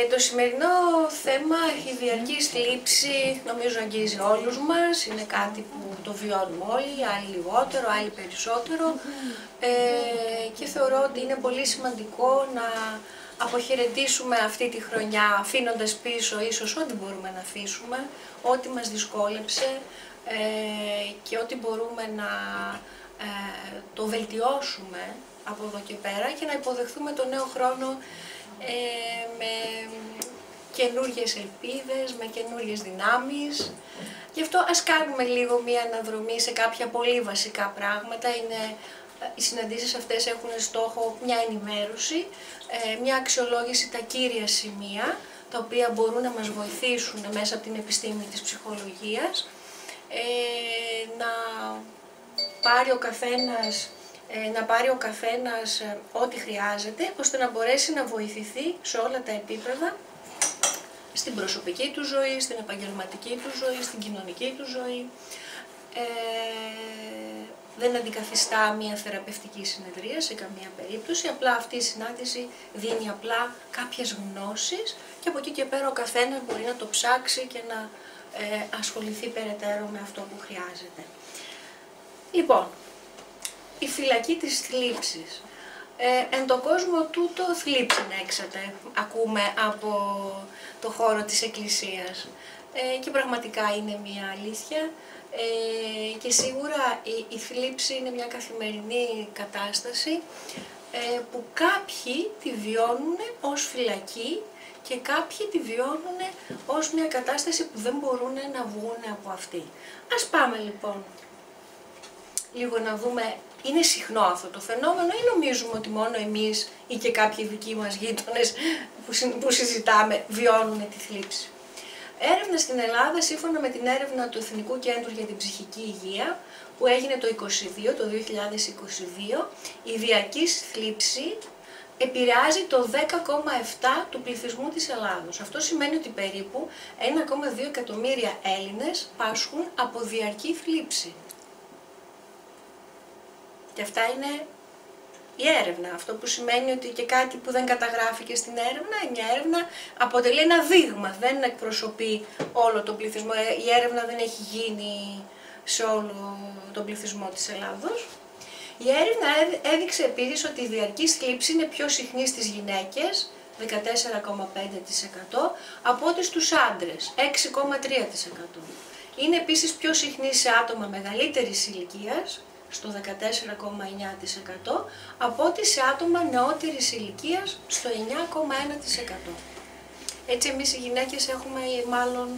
Το σημερινό θέμα, η διαρκής θλίψη, νομίζω αγγίζει όλους μας, είναι κάτι που το βιώνουμε όλοι, άλλοι λιγότερο, άλλοι περισσότερο και θεωρώ ότι είναι πολύ σημαντικό να αποχαιρετήσουμε αυτή τη χρονιά αφήνοντας πίσω ίσως ό,τι μπορούμε να αφήσουμε, ό,τι μας δυσκόλεψε και ό,τι μπορούμε να το βελτιώσουμε από εδώ και πέρα και να υποδεχθούμε το νέο χρόνο με καινούριες ελπίδες, με καινούριες δυνάμεις. Γι' αυτό ας κάνουμε λίγο μία αναδρομή σε κάποια πολύ βασικά πράγματα. Οι συναντήσεις αυτές έχουν στόχο μια ενημέρωση, μια αξιολόγηση τα κύρια σημεία, τα οποία μπορούν να μας βοηθήσουν μέσα από την επιστήμη της ψυχολογίας, να πάρει ο καθένας ό,τι χρειάζεται, ώστε να μπορέσει να βοηθηθεί σε όλα τα επίπεδα, στην προσωπική του ζωή, στην επαγγελματική του ζωή, στην κοινωνική του ζωή. Δεν αντικαθιστά μια θεραπευτική συνεδρία σε καμία περίπτωση, απλά αυτή η συνάντηση δίνει απλά κάποιες γνώσεις και από εκεί και πέρα ο καθένας μπορεί να το ψάξει και να ασχοληθεί περαιτέρω με αυτό που χρειάζεται. Λοιπόν, η φυλακή της θλίψης. Εν τον κόσμο τούτο θλίψη έξατε, ακούμε από το χώρο της Εκκλησίας και πραγματικά είναι μια αλήθεια και σίγουρα η θλίψη είναι μια καθημερινή κατάσταση που κάποιοι τη βιώνουν ως φυλακή και κάποιοι τη βιώνουν ως μια κατάσταση που δεν μπορούν να βγουν από αυτή. Ας πάμε λοιπόν λίγο να δούμε, είναι συχνό αυτό το φαινόμενο ή νομίζουμε ότι μόνο εμείς ή και κάποιοι δικοί μας γείτονες που συζητάμε βιώνουν τη θλίψη. Έρευνα στην Ελλάδα, σύμφωνα με την έρευνα του Εθνικού Κέντρου για την Ψυχική Υγεία, που έγινε το 2022, η διαρκής θλίψη επηρεάζει το 10,7% του πληθυσμού της Ελλάδος. Αυτό σημαίνει ότι περίπου 1,2 εκατομμύρια Έλληνες πάσχουν από διαρκή θλίψη. Και αυτά είναι η έρευνα. Αυτό που σημαίνει ότι και κάτι που δεν καταγράφηκε στην έρευνα, μια έρευνα αποτελεί ένα δείγμα, δεν εκπροσωπεί όλο τον πληθυσμό. Η έρευνα δεν έχει γίνει σε όλο τον πληθυσμό της Ελλάδος. Η έρευνα έδειξε επίσης ότι η διαρκής θλίψη είναι πιο συχνή στις γυναίκες, 14,5%, από ό,τι στους άντρες, 6,3%. Είναι επίσης πιο συχνή σε άτομα μεγαλύτερης ηλικίας, στο 14,9%, από ότι σε άτομα νεότερης ηλικίας, στο 9,1%. Έτσι εμείς οι γυναίκες έχουμε μάλλον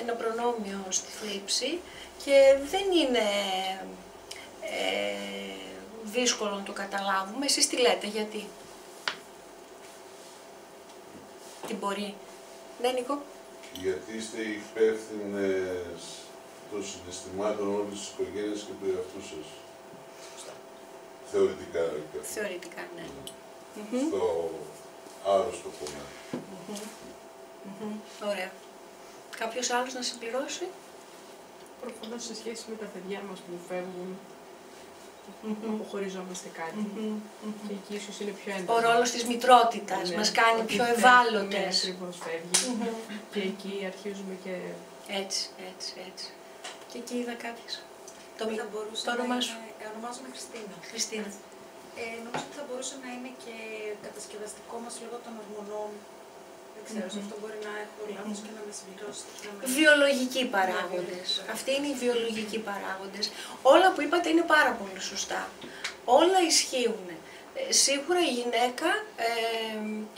ένα προνόμιο στη θλίψη και δεν είναι δύσκολο να το καταλάβουμε. Εσείς τι λέτε, γιατί? Τι μπορεί? Ναι, Νίκο? Γιατί είστε υπεύθυνες των συναισθημάτων όλης της οικογένειας και του εαυτού σας. Θεωρητικά. Θεωρητικά, ναι. Στο άρρωστο κομμάτι. Ωραία. Κάποιος άλλος να συμπληρώσει? Προφανώς σε σχέση με τα παιδιά μας που φεύγουν, αποχωριζόμαστε κάτι. Και εκεί ίσως είναι πιο έντονο. Ο ρόλος της μητρότητας μας κάνει πιο ευάλωτες. Ναι, ακριβώς φεύγει. Και εκεί αρχίζουμε και... Έτσι. Και εκεί είδα κάποιες. Το όνομά σου? Ονομάζομαι Χριστίνα. Χριστίνα. Νομίζω ότι θα μπορούσε να είναι και κατασκευαστικό μας λόγω των ορμονών. Δεν ξέρω, σε αυτό μπορεί να έχω λάθος και να με συμπληρώσει. Βιολογικοί παράγοντες. Αυτοί είναι οι βιολογικοί παράγοντες. Όλα που είπατε είναι πάρα πολύ σωστά. Όλα ισχύουν. Σίγουρα η γυναίκα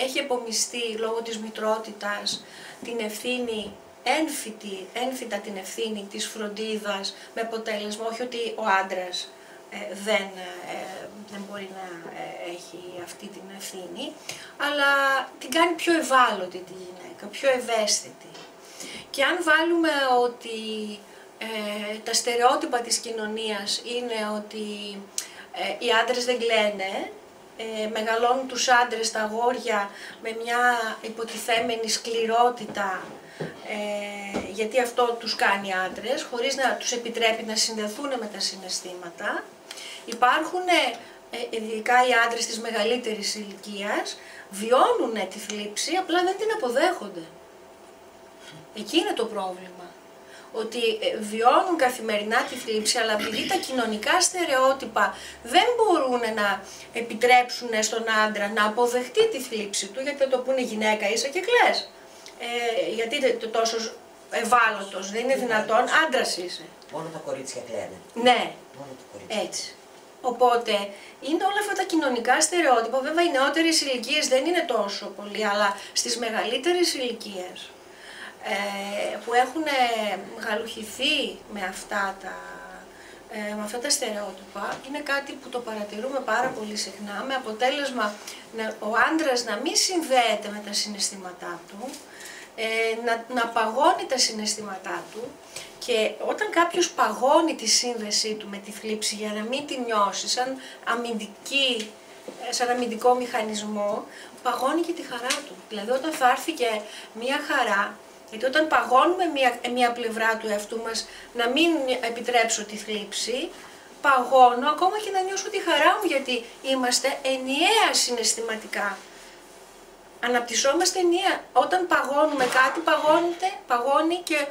έχει επομιστεί λόγω της μητρότητας την ευθύνη, έμφυτα την ευθύνη της φροντίδας, με αποτέλεσμα όχι ότι ο άντρας δεν μπορεί να έχει αυτή την ευθύνη, αλλά την κάνει πιο ευάλωτη τη γυναίκα, πιο ευαίσθητη. Και αν βάλουμε ότι τα στερεότυπα της κοινωνίας είναι ότι οι άντρες δεν κλαίνε, μεγαλώνουν τους άντρες, τα αγόρια, με μια υποτιθέμενη σκληρότητα, γιατί αυτό τους κάνει άντρες, χωρίς να τους επιτρέπει να συνδεθούν με τα συναισθήματα. Υπάρχουν ειδικά οι άντρες της μεγαλύτερης ηλικίας, βιώνουν τη θλίψη, απλά δεν την αποδέχονται. Εκεί είναι το πρόβλημα. Ότι βιώνουν καθημερινά τη θλίψη, αλλά επειδή τα κοινωνικά στερεότυπα δεν μπορούν να επιτρέψουν στον άντρα να αποδεχτεί τη θλίψη του, γιατί θα το πούνε γυναίκα είσαι και κλαις. Γιατί είναι τόσο ευάλωτος, δεν είναι δυνατόν, άντρας είσαι. Μόνο τα κορίτσια κλαίνε. Ναι, Μόνο τα κορίτσια. έτσι. Οπότε είναι όλα αυτά τα κοινωνικά στερεότυπα, βέβαια οι νεότερες ηλικίες δεν είναι τόσο πολύ, αλλά στις μεγαλύτερες ηλικίες που έχουν γαλουχηθεί με αυτά τα στερεότυπα, είναι κάτι που το παρατηρούμε πάρα πολύ συχνά, με αποτέλεσμα ο άντρας να μην συνδέεται με τα συναισθήματά του, να παγώνει τα συναισθήματά του, και όταν κάποιος παγώνει τη σύνδεσή του με τη θλίψη για να μην τη νιώσει σαν αμυντικό μηχανισμό, παγώνει και τη χαρά του. Δηλαδή όταν θα έρθει και μία χαρά, γιατί όταν παγώνουμε μία πλευρά του εαυτού μας να μην επιτρέψω τη θλίψη, παγώνω ακόμα και να νιώσω τη χαρά μου, γιατί είμαστε ενιαία συναισθηματικά. Αναπτυσσόμαστε ενιαία. Όταν παγώνουμε κάτι, παγώνει και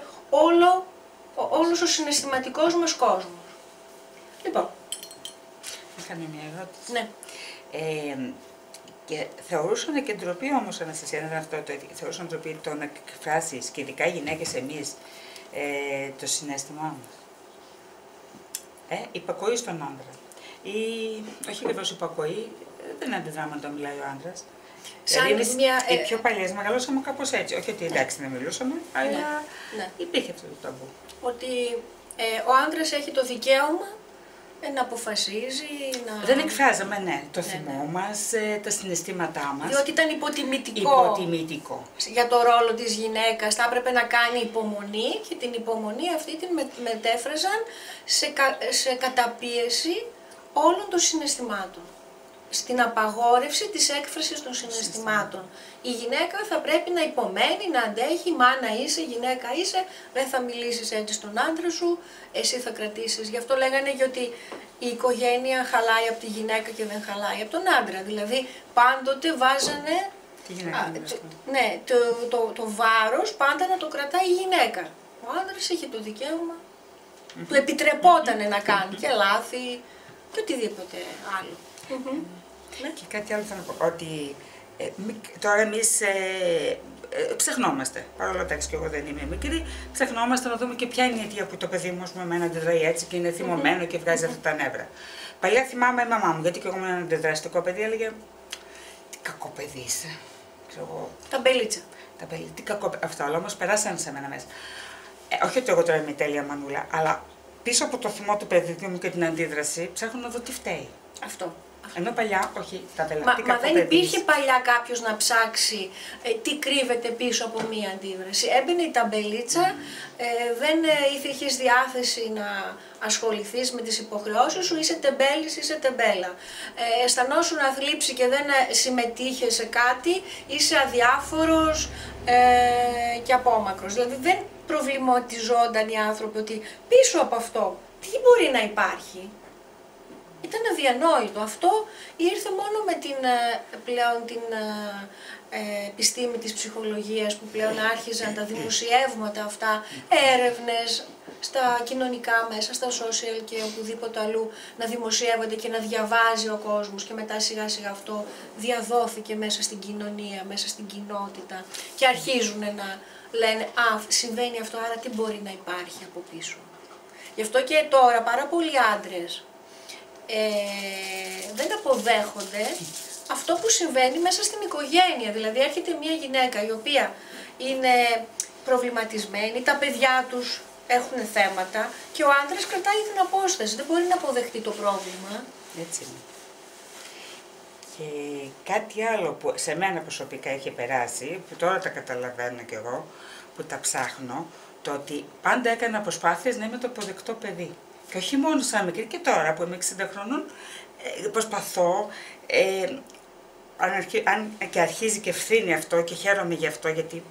όλος ο συναισθηματικός μας κόσμος. Λοιπόν. Θα κάνω μια ερώτηση. Ναι. Και θεωρούσαν και ντροπή όμως, Αναστασία, δεν είναι αυτό το ίδιο. Θεωρούσαν ντροπή το να εκφράσεις, και ειδικά οι γυναίκες εμείς, το συναίσθημά μας. Υπακοή στον άντρα. Ή, όχι ακριβώς υπακοή, δεν αντιδράμε όταν μιλάει ο άντρας. Δηλαδή, οι πιο παλιές μεγαλώσαμε κάπως έτσι. Όχι ότι εντάξει δεν μιλούσαμε, αλλά υπήρχε αυτό το ταμπού. Ότι ο άντρας έχει το δικαίωμα να αποφασίζει, να... Δεν εκφράζαμε, ναι, το θυμό μας, τα συναισθήματά μας. Διότι ήταν υποτιμητικό. Για το ρόλο της γυναίκας θα έπρεπε να κάνει υπομονή, και την υπομονή αυτή την μετέφραζαν σε καταπίεση όλων των συναισθημάτων. Στην απαγόρευση της έκφρασης των συναισθημάτων. Η γυναίκα θα πρέπει να υπομένει, να αντέχει, μάνα είσαι, γυναίκα είσαι, δεν θα μιλήσεις έτσι στον άντρα σου, εσύ θα κρατήσεις. Γι' αυτό λέγανε και ότι η οικογένεια χαλάει από τη γυναίκα και δεν χαλάει από τον άντρα. Δηλαδή πάντοτε βάζανε το βάρος πάντα να το κρατάει η γυναίκα. Ο άντρας είχε το δικαίωμα, του επιτρεπότανε να κάνει και λάθη και οτιδήποτε άλλο. Και κάτι άλλο θέλω να πω, ότι τώρα εμείς ψαχνόμαστε, παρόλο που και εγώ δεν είμαι μικρή, ψαχνόμαστε να δούμε και ποια είναι η αιτία που το παιδί μου με εμένα αντιδράει έτσι και είναι θυμωμένο και βγάζει αυτά τα νεύρα. Παλιά θυμάμαι η μαμά μου, γιατί και εγώ ήμουν ένα αντιδραστικό παιδί, έλεγε τι κακό παιδί είσαι. Ταμπελίτσα. Τι κακό, αυτά όλα όμως περάσαν σε μένα μέσα. Όχι ότι εγώ τώρα είμαι η τέλεια μανούλα, αλλά πίσω από το θυμό του παιδιού μου και την αντίδραση ψάχνω να δω τι φταίει. Αυτό. Ενώ παλιά, όχι, τα πελατικά. Μα δεν υπήρχε παλιά κάποιος να ψάξει τι κρύβεται πίσω από μία αντίδραση. Έμπαινε η ταμπελίτσα, δεν είχες διάθεση να ασχοληθείς με τις υποχρεώσεις σου, είσαι τεμπέλης, είσαι τεμπέλα. Αισθανόσουν θλίψη και δεν συμμετείχες σε κάτι, είσαι αδιάφορος και απόμακρος. Δηλαδή δεν προβληματιζόνταν οι άνθρωποι ότι πίσω από αυτό τι μπορεί να υπάρχει. Ήταν αδιανόητο. Αυτό ήρθε μόνο με την επιστήμη της ψυχολογίας, που πλέον άρχιζαν τα δημοσιεύματα αυτά, έρευνες στα κοινωνικά μέσα, στα social και οπουδήποτε αλλού να δημοσιεύονται και να διαβάζει ο κόσμος, και μετά σιγά σιγά αυτό διαδόθηκε μέσα στην κοινωνία, μέσα στην κοινότητα, και αρχίζουν να λένε «Α, συμβαίνει αυτό, άρα τι μπορεί να υπάρχει από πίσω». Γι' αυτό και τώρα πάρα πολλοί άντρες δεν αποδέχονται αυτό που συμβαίνει μέσα στην οικογένεια. Δηλαδή έρχεται μια γυναίκα η οποία είναι προβληματισμένη, τα παιδιά τους έχουν θέματα και ο άντρας κρατάει την απόσταση, δεν μπορεί να αποδεχτεί το πρόβλημα. Έτσι είναι. Και κάτι άλλο που σε μένα προσωπικά έχει περάσει, που τώρα τα καταλαβαίνω κι εγώ, που τα ψάχνω, το ότι πάντα έκανα προσπάθειες να είμαι το αποδεκτό παιδί. Και όχι μόνο σαν μικρή, και τώρα που είμαι 60 χρονών, προσπαθώ, αν και αρχίζει και ευθύνει αυτό και χαίρομαι γι' αυτό, γιατί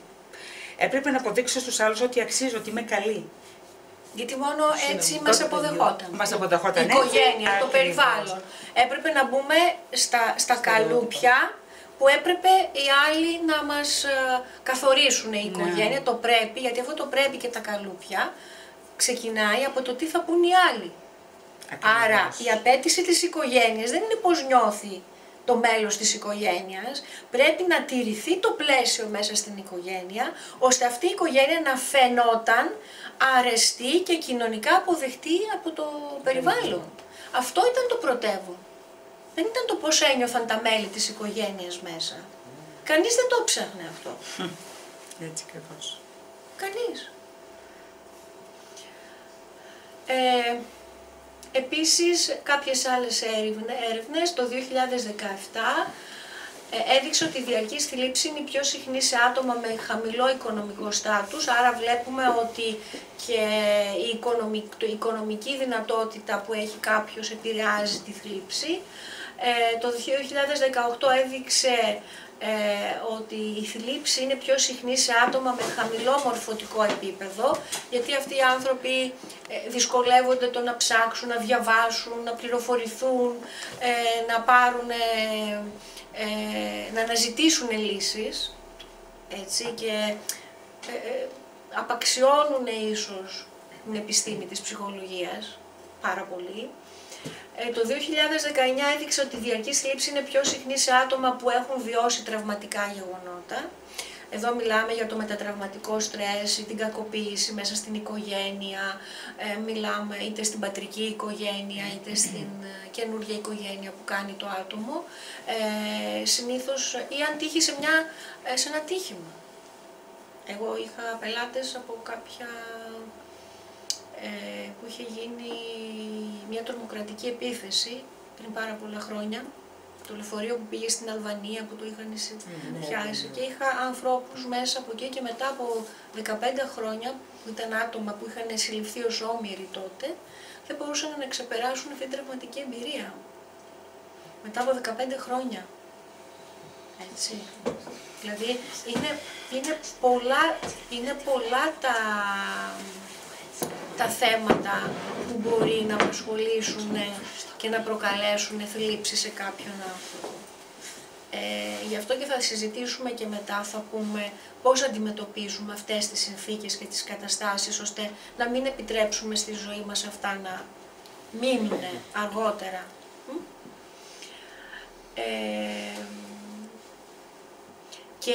έπρεπε να αποδείξω στους άλλους ότι αξίζω, ότι είμαι καλή. Γιατί μόνο έτσι μας αποδεχόταν. Μας αποδεχόταν η οικογένεια, το περιβάλλον. Έπρεπε να μπούμε στα καλούπια που έπρεπε οι άλλοι να μας καθορίσουν η οικογένεια, το πρέπει, γιατί αυτό το πρέπει και τα καλούπια ξεκινάει από το τι θα πούν οι άλλοι. Άρα η απέτηση της οικογένειας δεν είναι πώς νιώθει το μέλος της οικογένειας, πρέπει να τηρηθεί το πλαίσιο μέσα στην οικογένεια, ώστε αυτή η οικογένεια να φαινόταν αρεστή και κοινωνικά αποδεκτή από το περιβάλλον. Αυτό ήταν το πρωτεύον. Δεν ήταν το πώς ένιωθαν τα μέλη της οικογένειας μέσα. Κανείς δεν το ψάχνε αυτό. Έτσι ακριβώς. Κανείς. Επίσης, κάποιες άλλες έρευνες, το 2017 έδειξε ότι η διαρκής θλίψη είναι η πιο συχνή σε άτομα με χαμηλό οικονομικό στάτους, άρα βλέπουμε ότι και η οικονομική δυνατότητα που έχει κάποιος επηρεάζει τη θλίψη. Το 2018 έδειξε ότι η θλίψη είναι πιο συχνή σε άτομα με χαμηλό μορφωτικό επίπεδο, γιατί αυτοί οι άνθρωποι δυσκολεύονται το να ψάξουν, να διαβάσουν, να πληροφορηθούν, να πάρουν, να αναζητήσουν λύσεις, έτσι, και απαξιώνουν ίσως την επιστήμη της ψυχολογίας πάρα πολύ. Το 2019 έδειξε ότι η διαρκής θλίψη είναι πιο συχνή σε άτομα που έχουν βιώσει τραυματικά γεγονότα. Εδώ μιλάμε για το μετατραυματικό στρες ή την κακοποίηση μέσα στην οικογένεια, μιλάμε είτε στην πατρική οικογένεια είτε στην καινούργια οικογένεια που κάνει το άτομο, συνήθως ή αν τύχει σε ένα ατύχημα. Εγώ είχα πελάτες από κάποια που είχε γίνει μια τρομοκρατική επίθεση πριν πάρα πολλά χρόνια, το λεωφορείο που πήγε στην Αλβανία που το είχαν πιάσει, και είχα ανθρώπους μέσα από εκεί και μετά από 15 χρόνια που ήταν άτομα που είχαν συλληφθεί ως όμοιροι τότε, δεν μπορούσαν να ξεπεράσουν αυτή την τραυματική εμπειρία. Μετά από 15 χρόνια. Έτσι. Δηλαδή είναι πολλά τα θέματα που μπορεί να απασχολήσουν και να προκαλέσουν θλίψη σε κάποιον άνθρωπο. Γι' αυτό και θα συζητήσουμε και μετά, θα πούμε πώς αντιμετωπίζουμε αυτές τις συνθήκες και τις καταστάσεις, ώστε να μην επιτρέψουμε στη ζωή μας αυτά να μείνουν αργότερα. Και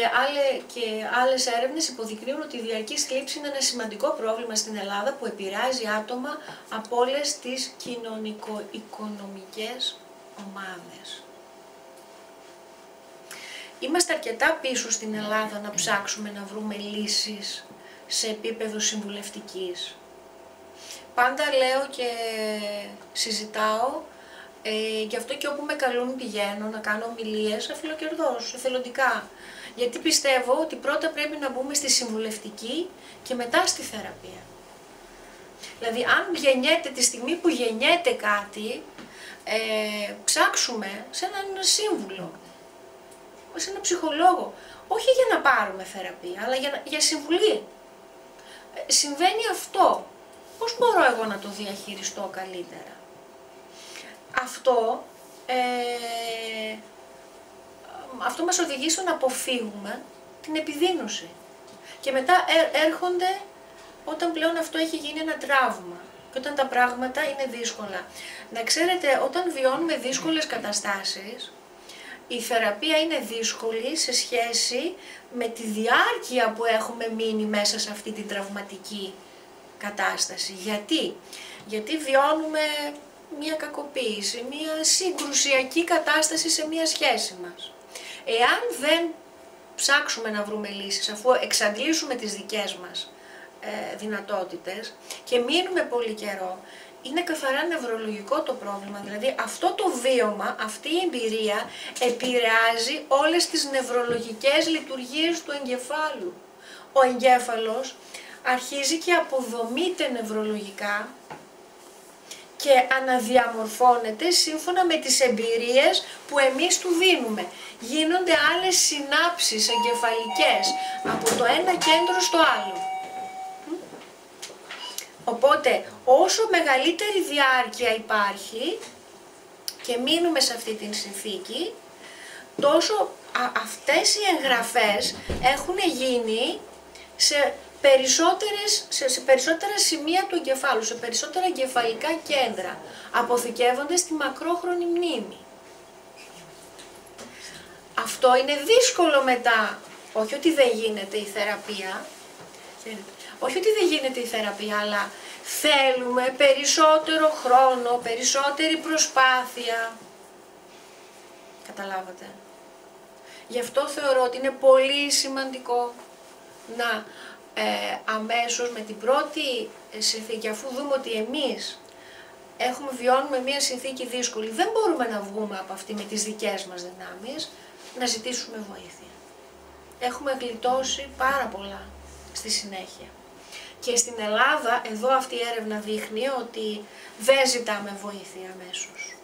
άλλες έρευνες υποδεικνύουν ότι η διαρκής θλίψη είναι ένα σημαντικό πρόβλημα στην Ελλάδα που επηρεάζει άτομα από όλες τις κοινωνικο-οικονομικές ομάδες. Είμαστε αρκετά πίσω στην Ελλάδα να ψάξουμε να βρούμε λύσεις σε επίπεδο συμβουλευτικής. Πάντα λέω και συζητάω, γι' αυτό και όπου με καλούν πηγαίνω να κάνω ομιλίες αφιλοκερδώς, εθελοντικά. Γιατί πιστεύω ότι πρώτα πρέπει να μπούμε στη συμβουλευτική και μετά στη θεραπεία. Δηλαδή αν γεννιέται τη στιγμή που γεννιέται κάτι, ψάξουμε σε έναν σύμβουλο, σε έναν ψυχολόγο, όχι για να πάρουμε θεραπεία, αλλά για συμβουλή. Συμβαίνει αυτό, πώς μπορώ εγώ να το διαχειριστώ καλύτερα. Αυτό μας οδηγεί στο να αποφύγουμε την επιδείνωση. Και μετά έρχονται όταν πλέον αυτό έχει γίνει ένα τραύμα και όταν τα πράγματα είναι δύσκολα. Να ξέρετε, όταν βιώνουμε δύσκολες καταστάσεις, η θεραπεία είναι δύσκολη σε σχέση με τη διάρκεια που έχουμε μείνει μέσα σε αυτή την τραυματική κατάσταση. Γιατί βιώνουμε μια κακοποίηση, μια συγκρουσιακή κατάσταση σε μια σχέση μας. Εάν δεν ψάξουμε να βρούμε λύσεις, αφού εξαντλήσουμε τις δικές μας δυνατότητες και μείνουμε πολύ καιρό, είναι καθαρά νευρολογικό το πρόβλημα. Δηλαδή αυτό το βίωμα, αυτή η εμπειρία επηρεάζει όλες τις νευρολογικές λειτουργίες του εγκεφάλου. Ο εγκέφαλος αρχίζει και αποδομείται νευρολογικά και αναδιαμορφώνεται σύμφωνα με τις εμπειρίες που εμείς του δίνουμε. Γίνονται άλλες συνάψεις εγκεφαλικές από το ένα κέντρο στο άλλο. Οπότε όσο μεγαλύτερη διάρκεια υπάρχει και μείνουμε σε αυτή την συνθήκη, τόσο αυτές οι εγγραφές έχουν γίνει σε περισσότερα σημεία του εγκεφάλου, σε περισσότερα εγκεφαλικά κέντρα. Αποθηκεύονται στη μακρόχρονη μνήμη. Αυτό είναι δύσκολο μετά, όχι ότι δεν γίνεται η θεραπεία, αλλά θέλουμε περισσότερο χρόνο, περισσότερη προσπάθεια. Καταλάβατε. Γι' αυτό θεωρώ ότι είναι πολύ σημαντικό να αμέσως με την πρώτη συνθήκη, αφού δούμε ότι εμείς βιώνουμε μια συνθήκη δύσκολη, δεν μπορούμε να βγούμε από αυτή με τις δικές μας δυνάμεις, να ζητήσουμε βοήθεια. Έχουμε γλιτώσει πάρα πολλά στη συνέχεια. Και στην Ελλάδα, εδώ αυτή η έρευνα δείχνει ότι δεν ζητάμε βοήθεια αμέσως.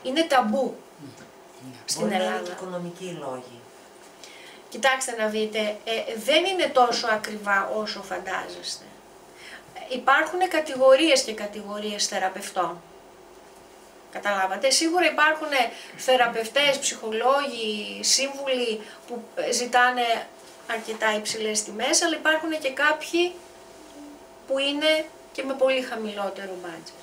Είναι ταμπού στην Ελλάδα. Είναι και οικονομικοί λόγοι. Κοιτάξτε να δείτε, δεν είναι τόσο ακριβά όσο φαντάζεστε. Υπάρχουν κατηγορίες και κατηγορίες θεραπευτών. Καταλάβατε, σίγουρα υπάρχουν θεραπευτές, ψυχολόγοι, σύμβουλοι που ζητάνε αρκετά υψηλές τιμές, αλλά υπάρχουν και κάποιοι που είναι και με πολύ χαμηλότερο budget.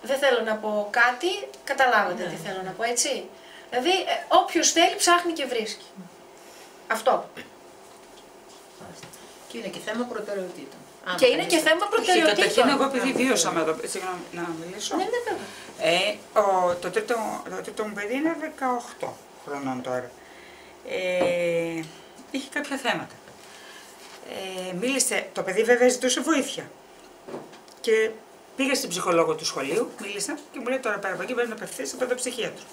Δεν θέλω να πω κάτι, καταλάβατε τι θέλω να πω, έτσι. Δηλαδή, όποιος θέλει ψάχνει και βρίσκει. Αυτό. Και είναι και θέμα προτεραιοτήτων. Και είναι και θέμα προτεραιοτήτων. Καταρχήν, εγώ επειδή βίωσα εδώ, συγγνώμη να μιλήσω. Ναι, βέβαια. Το τρίτο μου παιδί είναι 18 χρονών τώρα. Είχε κάποια θέματα. Μίλησε, το παιδί βέβαια ζητούσε βοήθεια. Και πήγα στην ψυχολόγο του σχολείου, μίλησα και μου λέει τώρα πέρα από εκεί πρέπει να απευθυνθεί σε παιδοψυχίατρο.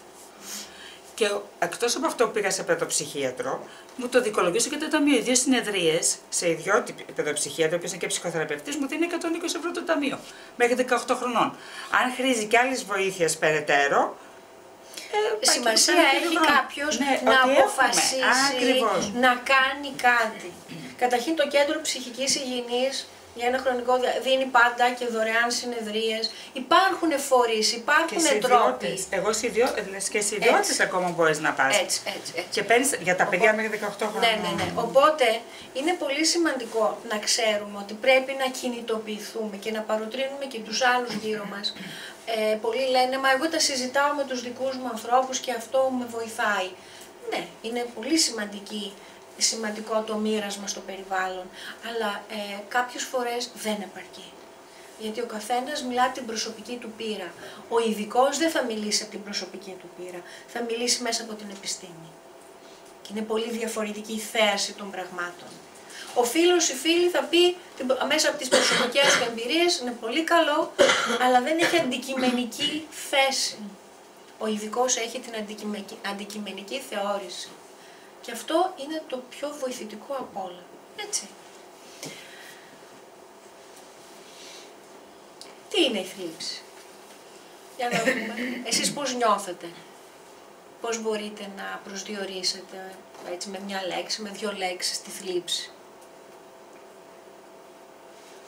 Και εκτός από αυτό που πήγα σε παιδοψυχίατρο, μου το δικολογήσε και το ταμείο. 2 συνεδρίες σε ιδιώτη παιδοψυχίατρο, που είναι και ψυχοθεραπευτής, μου δίνει 120 ευρώ το ταμείο. Μέχρι 18 χρονών. Αν χρήζει κι άλλη βοήθεια περαιτέρω. Σημασία έχει κάποιος να αποφασίσει να κάνει κάτι. Καταρχήν το Κέντρο Ψυχικής Υγιεινής για ένα χρονικό δίνει πάντα και δωρεάν συνεδρίες. Υπάρχουν φορείς, υπάρχουν τρόποι. Εγώ και σε ιδιώτες ακόμα μπορείς να πας. Έτσι. Και παίρνεις για τα παιδιά μέχρι 18 χρόνια. Ναι. Οπότε είναι πολύ σημαντικό να ξέρουμε ότι πρέπει να κινητοποιηθούμε και να παροτρύνουμε και τους άλλους γύρω μας. Πολλοί λένε, μα εγώ τα συζητάω με τους δικούς μου ανθρώπους και αυτό με βοηθάει. Ναι, είναι πολύ σημαντικό το μοίρασμα στο περιβάλλον, αλλά κάποιες φορές δεν επαρκεί. Γιατί ο καθένας μιλά από την προσωπική του πείρα. Ο ειδικός δεν θα μιλήσει από την προσωπική του πείρα, θα μιλήσει μέσα από την επιστήμη. Και είναι πολύ διαφορετική η θέαση των πραγμάτων. Ο φίλος, η φίλη θα πει μέσα από τις προσωπικές του εμπειρίες, είναι πολύ καλό, αλλά δεν έχει αντικειμενική θέση. Ο ειδικός έχει την αντικειμενική θεώρηση. Και αυτό είναι το πιο βοηθητικό από όλα. Έτσι. Τι είναι η θλίψη? Για να δούμε. Εσείς πώς νιώθετε? Πώς μπορείτε να προσδιορίσετε έτσι, με μια λέξη, με 2 λέξεις τη θλίψη?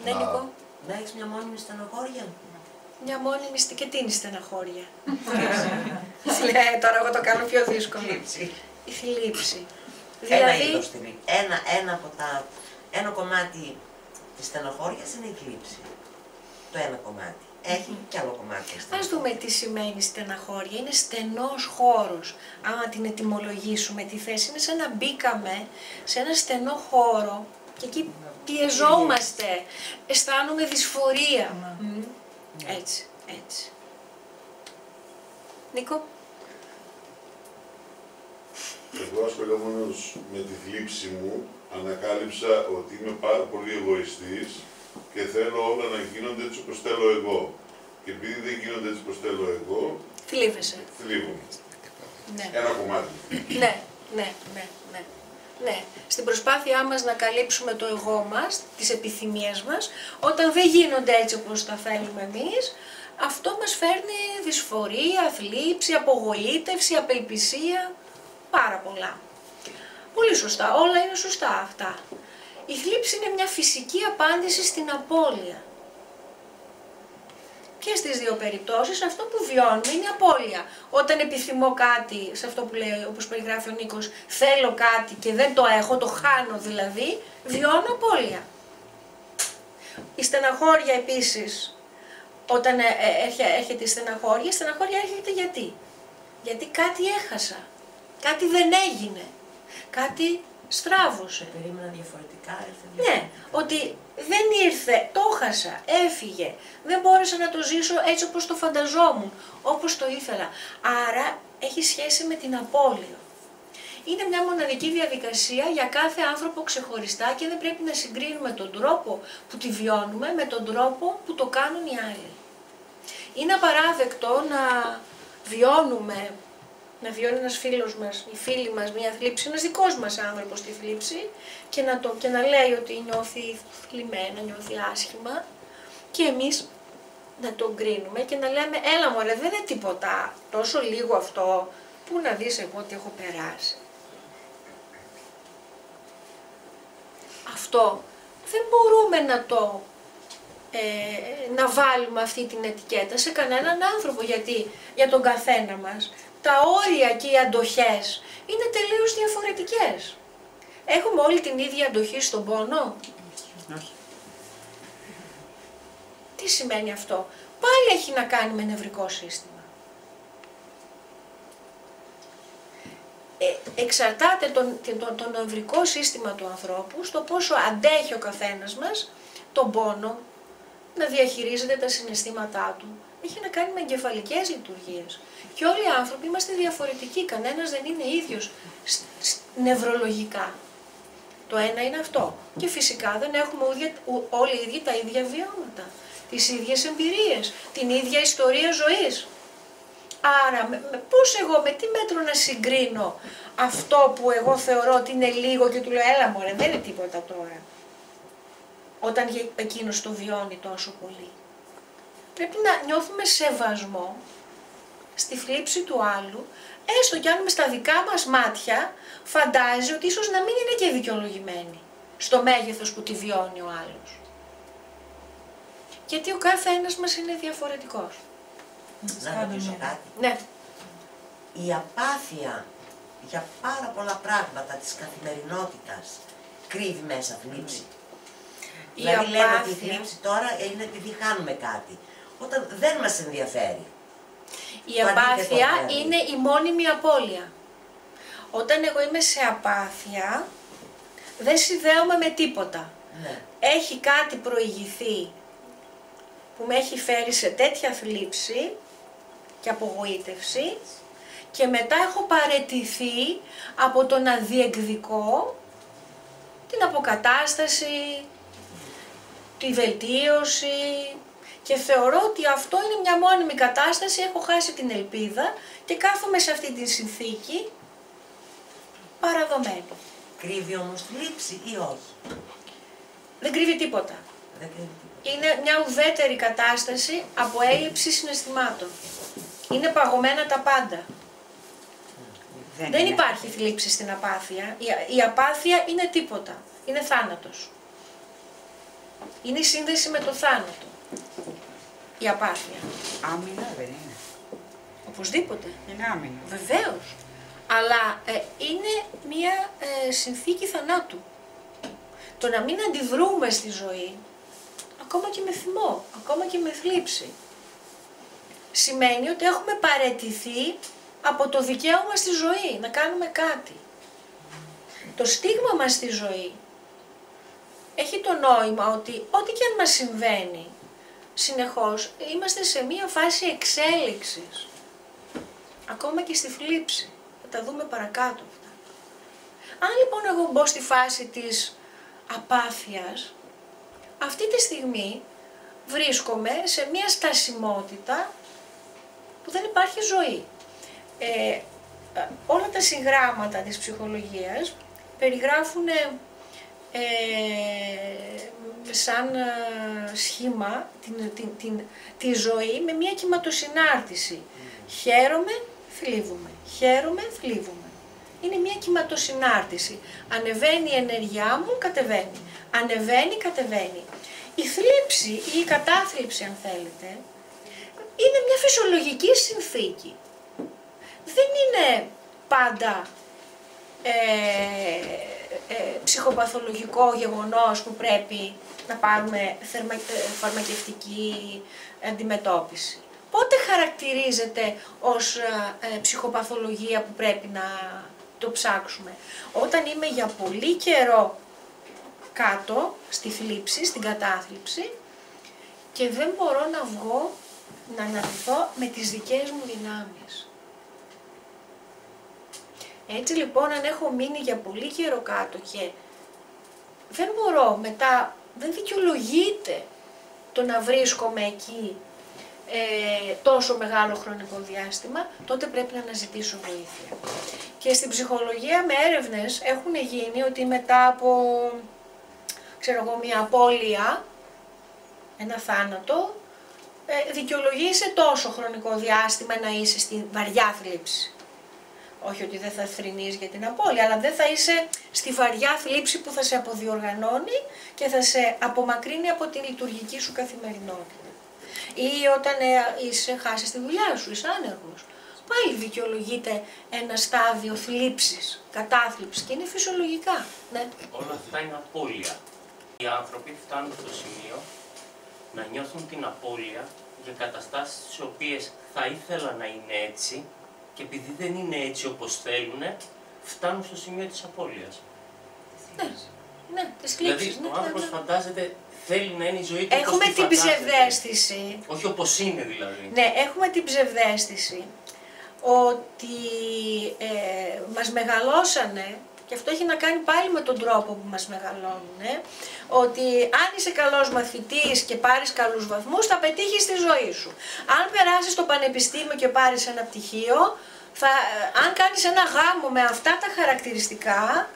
Ναι, Νίκο. Να έχεις μια μόνιμη στενοχώρια. Μια μόνιμη και τι είναι η στεναχώρια? Τώρα εγώ το κάνω πιο δύσκολο. Η θλίψη. Δηλαδή, ένα κομμάτι της στενοχώριας είναι η θλίψη. Το ένα κομμάτι. Έχει και άλλο κομμάτι. Ας δούμε τι σημαίνει στεναχώρια. Είναι στενός χώρος. Άμα την ετυμολογήσουμε τη θέση, είναι σαν να μπήκαμε σε ένα στενό χώρο και εκεί πιεζόμαστε. Αισθάνομαι δυσφορία. Έτσι. Νίκο. Εγώ ασχολούμενος με τη θλίψη μου, ανακάλυψα ότι είμαι πάρα πολύ εγωιστής και θέλω όλα να γίνονται έτσι όπως θέλω εγώ. Και επειδή δεν γίνονται έτσι όπως θέλω εγώ, θλίβεσαι. Θλίβομαι. Ναι. Ένα κομμάτι. Ναι. Στην προσπάθειά μας να καλύψουμε το εγώ μας, τις επιθυμίες μας, όταν δεν γίνονται έτσι όπως τα θέλουμε εμείς, αυτό μας φέρνει δυσφορία, θλίψη, απογοήτευση, απελπισία. Πάρα πολλά. Πολύ σωστά, όλα είναι σωστά αυτά. Η θλίψη είναι μια φυσική απάντηση στην απώλεια. Και στις δύο περιπτώσεις αυτό που βιώνουμε είναι η απώλεια. Όταν επιθυμώ κάτι, σε αυτό που λέει, όπως περιγράφει ο Νίκος, θέλω κάτι και δεν το έχω, το χάνω δηλαδή, βιώνω απώλεια. Η στεναχώρια επίσης, όταν έρχεται η στεναχώρια έρχεται γιατί? Γιατί κάτι έχασα, κάτι δεν έγινε, κάτι στράβωσε. Περίμενα διαφορετικά, έρθε Ναι, διαφορετικά. ότι δεν ήρθε, το χάσα, έφυγε, δεν μπόρεσα να το ζήσω έτσι όπως το φανταζόμουν, όπως το ήθελα. Άρα έχει σχέση με την απώλεια. Είναι μια μοναδική διαδικασία για κάθε άνθρωπο ξεχωριστά και δεν πρέπει να συγκρίνουμε τον τρόπο που τη βιώνουμε με τον τρόπο που το κάνουν οι άλλοι. Είναι απαράδεκτο να βιώνουμε, να βιώνει ένας φίλος μας, η φίλη μας μια θλίψη, ένας δικός μας άνθρωπος τη θλίψη και να λέει ότι νιώθει θλιμμένα, νιώθει άσχημα και εμείς να τον κρίνουμε και να λέμε έλα μωρέ δεν είναι τίποτα, τόσο λίγο αυτό, πού να δεις εγώ τι έχω περάσει. Αυτό δεν μπορούμε να βάλουμε αυτή την ετικέτα σε κανέναν άνθρωπο, γιατί για τον καθένα μας τα όρια και οι αντοχές είναι τελείως διαφορετικές. Έχουμε όλη την ίδια αντοχή στον πόνο. Όχι. Τι σημαίνει αυτό? Πάλι έχει να κάνει με νευρικό σύστημα. Εξαρτάται το νευρικό σύστημα του ανθρώπου στο πόσο αντέχει ο καθένας μας τον πόνο, να διαχειρίζεται τα συναισθήματά του. Έχει να κάνει με εγκεφαλικές λειτουργίες. Και όλοι οι άνθρωποι είμαστε διαφορετικοί, κανένας δεν είναι ίδιος νευρολογικά. Το ένα είναι αυτό. Και φυσικά δεν έχουμε όλοι οι ίδιοι τα ίδια βιώματα, τις ίδιες εμπειρίες, την ίδια ιστορία ζωής. Άρα, πώς εγώ, με τι μέτρο να συγκρίνω αυτό που εγώ θεωρώ ότι είναι λίγο και του λέω έλα μωρέ, δεν είναι τίποτα τώρα. Όταν εκείνος το βιώνει τόσο πολύ. Πρέπει να νιώθουμε σεβασμό στη θλίψη του άλλου, έστω κι αν με στα δικά μας μάτια φαντάζει ότι ίσως να μην είναι και δικαιολογημένη στο μέγεθος που τη βιώνει ο άλλος. Γιατί ο κάθε ένας μας είναι διαφορετικός. Να ρωτήσω κάτι. Ναι. Η απάθεια για πάρα πολλά πράγματα της καθημερινότητας κρύβει μέσα θλίψη. Δηλαδή λέμε ότι η θλίψη τώρα είναι επειδή χάνουμε κάτι, όταν δεν μας ενδιαφέρει. Η απάθεια είναι η μόνιμη απώλεια. Όταν εγώ είμαι σε απάθεια, δεν συνδέομαι με τίποτα. Ναι. Έχει κάτι προηγηθεί που με έχει φέρει σε τέτοια θλίψη και απογοήτευση και μετά έχω παραιτηθεί από το να διεκδικώ την αποκατάσταση, τη βελτίωση και θεωρώ ότι αυτό είναι μια μόνιμη κατάσταση, έχω χάσει την ελπίδα και κάθομαι σε αυτή τη συνθήκη παραδομένη. Κρύβει όμως θλίψη ή όχι? Δεν κρύβει τίποτα. Δεν κρύβει τίποτα. Είναι μια ουδέτερη κατάσταση από έλλειψη συναισθημάτων. Είναι παγωμένα τα πάντα. Δεν υπάρχει θλίψη στην απάθεια. Η απάθεια είναι τίποτα. Είναι θάνατος. Είναι η σύνδεση με το θάνατο. Η απάθεια. Άμυνα δεν είναι. Οπωσδήποτε. Είναι άμυνα. Βεβαίως. Αλλά είναι μια συνθήκη θανάτου. Το να μην αντιδρούμε στη ζωή, ακόμα και με θυμό, ακόμα και με θλίψη, σημαίνει ότι έχουμε παραιτηθεί από το δικαίωμα στη ζωή, να κάνουμε κάτι. Το στίγμα μας στη ζωή έχει το νόημα ότι ό,τι και αν μας συμβαίνει, συνεχώς είμαστε σε μία φάση εξέλιξης. Ακόμα και στη θλίψη. Θα τα δούμε παρακάτω αυτά. Αν λοιπόν εγώ μπω στη φάση της απάθειας, αυτή τη στιγμή βρίσκομαι σε μία στασιμότητα που δεν υπάρχει ζωή. Όλα τα συγγράμματα της ψυχολογίας περιγράφουν σαν σχήμα τη ζωή με μία κυματοσυνάρτηση. Χαίρομαι, θλίβομαι. Χαίρομαι, θλίβομαι. Είναι μια κυματοσυνάρτηση. Ανεβαίνει η ενέργειά μου, κατεβαίνει. Ανεβαίνει, κατεβαίνει. Η θλίψη ή η κατάθλιψη, αν θέλετε, είναι μια φυσιολογική συνθήκη. Δεν είναι πάντα ψυχοπαθολογικό γεγονός που πρέπει να πάρουμε φαρμακευτική αντιμετώπιση. Πότε χαρακτηρίζεται ως ψυχοπαθολογία που πρέπει να το ψάξουμε? Όταν είμαι για πολύ καιρό κάτω, στη θλίψη, στην κατάθλιψη και δεν μπορώ να βγω, να αναρριθώ με τις δικές μου δυνάμεις. Έτσι λοιπόν, αν έχω μείνει για πολύ καιρό κάτω και δεν μπορώ μετά, δεν δικαιολογείται το να βρίσκομαι εκεί τόσο μεγάλο χρονικό διάστημα, τότε πρέπει να αναζητήσω βοήθεια. Και στην ψυχολογία με έρευνες έχουν γίνει ότι μετά από, ξέρω εγώ, μια απώλεια, ένα θάνατο, δικαιολογείσαι τόσο χρονικό διάστημα να είσαι στη βαριά θλίψη. Όχι ότι δεν θα θρηνείς για την απώλεια, αλλά δεν θα είσαι στη βαριά θλίψη που θα σε αποδιοργανώνει και θα σε απομακρύνει από τη λειτουργική σου καθημερινότητα. Ή όταν χάσεις τη δουλειά σου, είσαι άνεργος. Πάλι δικαιολογείται ένα στάδιο θλίψης, κατάθλιψης και είναι φυσιολογικά. Ναι. Όλα αυτά είναι απώλεια. Οι άνθρωποι φτάνουν στο σημείο να νιώθουν την απώλεια για καταστάσεις τις οποίες θα ήθελα να είναι έτσι και επειδή δεν είναι έτσι όπως θέλουν, φτάνουν στο σημείο της απώλειας. Ναι, ναι, τις θλίψεις. Δηλαδή, ο άνθρωπος φαντάζεται, θέλει να είναι η ζωή του όπως έχουμε τη την φαντάζεται. ψευδαίσθηση. Όχι όπως είναι δηλαδή. Ναι, έχουμε την ψευδαίσθηση ότι μας μεγαλώσανε, και αυτό έχει να κάνει πάλι με τον τρόπο που μας μεγαλώνουν, ότι αν είσαι καλός μαθητής και πάρεις καλούς βαθμούς θα πετύχεις τη ζωή σου. Αν περάσεις στο πανεπιστήμιο και πάρεις ένα πτυχίο, αν κάνεις ένα γάμο με αυτά τα χαρακτηριστικά,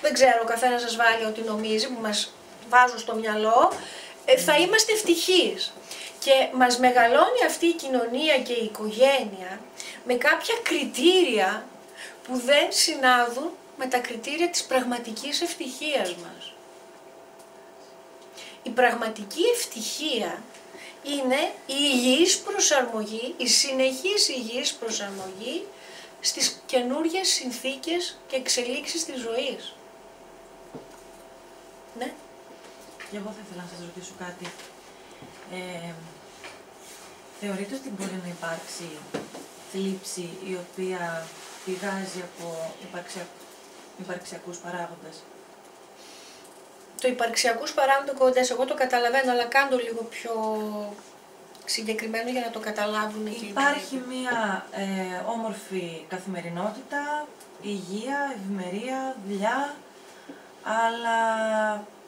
δεν ξέρω, ο καθένας σας βάλει ό,τι νομίζει που μας βάζουν στο μυαλό, θα είμαστε ευτυχείς. Και μας μεγαλώνει αυτή η κοινωνία και η οικογένεια με κάποια κριτήρια που δεν συνάδουν με τα κριτήρια της πραγματικής ευτυχίας μας. Η πραγματική ευτυχία είναι η υγιής προσαρμογή, η συνεχής υγιής προσαρμογή στις καινούργιες συνθήκες και εξελίξεις της ζωής. Ναι. Και εγώ θα ήθελα να σας ρωτήσω κάτι. Θεωρείτε ότι μπορεί να υπάρξει θλίψη η οποία πηγάζει από υπαρξιακούς παράγοντες? Το υπαρξιακούς παράγοντες, εγώ το καταλαβαίνω, αλλά κάνω λίγο πιο συγκεκριμένο για να το καταλάβουν εκεί. Υπάρχει μία όμορφη καθημερινότητα, υγεία, ευημερία, δουλειά, αλλά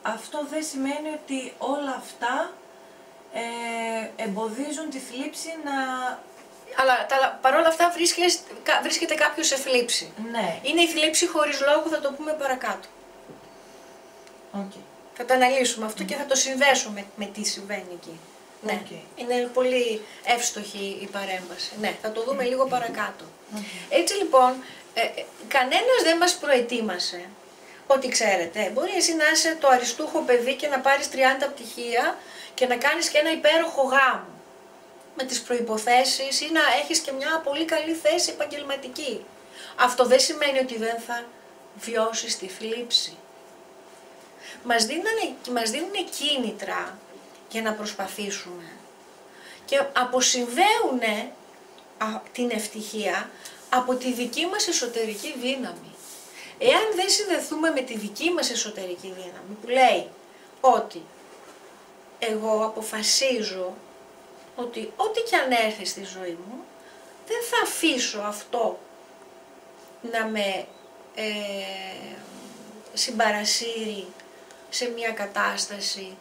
αυτό δεν σημαίνει ότι όλα αυτά εμποδίζουν τη θλίψη να... Αλλά παρόλα αυτά βρίσκεται κάποιος σε θλίψη. Ναι. Είναι η θλίψη χωρίς λόγο, θα το πούμε παρακάτω. Okay. Θα το αναλύσουμε αυτό και θα το συνδέσω με τι συμβαίνει εκεί. Ναι. Okay. Είναι πολύ εύστοχη η παρέμβαση. Ναι, θα το δούμε λίγο παρακάτω. Έτσι λοιπόν, κανένας δεν μας προετοίμασε ότι ξέρετε, μπορεί εσύ να είσαι το αριστούχο παιδί και να πάρεις 30 πτυχία και να κάνεις και ένα υπέροχο γάμο με τις προϋποθέσεις ή να έχεις και μια πολύ καλή θέση επαγγελματική. Αυτό δεν σημαίνει ότι δεν θα βιώσεις τη θλίψη. Μας δίνουν κίνητρα για να προσπαθήσουμε και αποσυνδέουν την ευτυχία από τη δική μας εσωτερική δύναμη. Εάν δεν συνδεθούμε με τη δική μας εσωτερική δύναμη που λέει ότι εγώ αποφασίζω ότι ό,τι και αν έρθει στη ζωή μου δεν θα αφήσω αυτό να με συμπαρασύρει σε μια κατάσταση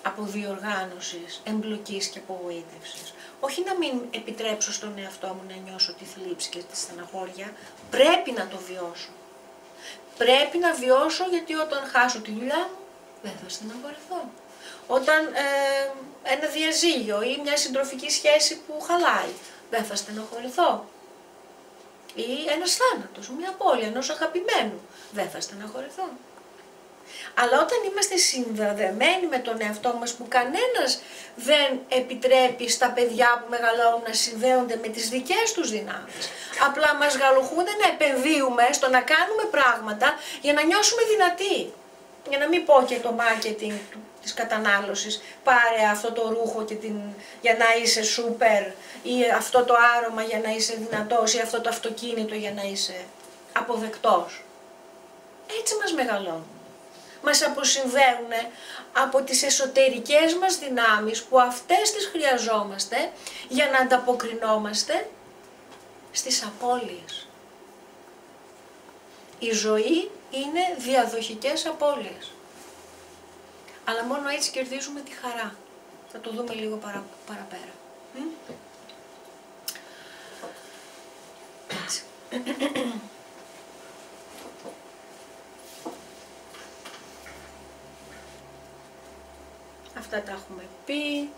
αποδιοργάνωσης, εμπλοκής και απογοήτευσης. Όχι να μην επιτρέψω στον εαυτό μου να νιώσω τη θλίψη και τη στεναχώρια, πρέπει να το βιώσω. Πρέπει να βιώσω γιατί όταν χάσω τη δουλειά μου δεν θα στεναχωρηθώ. Όταν ένα διαζύγιο ή μια συντροφική σχέση που χαλάει, δεν θα στεναχωρηθώ. ή ένας θάνατος, μια απώλεια ενός αγαπημένου, δεν θα στεναχωρηθούν. Αλλά όταν είμαστε συνδεδεμένοι με τον εαυτό μας, που κανένας δεν επιτρέπει στα παιδιά που μεγαλώνουν να συνδέονται με τις δικές τους δυνάμεις, απλά μας γαλουχούνται να επενδύουμε στο να κάνουμε πράγματα για να νιώσουμε δυνατοί. Για να μην πω και το marketing της κατανάλωσης, πάρε αυτό το ρούχο και για να είσαι σούπερ, ή αυτό το άρωμα για να είσαι δυνατός, ή αυτό το αυτοκίνητο για να είσαι αποδεκτός. Έτσι μας μεγαλώνουν. Μας αποσυνδέουν από τις εσωτερικές μας δυνάμεις, που αυτές τις χρειαζόμαστε για να ανταποκρινόμαστε στις απώλειες. Η ζωή είναι διαδοχικές απώλειες. Αλλά μόνο έτσι κερδίζουμε τη χαρά. Θα το δούμε λίγο παραπέρα. Έτσι. Αυτά τα έχουμε πει.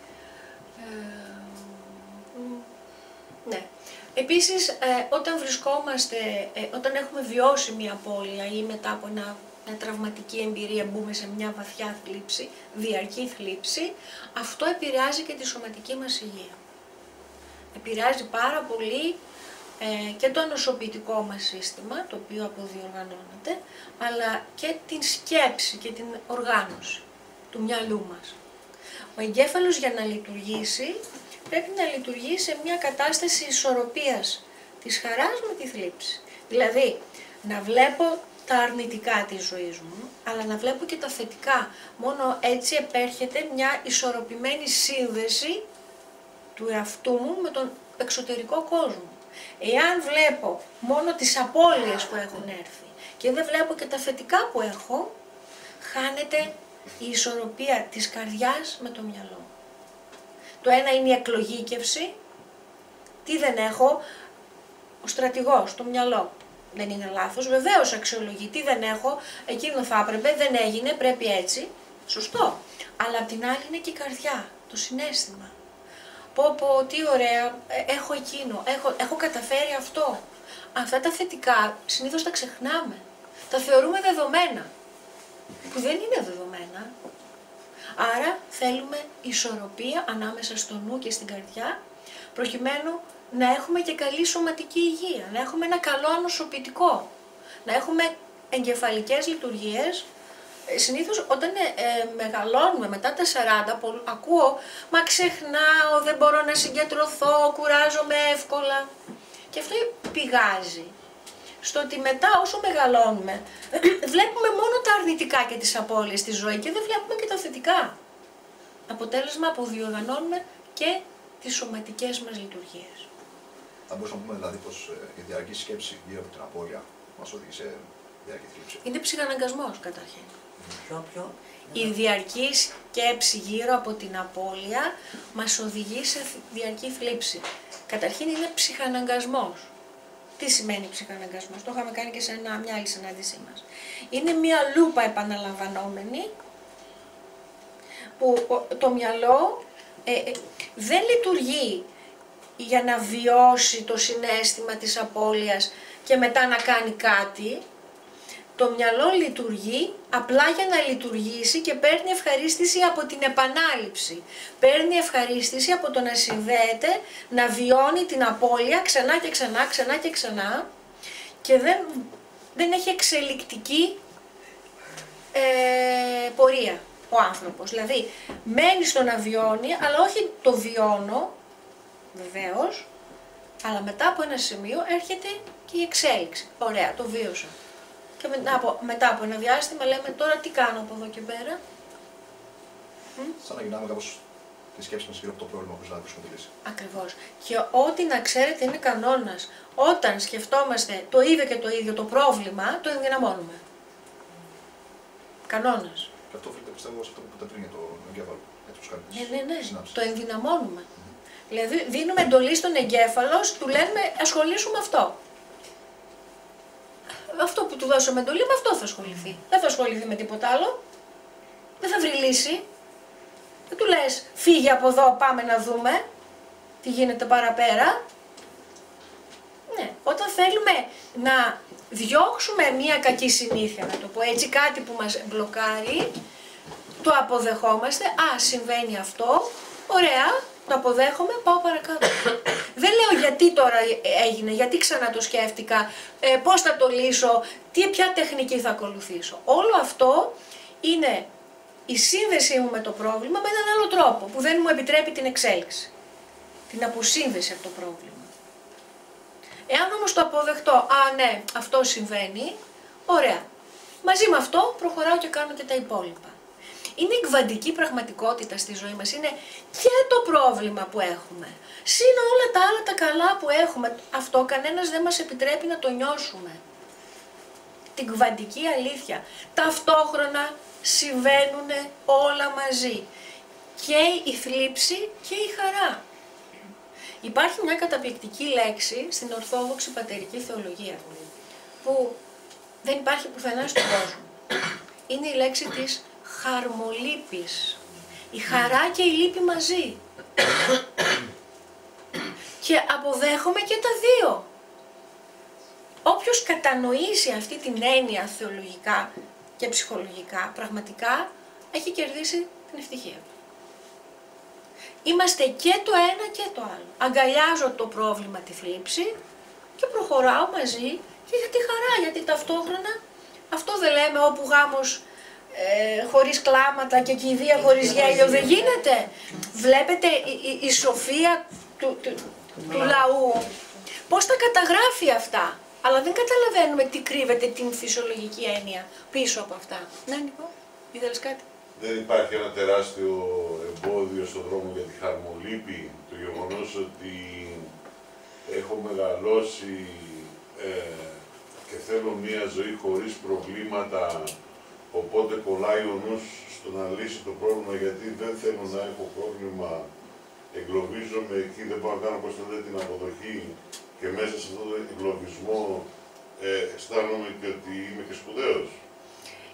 Ναι. Επίσης, όταν βρισκόμαστε, όταν έχουμε βιώσει μια απώλεια ή μετά από μια τραυματική εμπειρία μπούμε σε μια βαθιά θλίψη, διαρκή θλίψη, αυτό επηρεάζει και τη σωματική μας υγεία. Επηρεάζει πάρα πολύ και το ανοσοποιητικό μας σύστημα, το οποίο αποδιοργανώνεται, αλλά και την σκέψη και την οργάνωση του μυαλού μας. Ο εγκέφαλος για να λειτουργήσει πρέπει να λειτουργεί σε μια κατάσταση ισορροπίας της χαράς με τη θλίψη. Δηλαδή, να βλέπω τα αρνητικά της ζωής μου, αλλά να βλέπω και τα θετικά. Μόνο έτσι επέρχεται μια ισορροπημένη σύνδεση του εαυτού μου με τον εξωτερικό κόσμο. Εάν βλέπω μόνο τις απώλειες που έχουν έρθει και δεν βλέπω και τα θετικά που έχω, χάνεται η ισορροπία της καρδιάς με το μυαλό. Το ένα είναι η εκλογήκευση. Τι δεν έχω? Ο στρατηγός, το μυαλό. Δεν είναι λάθος, βεβαίως αξιολογεί. Τι δεν έχω, εκείνο θα έπρεπε, δεν έγινε, πρέπει έτσι. Σωστό. Αλλά απ' την άλλη είναι και η καρδιά, το συναίσθημα. Πω, τι ωραία, έχω εκείνο, έχω καταφέρει αυτό. Αυτά τα θετικά συνήθως τα ξεχνάμε. Τα θεωρούμε δεδομένα, που δεν είναι δεδομένα. Άρα θέλουμε ισορροπία ανάμεσα στο νου και στην καρδιά, προκειμένου να έχουμε και καλή σωματική υγεία, να έχουμε ένα καλό ανοσοποιητικό, να έχουμε εγκεφαλικές λειτουργίες. Συνήθως όταν μεγαλώνουμε μετά τα 40, ακούω, μα ξεχνάω, δεν μπορώ να συγκεντρωθώ, κουράζομαι εύκολα. Και αυτό πηγάζει στο ότι μετά όσο μεγαλώνουμε βλέπουμε μόνο τα αρνητικά και τις απώλειες στη ζωή και δεν βλέπουμε και τα θετικά. Αποτέλεσμα, αποδιοργανώνουμε και τις σωματικές μας λειτουργίες. Θα μπορούσαμε να πούμε δηλαδή πως η διαρκή σκέψη γύρω από την απώλεια μας οδηγεί σε διαρκή θλίψη. Είναι ψυχαναγκασμός καταρχήν. Ποιο? Η διαρκή σκέψη γύρω από την απώλεια μας οδηγεί σε διαρκή θλίψη. Καταρχήν είναι ψυχαναγκασμός. Τι σημαίνει ψυχαναγκασμός? Το είχαμε κάνει και σε μια άλλη συνάντησή μας. Είναι μια λούπα επαναλαμβανόμενη που το μυαλό δεν λειτουργεί για να βιώσει το συναίσθημα της απώλειας και μετά να κάνει κάτι. Το μυαλό λειτουργεί απλά για να λειτουργήσει και παίρνει ευχαρίστηση από την επανάληψη. Παίρνει ευχαρίστηση από το να συνδέεται, να βιώνει την απώλεια ξανά και ξανά, ξανά και ξανά και δεν έχει εξελικτική πορεία ο άνθρωπος. Δηλαδή μένει στο να βιώνει, αλλά όχι το βιώνω, βεβαίως, αλλά μετά από ένα σημείο έρχεται και η εξέλιξη. Ωραία, το βίωσα. Και μετά από ένα διάστημα λέμε τώρα τι κάνω από εδώ και πέρα. Σαν να γυρνάμε κάπως τη σκέψη μας γύρω από το πρόβλημα χωρίς να βρίσκουμε τη λύση. Ακριβώς. Και ό,τι να ξέρετε είναι κανόνας. Όταν σκεφτόμαστε το ίδιο και το ίδιο το πρόβλημα, το ενδυναμώνουμε. Κανόνας. Και αυτό οφείλεται πιστεύω σε αυτό που είπατε πριν για το εγκέφαλο. Έτσι όπως κάνει τις συνάψεις. Το ενδυναμώνουμε. Δηλαδή δίνουμε εντολή στον εγκέφαλο, του λέμε ασχολήσου με αυτό. Αυτό που του δώσαμε εντολή, με αυτό θα ασχοληθεί. Δεν θα ασχοληθεί με τίποτα άλλο. Δεν θα βρει λύση. Δεν του λες φύγε από εδώ, πάμε να δούμε τι γίνεται παραπέρα. Ναι, όταν θέλουμε να διώξουμε μία κακή συνήθεια, να το πω έτσι, κάτι που μας μπλοκάρει, το αποδεχόμαστε, συμβαίνει αυτό, ωραία, το αποδέχομαι, πάω παρακάτω. Δεν λέω γιατί τώρα έγινε, γιατί ξανά το σκέφτηκα, πώς θα το λύσω, ποια τεχνική θα ακολουθήσω. Όλο αυτό είναι η σύνδεσή μου με το πρόβλημα με έναν άλλο τρόπο, που δεν μου επιτρέπει την εξέλιξη, την αποσύνδεση από το πρόβλημα. Εάν όμως το αποδεχτώ, ναι, αυτό συμβαίνει, ωραία. Μαζί με αυτό προχωράω και κάνω και τα υπόλοιπα. Είναι η κβαντική πραγματικότητα στη ζωή μας, είναι και το πρόβλημα που έχουμε. Συν όλα τα άλλα τα καλά που έχουμε, αυτό κανένας δεν μας επιτρέπει να το νιώσουμε. Την κβαντική αλήθεια. Ταυτόχρονα συμβαίνουν όλα μαζί. Και η θλίψη και η χαρά. Υπάρχει μια καταπληκτική λέξη στην Ορθόδοξη Πατερική Θεολογία που δεν υπάρχει πουθενά στον κόσμο. Είναι η λέξη της χαρμολύπης. Η χαρά και η λύπη μαζί. Και αποδέχομαι και τα δύο. Όποιος κατανοήσει αυτή την έννοια θεολογικά και ψυχολογικά, πραγματικά έχει κερδίσει την ευτυχία. Είμαστε και το ένα και το άλλο. Αγκαλιάζω το πρόβλημα, τη θλίψη και προχωράω μαζί και για τη χαρά, γιατί ταυτόχρονα αυτό δεν λέμε όπου γάμος χωρίς κλάματα και κηδεία χωρίς γέλιο δεν γίνεται. Βλέπετε η σοφία του λαού, πώς τα καταγράφει αυτά. Αλλά δεν καταλαβαίνουμε τι κρύβεται την φυσιολογική έννοια πίσω από αυτά. Ναι, Νίκο, ήθελες κάτι? Δεν υπάρχει ένα τεράστιο εμπόδιο στον δρόμο για τη χαρμολύπη, το γεγονός ότι έχω μεγαλώσει και θέλω μία ζωή χωρίς προβλήματα, οπότε κολλάει ο νους στο να λύσει το πρόβλημα, γιατί δεν θέλω να έχω πρόβλημα, εγκλωβίζομαι εκεί, δεν μπορώ να κάνω πώς την αποδοχή και μέσα σε αυτόν τον εγκλωβισμό αισθάνομαι και ότι είμαι και σπουδαίος.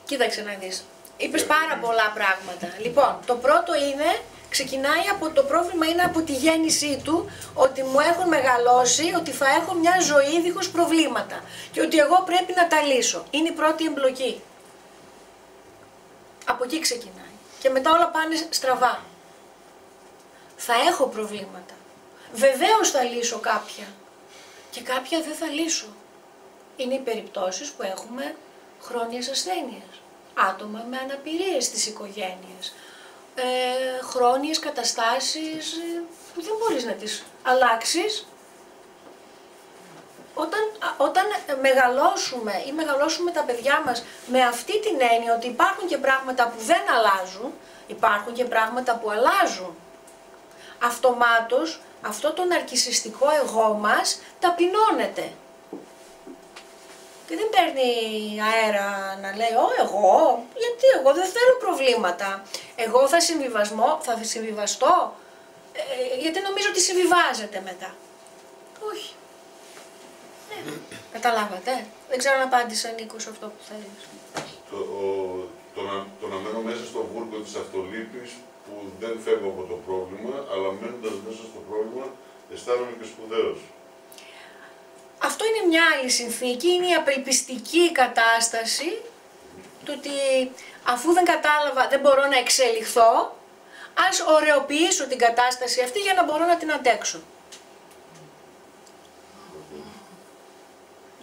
Κοίταξε να δεις. Είπες πάρα πολλά πράγματα. Λοιπόν, το πρώτο είναι, ξεκινάει από το πρόβλημα, είναι από τη γέννησή του, ότι μου έχουν μεγαλώσει, ότι θα έχω μια ζωή δίχως προβλήματα και ότι εγώ πρέπει να τα λύσω. Είναι η πρώτη εμπλοκή. Από εκεί ξεκινάει. Και μετά όλα πάνε στραβά. Θα έχω προβλήματα. Βεβαίως θα λύσω κάποια. Και κάποια δεν θα λύσω. Είναι οι περιπτώσεις που έχουμε χρόνιες ασθένειες. Άτομα με αναπηρίες στις οικογένειες. Χρόνιες καταστάσεις που δεν μπορείς να τις αλλάξεις. Όταν μεγαλώσουμε ή μεγαλώσουμε τα παιδιά μας με αυτή την έννοια ότι υπάρχουν και πράγματα που δεν αλλάζουν, υπάρχουν και πράγματα που αλλάζουν, αυτομάτως αυτό το ναρκισσιστικό εγώ μας ταπεινώνεται. Και δεν παίρνει αέρα να λέει εγώ, γιατί εγώ δεν θέλω προβλήματα, εγώ θα συμβιβαστώ, γιατί νομίζω ότι συμβιβάζεται μετά. Όχι. Καταλάβατε, δεν ξέρω αν απάντησα, Νίκο, σε αυτό που θέλεις. Το να μένω μέσα στο βούρκο της αυτολύπης που δεν φεύγω από το πρόβλημα, αλλά μένοντας μέσα στο πρόβλημα αισθάνομαι και σπουδαίος. Αυτό είναι μια άλλη συνθήκη, είναι η απελπιστική κατάσταση του ότι αφού δεν κατάλαβα, δεν μπορώ να εξελιχθώ, ας ωρεοποιήσω την κατάσταση αυτή για να μπορώ να την αντέξω.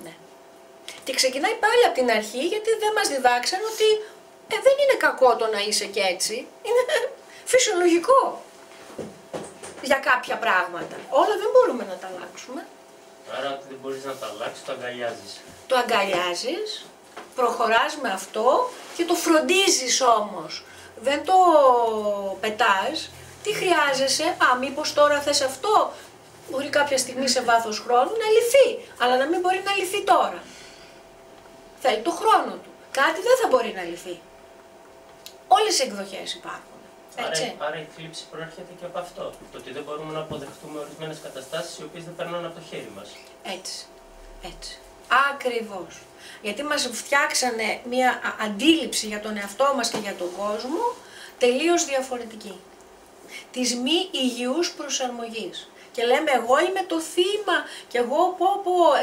Ναι. Και ξεκινάει πάλι από την αρχή, γιατί δεν μας διδάξαν ότι δεν είναι κακό το να είσαι και έτσι, είναι φυσιολογικό για κάποια πράγματα. Όλα δεν μπορούμε να τα αλλάξουμε. Άρα ότι δεν μπορείς να τα αλλάξεις, το αγκαλιάζεις. Το αγκαλιάζεις, προχωράς με αυτό και το φροντίζεις όμως. Δεν το πετάς. Τι χρειάζεσαι, μήπως τώρα θες αυτό, μπορεί κάποια στιγμή σε βάθος χρόνου να λυθεί, αλλά να μην μπορεί να λυθεί τώρα. Θέλει το χρόνο του. Κάτι δεν θα μπορεί να λυθεί. Όλες οι εκδοχές υπάρχουν. Άρα η θλίψη προέρχεται και από αυτό. Το ότι δεν μπορούμε να αποδεχτούμε ορισμένες καταστάσεις οι οποίες δεν περνάνε από το χέρι μας. Έτσι. Ακριβώς. Γιατί μας φτιάξανε μια αντίληψη για τον εαυτό μας και για τον κόσμο τελείως διαφορετική. της μη υγιούς προσαρμογής. Και λέμε εγώ είμαι το θύμα και εγώ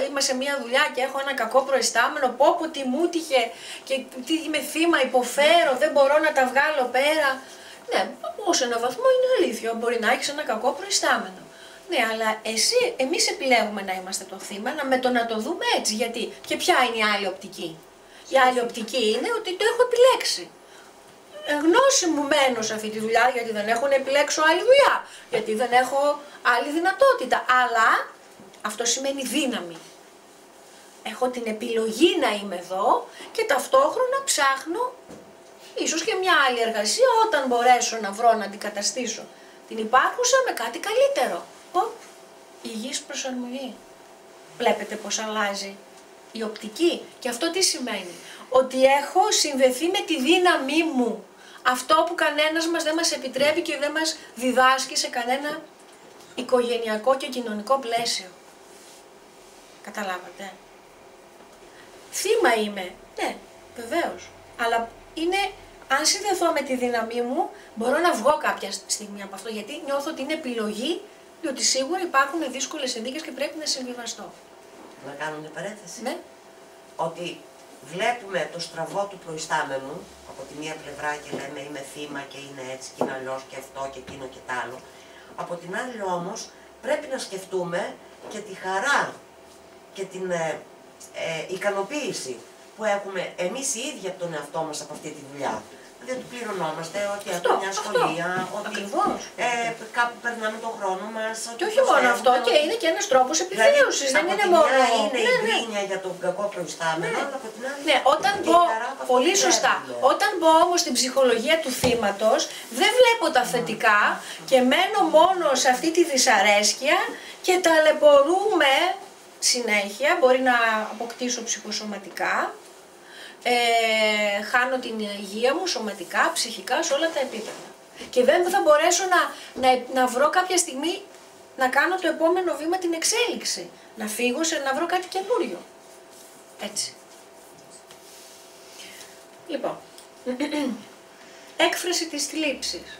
είμαι σε μια δουλειά και έχω ένα κακό προϊστάμενο, τι μου τύχε και τι είμαι θύμα, υποφέρω, δεν μπορώ να τα βγάλω πέρα. Ναι, ως ένα βαθμό είναι αλήθεια, μπορεί να έχεις ένα κακό προϊστάμενο. Ναι, αλλά εμείς επιλέγουμε να είμαστε το θύμα, να το δούμε έτσι. Γιατί, και ποια είναι η άλλη οπτική? Η άλλη οπτική είναι ότι το έχω επιλέξει. Γνώση μου μένω σε αυτή τη δουλειά γιατί δεν έχω να επιλέξω άλλη δουλειά, γιατί δεν έχω άλλη δυνατότητα. Αλλά αυτό σημαίνει δύναμη. Έχω την επιλογή να είμαι εδώ και ταυτόχρονα ψάχνω ίσως και μια άλλη εργασία όταν μπορέσω να βρω να αντικαταστήσω την υπάρχουσα με κάτι καλύτερο. Υγιής προσαρμογή. Βλέπετε πως αλλάζει η οπτική. Και αυτό τι σημαίνει? Ότι έχω συνδεθεί με τη δύναμή μου. Αυτό που κανένας μας δεν μας επιτρέπει και δεν μας διδάσκει σε κανένα οικογενειακό και κοινωνικό πλαίσιο. Καταλάβατε? Θύμα είμαι. Ναι, βεβαίως. Αλλά αν συνδεθώ με τη δύναμή μου, μπορώ να βγω κάποια στιγμή από αυτό. Γιατί νιώθω την επιλογή, διότι σίγουρα υπάρχουν δύσκολες συνθήκες και πρέπει να συμβιβαστώ. Να κάνω μια παρένθεση. Ναι. Ότι βλέπουμε το στραβό του προϊστάμενου από τη μία πλευρά και λέμε είμαι θύμα και είναι έτσι και είναι αλλιώς και αυτό και εκείνο και τ' άλλο. Από την άλλη όμως πρέπει να σκεφτούμε και τη χαρά και την ικανοποίηση που έχουμε εμείς οι ίδιοι από τον εαυτό μας από αυτή τη δουλειά. Δεν του πληρωνόμαστε, ότι έχουμε μια σχολεία, ότι κάπου περνάμε τον χρόνο μας. Και όχι μόνο αυτό, και είναι και ένας τρόπος επιβίωσης, δεν είναι μόνο. Είναι η γκρίνια για τον κακό προϊστάμενο, αλλά από την άλλη. Ναι, όταν μπω, πολύ σωστά. Όταν μπω όμως στην ψυχολογία του θύματος, δεν βλέπω τα θετικά και μένω μόνο σε αυτή τη δυσαρέσκεια και ταλαιπωρούμε συνέχεια, μπορεί να αποκτήσω ψυχοσωματικά. Χάνω την υγεία μου σωματικά, ψυχικά, σε όλα τα επίπεδα. Και δεν θα μπορέσω να βρω κάποια στιγμή να κάνω το επόμενο βήμα, την εξέλιξη. Να φύγω να βρω κάτι καινούριο. Έτσι. Λοιπόν, έκφραση της θλίψης.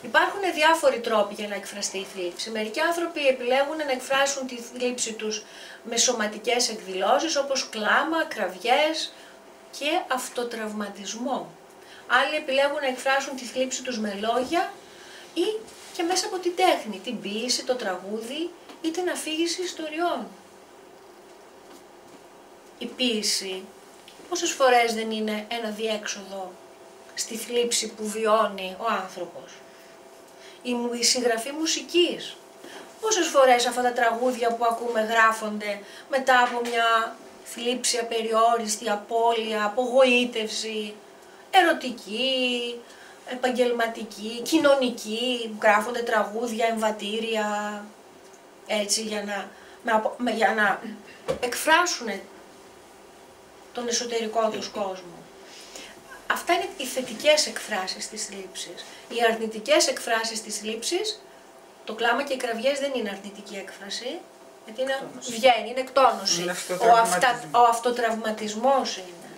Υπάρχουν διάφοροι τρόποι για να εκφραστεί η θλίψη. Μερικοί άνθρωποι επιλέγουν να εκφράσουν τη θλίψη τους με σωματικές εκδηλώσεις όπως κλάμα, κραυγές και αυτοτραυματισμό. Άλλοι επιλέγουν να εκφράσουν τη θλίψη τους με λόγια ή και μέσα από την τέχνη, την ποίηση, το τραγούδι ή την αφήγηση ιστοριών. Η ποίηση πόσες φορές δεν είναι ένα διέξοδο στη θλίψη που βιώνει ο άνθρωπος? Η συγγραφή μουσικής. Πόσες φορές αυτά τα τραγούδια που ακούμε γράφονται μετά από μια θλίψη απεριόριστη, απώλεια, απογοήτευση, ερωτική, επαγγελματική, κοινωνική, γράφονται τραγούδια, εμβατήρια, έτσι για να εκφράσουν τον εσωτερικό τους κόσμο. Αυτά είναι οι θετικές εκφράσεις της θλίψης. Οι αρνητικές εκφράσεις της θλίψης, το κλάμα και οι κραυγές δεν είναι αρνητική έκφραση, γιατί βγαίνει, είναι εκτόνωση. Ο αυτοτραυματισμός είναι.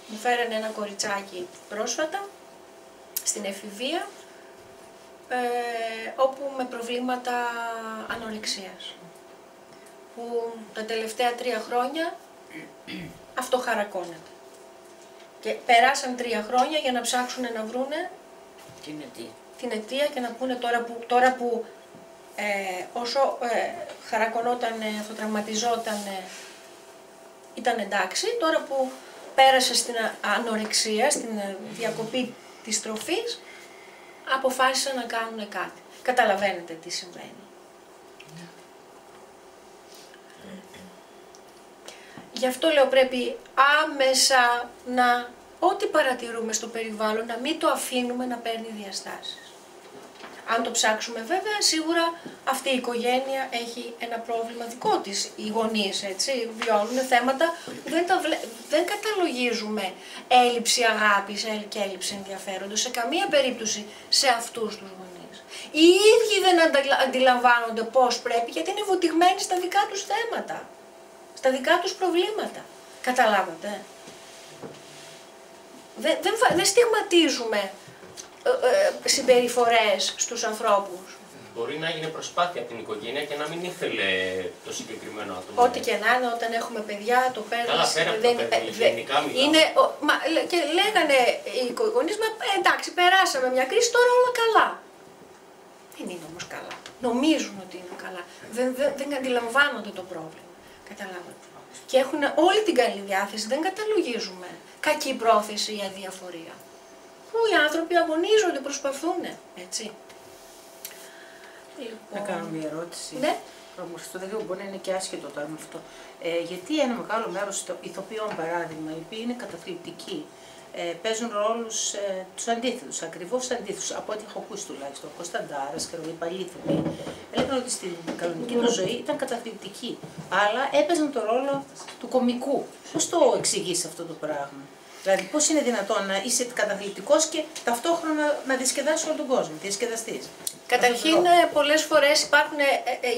Μου φέρανε ένα κοριτσάκι πρόσφατα, στην εφηβεία, όπου με προβλήματα ανορεξίας. Που τα τελευταία 3 χρόνια αυτοχαρακώνεται. Και περάσαν 3 χρόνια για να ψάξουν να βρούνε την αιτία και να πούνε τώρα που όσο χαρακωνόταν, αυτοτραυματιζόταν, ήταν εντάξει, τώρα που πέρασε στην ανορεξία, στην διακοπή της τροφής, αποφάσισαν να κάνουν κάτι. Καταλαβαίνετε τι συμβαίνει. Γι' αυτό λέω πρέπει άμεσα ό,τι παρατηρούμε στο περιβάλλον να μην το αφήνουμε να παίρνει διαστάσεις. Αν το ψάξουμε βέβαια, σίγουρα αυτή η οικογένεια έχει ένα πρόβλημα δικό της, οι γονείς, έτσι, βιώνουν θέματα που δεν καταλογίζουμε έλλειψη αγάπης και έλλειψη ενδιαφέροντος, σε καμία περίπτωση σε αυτούς τους γονείς. Οι ίδιοι δεν αντιλαμβάνονται πώς πρέπει, γιατί είναι βουτυγμένοι στα δικά τους θέματα, στα δικά τους προβλήματα. Καταλάβατε. Δεν στιγματίζουμε συμπεριφορές στους ανθρώπους. Μπορεί να γίνει προσπάθεια από την οικογένεια και να μην ήθελε το συγκεκριμένο άτομο. Ό,τι και να είναι, όταν έχουμε παιδιά, το παίρνεις. Καλά, πέρα από τα παιδιά, γενικά μιλάμε. Και λέγανε οι οικογονείς, εντάξει, περάσαμε μια κρίση, τώρα όλα καλά. Δεν είναι όμως καλά. Νομίζουν ότι είναι καλά. Δεν αντιλαμβάνονται το πρόβλημα. Καταλάβατε. Και έχουν όλη την καλή διάθεση, δεν καταλογίζουμε κακή πρόθεση ή αδιαφορία. Που οι άνθρωποι αγωνίζονται, προσπαθούν, έτσι. Να κάνω μια ερώτηση. Ναι. Όμως το δεν μπορεί να είναι και άσχετο τώρα με αυτό. Γιατί ένα μεγάλο μέρος των ηθοποιών, παράδειγμα, οι οποίοι είναι καταθλιπτικοί, παίζουν ρόλους τους αντίθετους, ακριβώς αντίθετους, από ό,τι έχω ακούσει τουλάχιστον. Ο Κωνσταντάρας και οι παλιοί ηθοποιοί έλεγαν ότι στην κανονική του ζωή ήταν καταθλιπτικοί, αλλά έπαιζαν το ρόλο του κωμικού. Πώς το εξηγείς αυτό το πράγμα? Δηλαδή, πώς είναι δυνατόν να είσαι καταθλιπτικός και ταυτόχρονα να διασκεδάσεις όλο τον κόσμο, διασκεδαστής? Καταρχήν, πολλές φορές υπάρχουν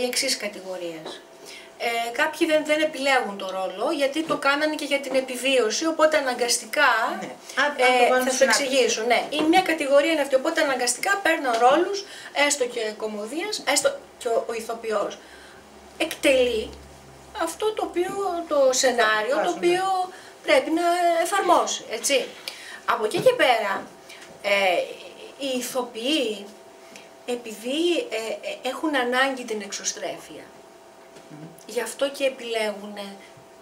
οι εξής κατηγορίες. Κάποιοι δεν επιλέγουν το ρόλο, γιατί το κάνανε και για την επιβίωση, οπότε αναγκαστικά, θα σου εξηγήσω, ναι, η μια κατηγορία είναι αυτή, οπότε αναγκαστικά παίρνουν ρόλους, έστω και κωμωδίας, έστω και ο ηθοποιός εκτελεί αυτό το σενάριο, το οποίο πρέπει να εφαρμόσει, έτσι. Από εκεί και πέρα, οι ηθοποιοί, επειδή έχουν ανάγκη την εξωστρέφεια, γι' αυτό και επιλέγουν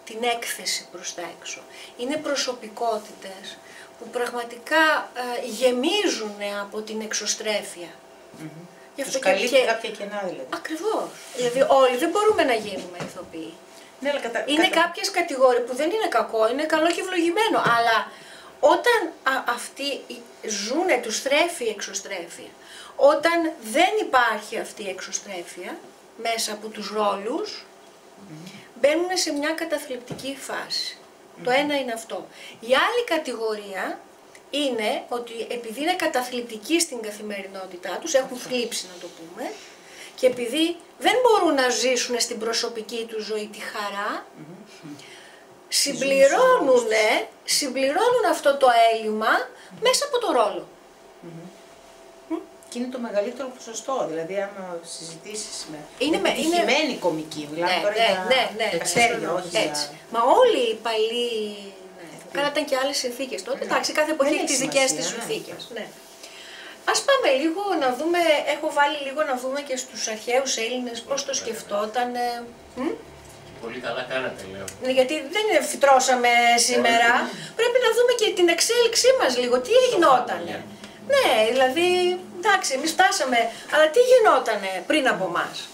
την έκθεση προς τα έξω. Είναι προσωπικότητες που πραγματικά γεμίζουν από την εξωστρέφεια. Τους καλύπτει κάποια κενά δηλαδή. Ακριβώς. Δηλαδή όλοι δεν μπορούμε να γίνουμε ηθοποιοί. Ναι, αλλά είναι κάποιες κατηγορίες που δεν είναι κακό, είναι καλό και ευλογημένο, αλλά όταν αυτοί ζουνε, τους θρέφει η εξωστρέφεια, όταν δεν υπάρχει αυτή η εξωστρέφεια μέσα από τους ρόλους, μπαίνουν σε μια καταθλιπτική φάση. Το ένα είναι αυτό. Η άλλη κατηγορία είναι ότι επειδή είναι καταθλιπτικοί στην καθημερινότητά τους, έχουν θλίψει να το πούμε, και επειδή δεν μπορούν να ζήσουν στην προσωπική του ζωή τη χαρά, συμπληρώνουν αυτό το έλλειμμα μέσα από το ρόλο. Και είναι το μεγαλύτερο ποσοστό, δηλαδή άμα συζητήσεις με επιτυχημένη κομική, μιλάμε τώρα για αστέρια, όχι για... Μα όλοι οι παλιοί, κάνατε και άλλες συνθήκες τότε, εντάξει, κάθε εποχή έχει τις δικές της συνθήκες. Ας πάμε λίγο να δούμε, έχω βάλει λίγο να δούμε και στους αρχαίους Έλληνες πώς το σκεφτόταν. Πολύ καλά κάνατε, λέω. Γιατί δεν φυτρώσαμε σήμερα, πρέπει να δούμε και την εξέλιξή μας λίγο, τι γινότανε. Ναι, δηλαδή, εντάξει, εμείς φτάσαμε, αλλά τι γινότανε πριν από εμάς.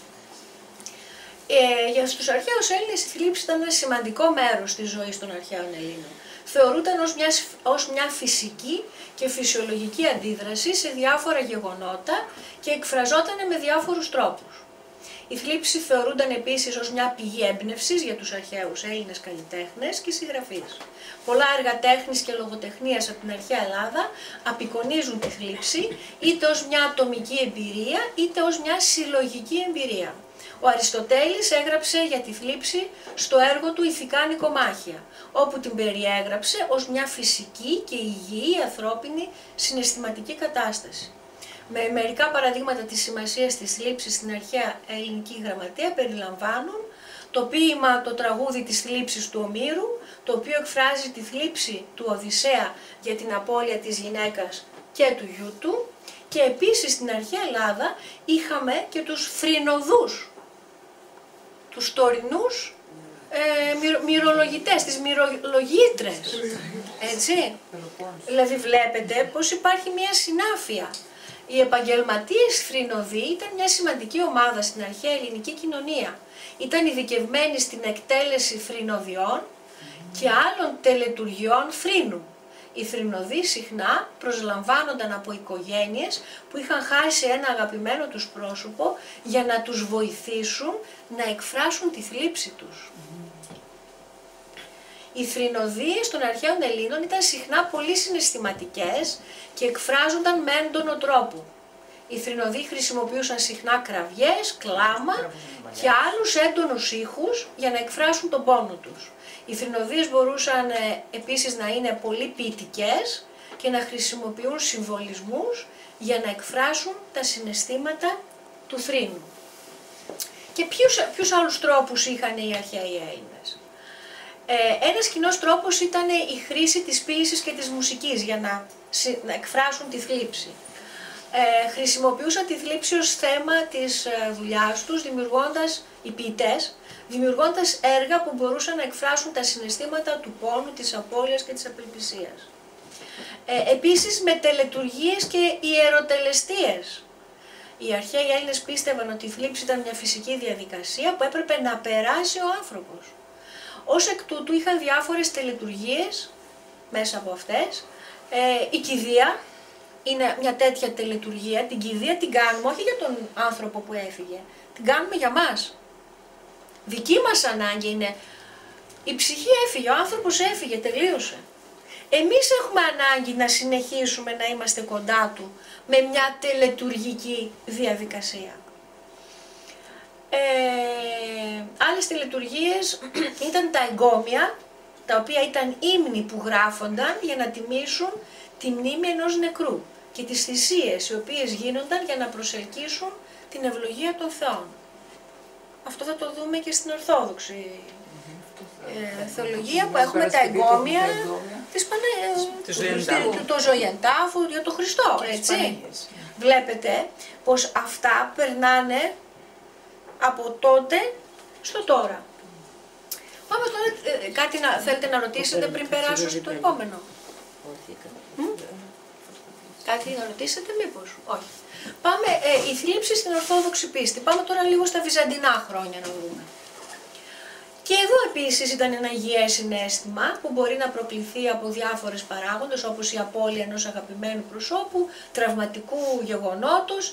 Για τους αρχαίους Έλληνες η θλίψη ήταν ένα σημαντικό μέρος της ζωής των αρχαίων Ελλήνων. Θεωρούταν ως μια φυσική και φυσιολογική αντίδραση σε διάφορα γεγονότα και εκφραζόταν με διάφορους τρόπους. Η θλίψη θεωρούνταν επίσης ως μια πηγή έμπνευσης για τους αρχαίους Έλληνες καλλιτέχνες και συγγραφείς. Πολλά έργα τέχνης και λογοτεχνίας από την αρχαία Ελλάδα απεικονίζουν τη θλίψη είτε ως μια ατομική εμπειρία είτε ως μια συλλογική εμπειρία. Ο Αριστοτέλης έγραψε για τη θλίψη στο έργο του «Ηθικά Νικομάχια», όπου την περιέγραψε ως μια φυσική και υγιή ανθρώπινη συναισθηματική κατάσταση. Με μερικά παραδείγματα της σημασίας της θλίψης στην αρχαία ελληνική γραμματεία περιλαμβάνουν το ποίημα «Το τραγούδι της θλίψης» του Ομήρου, το οποίο εκφράζει τη θλίψη του Οδυσσέα για την απώλεια της γυναίκας και του γιού του, και επίσης στην αρχαία Ελλάδα είχαμε και τους θρηνοδούς, τους τωρινούς μυρολογητές, τις μυρολογήτρες, έτσι. Δηλαδή βλέπετε πως υπάρχει μια συνάφεια. Οι επαγγελματίες θρηνοδοί ήταν μια σημαντική ομάδα στην αρχαία ελληνική κοινωνία. Ήταν ειδικευμένοι στην εκτέλεση θρηνοδιών και άλλων τελετουργιών θρήνου. Οι θρηνοδοί συχνά προσλαμβάνονταν από οικογένειες που είχαν χάσει ένα αγαπημένο τους πρόσωπο για να τους βοηθήσουν να εκφράσουν τη θλίψη τους. Οι θρηνοδίες των αρχαίων Ελλήνων ήταν συχνά πολύ συναισθηματικές και εκφράζονταν με έντονο τρόπο. Οι θρηνοδοί χρησιμοποιούσαν συχνά κραυγές, κλάμα και άλλους έντονους ήχους για να εκφράσουν τον πόνο τους. Οι θρηνοδίες μπορούσαν επίσης να είναι πολύ ποιητικές και να χρησιμοποιούν συμβολισμούς για να εκφράσουν τα συναισθήματα του θρήνου. Και ποιους άλλους τρόπους είχαν οι αρχαίοι Έλληνες? Ένας κοινός τρόπος ήταν η χρήση της ποίησης και της μουσικής για να εκφράσουν τη θλίψη. Χρησιμοποιούσαν τη θλίψη ως θέμα της δουλειάς τους, δημιουργώντας, οι ποιητές, δημιουργώντας έργα που μπορούσαν να εκφράσουν τα συναισθήματα του πόνου, της απώλειας και της απελπισίας. Επίσης με τελετουργίες και ιεροτελεστίες. Οι αρχαίοι Έλληνες πίστευαν ότι η θλίψη ήταν μια φυσική διαδικασία που έπρεπε να περάσει ο άνθρωπος. Ως εκ τούτου είχαν διάφορες τελετουργίες μέσα από αυτές. Η κηδεία είναι μια τέτοια τελετουργία. Την κηδεία την κάνουμε όχι για τον άνθρωπο που έφυγε, την κάνουμε για μας. Δική μας ανάγκη είναι, η ψυχή έφυγε, ο άνθρωπος έφυγε, τελείωσε. Εμείς έχουμε ανάγκη να συνεχίσουμε να είμαστε κοντά του με μια τελετουργική διαδικασία. Άλλες τελετουργίες ήταν τα εγκόμια, τα οποία ήταν ύμνοι που γράφονταν για να τιμήσουν τη μνήμη ενός νεκρού και τις θυσίες οι οποίες γίνονταν για να προσελκύσουν την ευλογία των θεών. Αυτό θα το δούμε και στην Ορθόδοξη θεολογία που έχουμε τα εγκόμια του Ζωιεντάφου για τον Χριστό, έτσι. Βλέπετε πως αυτά περνάνε από τότε στο τώρα. Πάμε τώρα, κάτι θέλετε να ρωτήσετε πριν περάσω στο επόμενο? Κάτι να ρωτήσετε μήπως? Όχι. Πάμε, η θλίψη στην Ορθόδοξη πίστη. Πάμε τώρα λίγο στα βυζαντινά χρόνια να δούμε. Και εδώ επίσης ήταν ένα υγιές συναίσθημα που μπορεί να προκληθεί από διάφορες παράγοντες όπως η απώλεια ενός αγαπημένου προσώπου, τραυματικού γεγονότος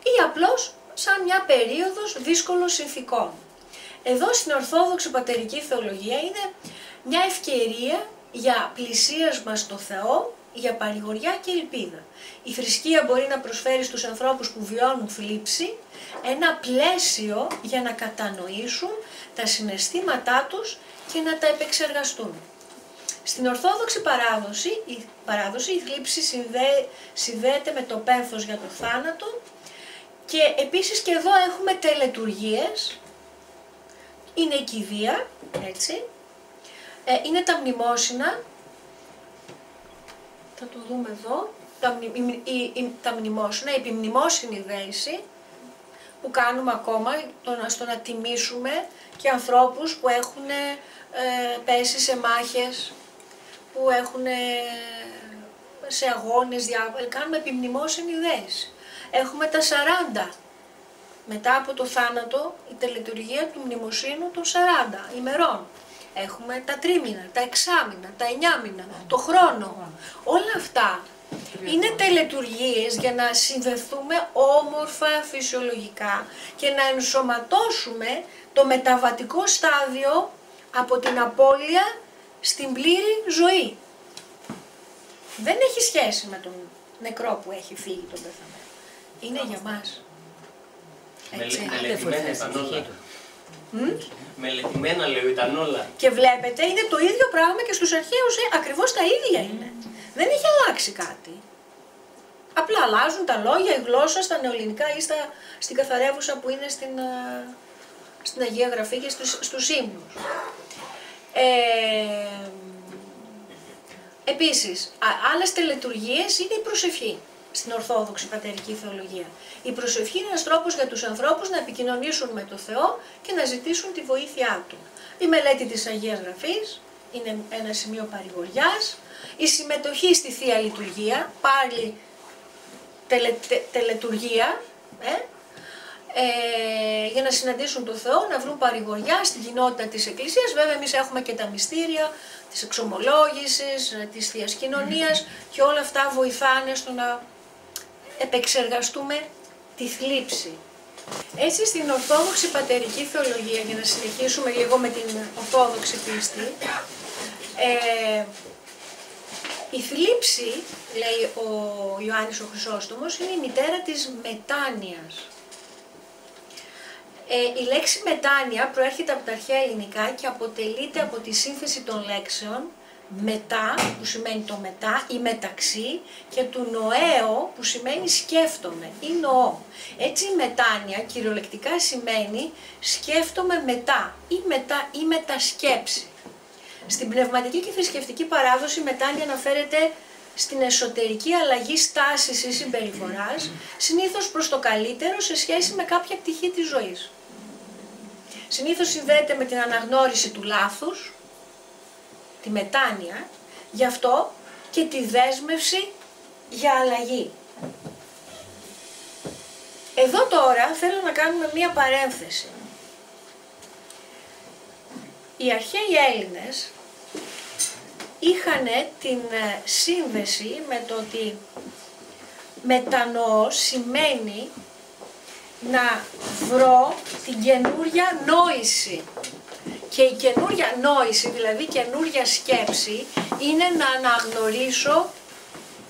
ή απλώς σαν μια περίοδος δύσκολων συνθηκών. Εδώ στην Ορθόδοξη Πατερική Θεολογία είναι μια ευκαιρία για πλησίασμα στο Θεό, για παρηγοριά και ελπίδα. Η θρησκεία μπορεί να προσφέρει στους ανθρώπους που βιώνουν θλίψη ένα πλαίσιο για να κατανοήσουν τα συναισθήματά τους και να τα επεξεργαστούν. Στην Ορθόδοξη παράδοση η θλίψη συνδέεται με το πένθος για το θάνατο και επίσης και εδώ έχουμε τελετουργίες, είναι η κηδεία, έτσι, είναι τα μνημόσυνα, θα το δούμε εδώ, τα μνημόσυνα, η επιμνημόσυνη δέηση που κάνουμε ακόμα στο να τιμήσουμε και ανθρώπους που έχουν πέσει σε μάχες, που έχουν σε αγώνες, κάνουμε επιμνημόσυνη δέηση. Έχουμε τα 40, μετά από το θάνατο, η τελετουργία του μνημοσύνου των 40 ημερών. Έχουμε τα τρίμηνα, τα εξάμηνα, τα 9 μήνα, το χρόνο. Όλα αυτά είναι τελετουργίες για να συνδεθούμε όμορφα φυσιολογικά και να ενσωματώσουμε το μεταβατικό στάδιο από την απώλεια στην πλήρη ζωή. Δεν έχει σχέση με τον νεκρό που έχει φύγει τον πεθαμένο. Είναι για μας. Μελετημένα ήταν όλα. Μελετημένα λέω ήταν όλα. Και βλέπετε είναι το ίδιο πράγμα και στους αρχαίους, ακριβώς τα ίδια είναι. Δεν έχει αλλάξει κάτι. Απλά αλλάζουν τα λόγια, η γλώσσα στα νεοελληνικά ή στην καθαρεύουσα που είναι στην Αγία Γραφή και στους ύμνους. Επίσης, άλλες τελετουργίες είναι η προσευχή στην Ορθόδοξη Πατερική Θεολογία. Η προσευχή είναι ένας τρόπος για τους ανθρώπους να επικοινωνήσουν με το Θεό και να ζητήσουν τη βοήθειά Του. Η μελέτη της Αγίας Γραφής είναι ένα σημείο παρηγοριάς. Η συμμετοχή στη Θεία Λειτουργία, πάλι τελετουργία, για να συναντήσουν τον Θεό, να βρουν παρηγοριά στην κοινότητα της Εκκλησίας. Βέβαια εμείς έχουμε και τα μυστήρια της εξομολόγησης, της Θείας Κοινωνίας και όλα αυτά βοηθάνε στο να επεξεργαστούμε τη θλίψη. Έτσι στην Ορθόδοξη Πατερική Θεολογία, για να συνεχίσουμε λίγο με την Ορθόδοξη πίστη, η θλίψη, λέει ο Ιωάννης ο Χρυσόστομος, είναι η μητέρα της μετάνοιας. Η λέξη μετάνοια προέρχεται από τα αρχαία ελληνικά και αποτελείται από τη σύνθεση των λέξεων μετά, που σημαίνει το μετά ή μεταξύ, και του νοέω, που σημαίνει σκέφτομαι ή νοώ. Έτσι η μετάνοια κυριολεκτικά σημαίνει σκέφτομαι μετά ή μετασκέψη. Στην πνευματική και θρησκευτική παράδοση η μετάνοια αναφέρεται στην εσωτερική αλλαγή στάσης ή συμπεριφοράς, συνήθως προς το καλύτερο σε σχέση με κάποια πτυχή της ζωής. Συνήθως συνδέεται με την αναγνώριση του λάθους, τη μετάνοια, γι' αυτό και τη δέσμευση για αλλαγή. Εδώ τώρα θέλω να κάνουμε μία παρένθεση. Οι αρχαίοι Έλληνες είχαν την σύνδεση με το ότι μετανοώ σημαίνει να βρω την καινούρια νόηση. Και η καινούρια νόηση, δηλαδή καινούρια σκέψη, είναι να αναγνωρίσω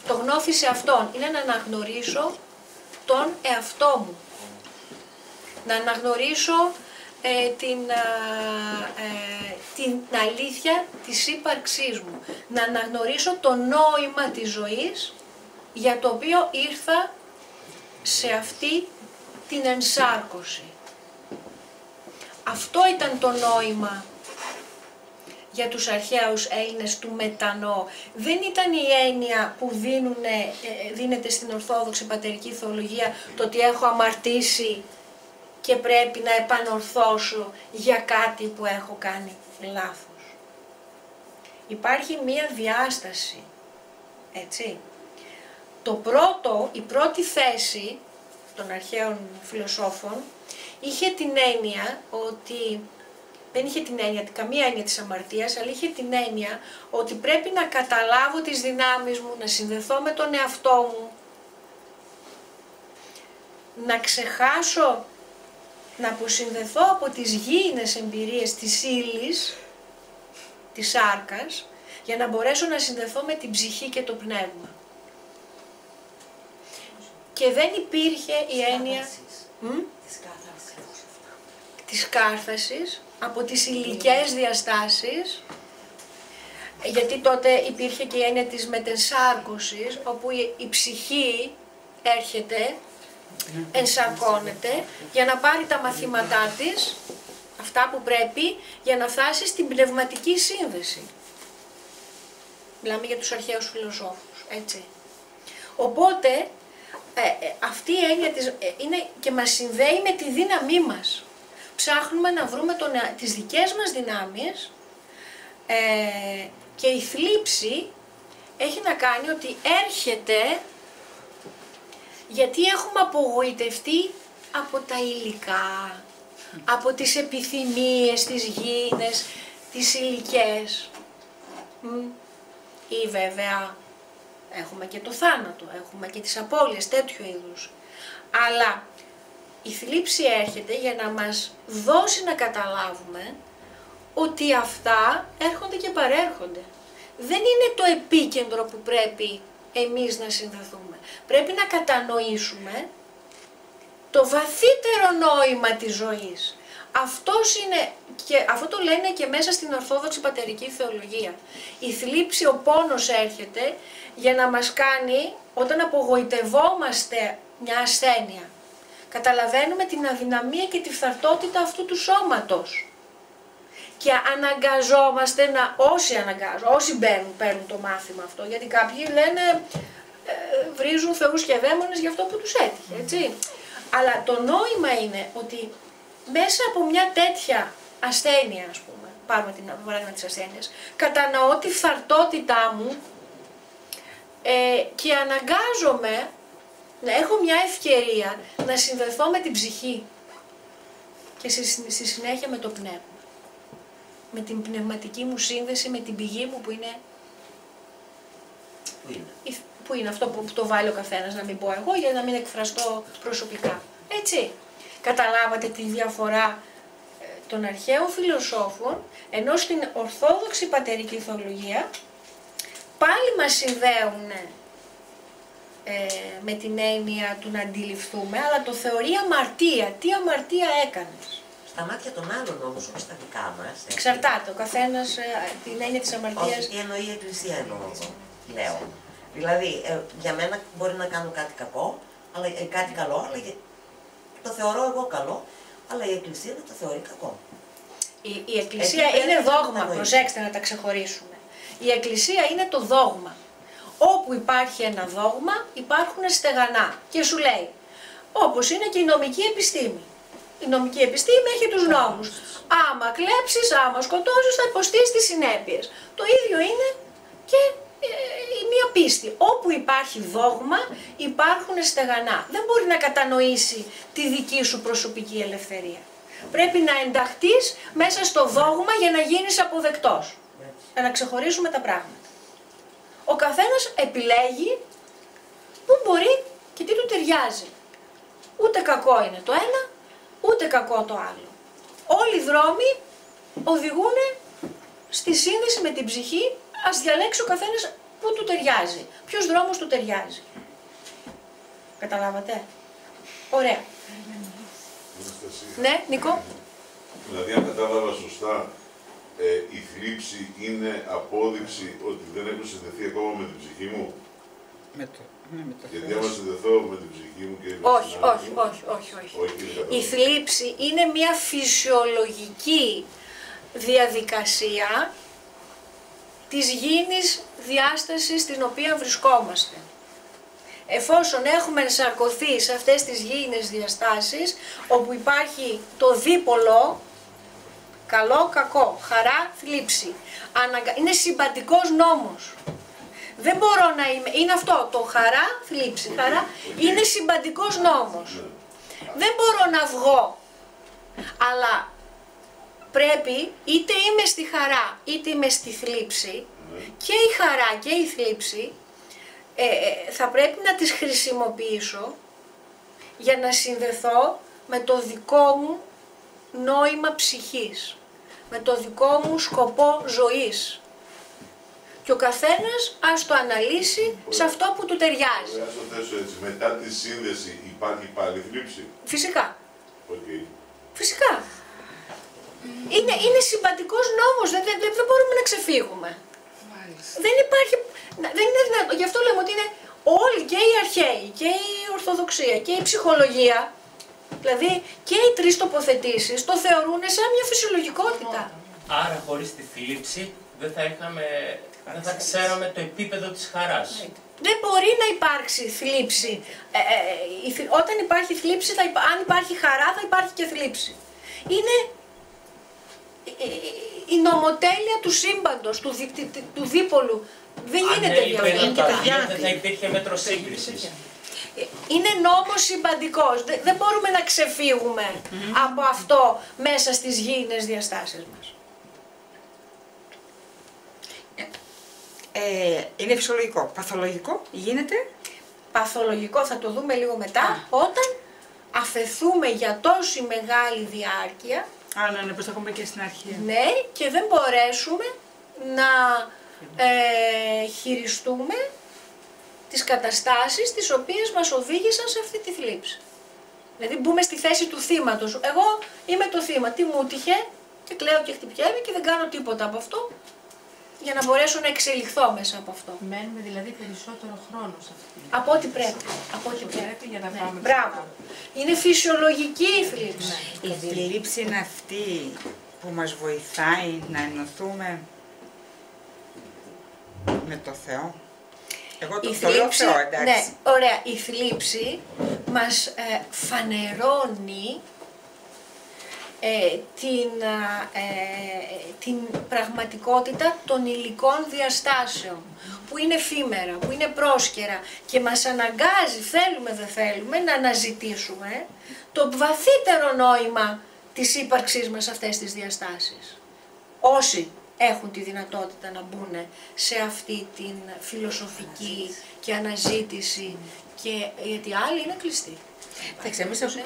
το γνώθι σε αυτόν, είναι να αναγνωρίσω τον εαυτό μου. Να αναγνωρίσω την αλήθεια της ύπαρξής μου. Να αναγνωρίσω το νόημα της ζωής για το οποίο ήρθα σε αυτή την ενσάρκωση. Αυτό ήταν το νόημα για τους αρχαίους Έλληνες του μετανοώ. Δεν ήταν η έννοια που δίνεται στην Ορθόδοξη Πατερική Θεολογία, το ότι έχω αμαρτήσει και πρέπει να επανορθώσω για κάτι που έχω κάνει λάθος. Υπάρχει μία διάσταση, έτσι. Η πρώτη θέση των αρχαίων φιλοσόφων είχε την έννοια ότι, δεν είχε την έννοια, καμία έννοια της αμαρτίας, αλλά είχε την έννοια ότι πρέπει να καταλάβω τις δυνάμεις μου, να συνδεθώ με τον εαυτό μου, να ξεχάσω, να αποσυνδεθώ από τις γήινες εμπειρίες της ύλης, της σάρκας, για να μπορέσω να συνδεθώ με την ψυχή και το πνεύμα. Και δεν υπήρχε η έννοια της κάθαρσης από τις υλικές διαστάσεις, γιατί τότε υπήρχε και η έννοια της μετενσάρκωσης, όπου η ψυχή έρχεται, ενσαρκώνεται για να πάρει τα μαθήματά της, αυτά που πρέπει, για να φτάσει στην πνευματική σύνδεση. Μιλάμε για τους αρχαίους φιλοσόφους, έτσι. Οπότε, αυτή η έννοια είναι και μας συνδέει με τη δύναμή μας. Ψάχνουμε να βρούμε τις δικές μας δυνάμεις και η θλίψη έχει να κάνει ότι έρχεται γιατί έχουμε απογοητευτεί από τα υλικά, από τις επιθυμίες, τις γήινες, τις υλικές. Ή βέβαια έχουμε και το θάνατο, έχουμε και τις απώλειες τέτοιου είδους. Αλλά η θλίψη έρχεται για να μας δώσει να καταλάβουμε ότι αυτά έρχονται και παρέρχονται. Δεν είναι το επίκεντρο που πρέπει εμείς να συνδεθούμε. Πρέπει να κατανοήσουμε το βαθύτερο νόημα της ζωής. Αυτό το λένε και μέσα στην Ορθόδοξη Πατερική Θεολογία. Η θλίψη, ο πόνος έρχεται για να μας κάνει, όταν απογοητευόμαστε μια ασθένεια, καταλαβαίνουμε την αδυναμία και τη φθαρτότητα αυτού του σώματος. Και αναγκαζόμαστε όσοι παίρνουν το μάθημα αυτό, γιατί κάποιοι λένε, βρίζουν θεούς και δαίμονες για αυτό που τους έτυχε, έτσι. Αλλά το νόημα είναι ότι μέσα από μια τέτοια ασθένεια, ας πούμε, πάρουμε την παράδειγμα της ασθένειας, κατανοώ τη φθαρτότητά μου και αναγκάζομαι να έχω μια ευκαιρία να συνδεθώ με την ψυχή και στη συνέχεια με το πνεύμα. Με την πνευματική μου σύνδεση, με την πηγή μου που είναι... Που είναι αυτό που το βάλει ο καθένας, να μην πω εγώ, για να μην εκφραστώ προσωπικά. Έτσι. Καταλάβατε τη διαφορά των αρχαίων φιλοσόφων, ενώ στην Ορθόδοξη Πατερική Θεολογία πάλι μας συνδέουν με την έννοια του να αντιληφθούμε, αλλά το θεωρεί αμαρτία. Τι αμαρτία έκανες. Στα μάτια των άλλων όμως, όχι στα δικά μας. Εξαρτάται, ο καθένας την έννοια της αμαρτίας. Όχι, τι εννοεί η Εκκλησία εννοώ, λέω. Δηλαδή, για μένα μπορεί να κάνω κάτι κακό, αλλά, κάτι καλό, αλλά το θεωρώ εγώ καλό, αλλά η Εκκλησία δεν το θεωρεί κακό. Η Εκκλησία είναι δόγμα, προσέξτε να τα ξεχωρίσουμε. Η Εκκλησία είναι το δόγμα. Όπου υπάρχει ένα δόγμα υπάρχουν στεγανά και σου λέει, όπως είναι και η νομική επιστήμη. Η νομική επιστήμη έχει τους νόμους. Άμα κλέψεις, άμα σκοτώσεις θα υποστείς τις συνέπειες. Το ίδιο είναι και η μία πίστη. Όπου υπάρχει δόγμα υπάρχουν στεγανά. Δεν μπορεί να κατανοήσει τη δική σου προσωπική ελευθερία. Πρέπει να ενταχθείς μέσα στο δόγμα για να γίνεις αποδεκτός. Για να ξεχωρίσουμε τα πράγματα. Ο καθένας επιλέγει πού μπορεί και τι του ταιριάζει. Ούτε κακό είναι το ένα, ούτε κακό το άλλο. Όλοι οι δρόμοι οδηγούν στη σύνδεση με την ψυχή, ας διαλέξει ο καθένας πού του ταιριάζει, ποιος δρόμος του ταιριάζει. Καταλάβατε? Ωραία. Ναι, Νίκο. Δηλαδή, αν κατάλαβα σωστά, η θλίψη είναι απόδειξη ότι δεν έχω συνδεθεί ακόμα με την ψυχή μου. Γιατί άμα συνδεθώ με την ψυχή μου και όχι. Η θλίψη είναι μια φυσιολογική διαδικασία της γήινης διάστασης στην οποία βρισκόμαστε. Εφόσον έχουμε ενσαρκωθεί σε αυτές τις γήινες διαστάσεις, όπου υπάρχει το δίπολο, καλό, κακό, χαρά, θλίψη. Είναι συμπαντικός νόμος. Δεν μπορώ να είμαι, είναι αυτό, το χαρά, θλίψη, χαρά, είναι συμπαντικός νόμος. Δεν μπορώ να βγω, αλλά πρέπει, είτε είμαι στη χαρά, είτε είμαι στη θλίψη, και η χαρά και η θλίψη, θα πρέπει να τις χρησιμοποιήσω για να συνδεθώ με το δικό μου νόημα ψυχής, με το δικό μου σκοπό ζωής. Και ο καθένας ας το αναλύσει σε αυτό που του ταιριάζει. Ας το θέσω έτσι, μετά τη σύνδεση υπάρχει πάλι θλίψη. Φυσικά. Okay. Φυσικά. Είναι συμπαντικός νόμος, δεν μπορούμε να ξεφύγουμε. Δεν υπάρχει, δεν είναι δυνατό. Γι' αυτό λέμε ότι είναι όλοι, και οι αρχαίοι, και η Ορθοδοξία, και η ψυχολογία, δηλαδή και οι τρεις τοποθετήσεις, το θεωρούν σαν μια φυσιολογικότητα. Άρα χωρίς τη θλίψη δεν θα ξέραμε το επίπεδο της χαράς. Δεν μπορεί να υπάρξει θλίψη. Όταν υπάρχει θλίψη, αν υπάρχει χαρά θα υπάρχει και θλίψη. Είναι η νομοτέλεια του σύμπαντος, του δίπολου. Δεν γίνεται διαφορετικά. Δεν θα υπήρχε μέτρο σύγκρισης. Είναι νόμος συμπαντικός. Δεν μπορούμε να ξεφύγουμε από αυτό μέσα στις γήινες διαστάσεις μας. Είναι φυσιολογικό. Παθολογικό γίνεται. Παθολογικό θα το δούμε λίγο μετά, όταν αφεθούμε για τόση μεγάλη διάρκεια. Ναι, πώς το έχουμε και στην αρχή. Ναι, και δεν μπορέσουμε να χειριστούμε τις καταστάσεις τις οποίες μας οδήγησαν σε αυτή τη θλίψη. Δηλαδή μπούμε στη θέση του θύματος. Εγώ είμαι το θύμα, τι μου τύχε και κλαίω και χτυπιέμαι και δεν κάνω τίποτα από αυτό για να μπορέσω να εξελιχθώ μέσα από αυτό. Μένουμε δηλαδή περισσότερο χρόνο σε αυτή. Από ό,τι πρέπει. Από ό,τι πρέπει για να πάμε. Μπράβο. Είναι φυσιολογική η θλίψη. Η θλίψη είναι αυτή που μας βοηθάει να ενωθούμε με το Θεό. Εγώ το λέω Θεό, εντάξει. Ναι, ωραία. Η θλίψη μας φανερώνει την πραγματικότητα των υλικών διαστάσεων, που είναι εφήμερα, που είναι πρόσκαιρα και μας αναγκάζει, θέλουμε δεν θέλουμε, να αναζητήσουμε το βαθύτερο νόημα της ύπαρξής μας σε αυτές τις διαστάσεις. Όσοι έχουν τη δυνατότητα να μπουν σε αυτή την φιλοσοφική και αναζήτηση, και γιατί άλλοι είναι κλειστοί.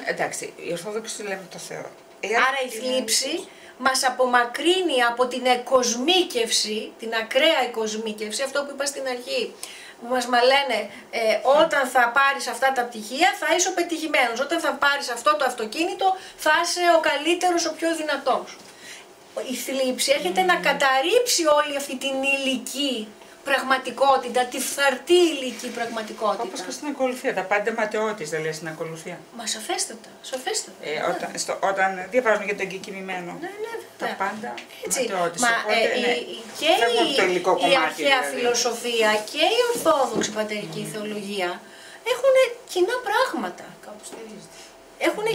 Εντάξει, οι Ορθόδοξοι λέμε το Θεό. Άρα η θλίψη μας απομακρύνει από την εκοσμίκευση, την ακραία εκοσμίκευση, αυτό που είπα στην αρχή, που μας λένε όταν θα πάρεις αυτά τα πτυχία θα είσαι ο πετυχημένος, όταν θα πάρεις αυτό το αυτοκίνητο θα είσαι ο καλύτερος, ο πιο δυνατός. Η θλίψη έρχεται να καταρρύψει όλη αυτή την υλική πραγματικότητα, τη φθαρτή υλική πραγματικότητα. Όπως και στην ακολουθία, τα πάντα ματαιώτης δεν λέει στην ακολουθία. Μα σαφέστατα, σαφέστατα. Όταν διαβάζουμε για τον κεκοιμημένο, ναι, τα πάντα έτσι. ματαιώτης. Μα και η αρχαία δηλαδή. Φιλοσοφία και η ορθόδοξη πατερική θεολογία έχουν κοινά πράγματα. Έχουν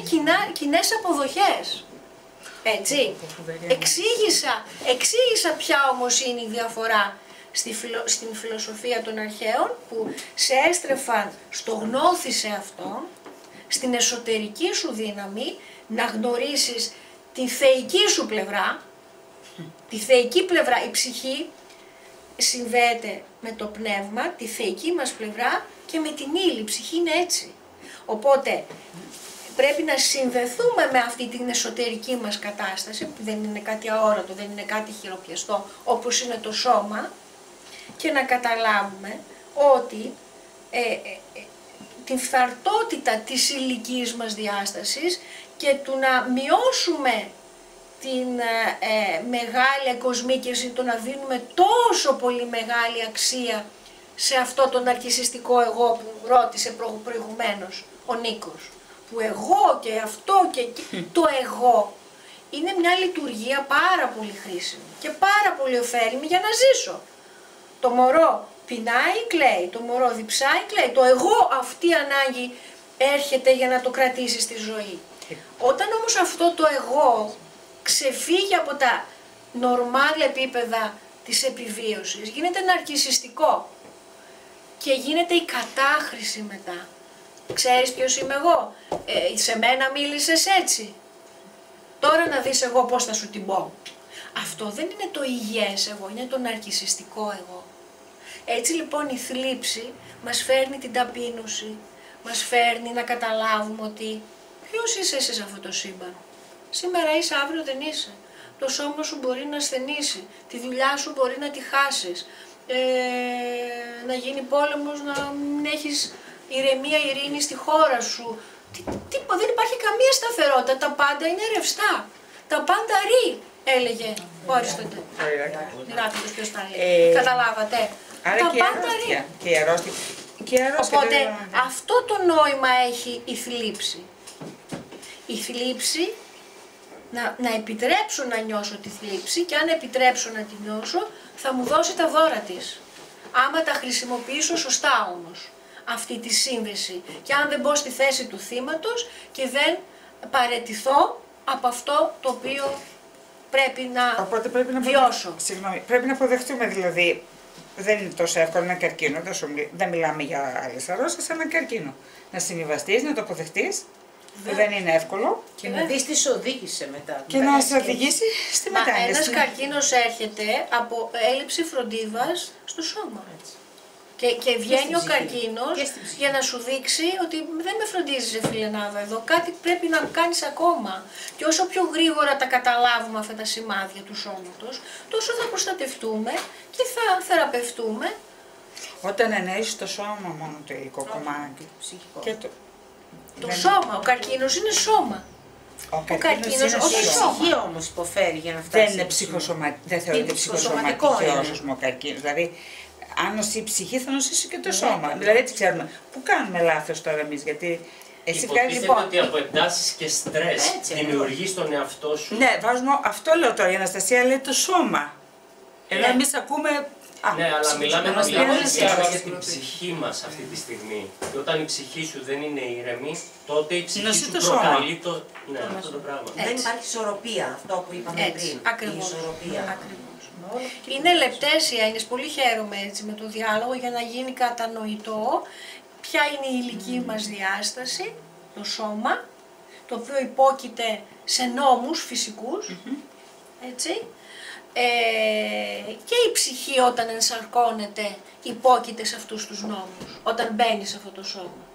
κοινές αποδοχές. Έτσι. Εξήγησα ποια όμως είναι η διαφορά στην φιλοσοφία των αρχαίων, που σε έστρεφαν στο γνώθισε αυτόν, στην εσωτερική σου δύναμη, να γνωρίσεις τη θεϊκή σου πλευρά, τη θεϊκή πλευρά. Η ψυχή συνδέεται με το πνεύμα, τη θεϊκή μας πλευρά και με την ύλη. Η ψυχή είναι έτσι. Οπότε πρέπει να συνδεθούμε με αυτή την εσωτερική μας κατάσταση, που δεν είναι κάτι αόρατο, δεν είναι κάτι χειροπιαστό, όπως είναι το σώμα, και να καταλάβουμε ότι την φθαρτότητα της υλικής μας διάστασης και του να μειώσουμε την μεγάλη εκοσμίκευση, το να δίνουμε τόσο πολύ μεγάλη αξία σε αυτό το ναρκισσιστικό εγώ που ρώτησε προηγουμένως ο Νίκος. Που εγώ και αυτό και το εγώ είναι μια λειτουργία πάρα πολύ χρήσιμη και πάρα πολύ ωφέλιμη για να ζήσω. Το μωρό πεινάει, κλαίει, το μωρό διψάει, κλαίει. Το εγώ, αυτή η ανάγκη έρχεται για να το κρατήσει στη ζωή. Όταν όμως αυτό το εγώ ξεφύγει από τα νορμάλ επίπεδα της επιβίωσης, γίνεται ναρκισσιστικό και γίνεται η κατάχρηση μετά. Ξέρεις ποιος είμαι εγώ, σε μένα μίλησες έτσι, τώρα να δεις εγώ πώς θα σου την πω. Αυτό δεν είναι το υγιές εγώ, είναι το ναρκισσιστικό εγώ. Έτσι λοιπόν η θλίψη μας φέρνει την ταπείνωση, μας φέρνει να καταλάβουμε ότι ποιος είσαι εσύ σε αυτό το σύμπαν. Σήμερα είσαι, αύριο δεν είσαι. Το σώμα σου μπορεί να ασθενήσει, τη δουλειά σου μπορεί να τη χάσεις, να γίνει πόλεμος, να μην έχεις ηρεμία, ειρήνη στη χώρα σου. Δεν υπάρχει καμία σταθερότητα, τα πάντα είναι ρευστά. Τα πάντα ρί, έλεγε ο Αριστοτέλης. Γράφει ποιος τα λέει. Καταλάβατε. Άρα τα και πάντα ρί. Και η αρρώστια. Οπότε αυτό το νόημα έχει η θλίψη. Η θλίψη, να επιτρέψω να νιώσω τη θλίψη, και αν επιτρέψω να τη νιώσω θα μου δώσει τα δώρα της. Άμα τα χρησιμοποιήσω σωστά όμως αυτή τη σύνδεση, και αν δεν μπω στη θέση του θύματος και δεν παραιτηθώ από αυτό το οποίο πρέπει να βιώσω. Συγγνώμη, πρέπει να αποδεχτούμε δηλαδή, δεν είναι τόσο εύκολο ένα καρκίνο, δεν μιλάμε για άλλες αρρώστιες, ένα καρκίνο. Να συμβιβαστείς, να το αποδεχτείς, δεν είναι εύκολο. Και να δεις τι σου οδήγησε μετά. Και να σε οδηγήσει στη μετάνοια. Ένας καρκίνος έρχεται από έλλειψη φροντίδας στο σώμα. Και βγαίνει ο καρκίνος για να σου δείξει ότι δεν με φροντίζεις, φιλενάδα, εδώ κάτι πρέπει να κάνεις ακόμα. Και όσο πιο γρήγορα τα καταλάβουμε αυτά τα σημάδια του σώματος, τόσο θα προστατευτούμε και θα θεραπευτούμε. Όταν εννοείς το σώμα μόνο το υλικό κομμάτι. Και το σώμα, ο καρκίνος είναι σώμα. Ο καρκίνος είναι η ψυχή όμως υποφέρει για να φτάσει. Δεν είναι δεν θεωρείται ψυχοσωματική όσο ο καρκίνος. Δηλαδή, αν νοσεί η ψυχή θα νοσήσει και το σώμα. Δηλαδή έτσι ξέρουμε. Πού κάνουμε λάθος τώρα εμείς, γιατί εσύ βγάζεις λοιπόν. Ότι από εντάσεις και στρες δημιουργείς τον εαυτό σου. Ναι, βάζουμε, αυτό λέω τώρα, η Αναστασία λέει το σώμα. Ενώ εμείς ακούμε. Ναι, αλλά μιλάμε για την ψυχή μας αυτή τη στιγμή. Και όταν η ψυχή σου δεν είναι ήρεμη, τότε η ψυχή σου προκαλεί αυτό το πράγμα. Δεν υπάρχει ισορροπία, αυτό που είπαμε πριν. Ακριβώς. Είναι λεπτές οι έννοιες, πολύ χαίρομαι έτσι με το διάλογο για να γίνει κατανοητό ποια είναι η υλική μας διάσταση, το σώμα, το οποίο υπόκειται σε νόμους φυσικούς, έτσι, και η ψυχή όταν ενσαρκώνεται υπόκειται σε αυτούς τους νόμους, όταν μπαίνει σε αυτό το σώμα.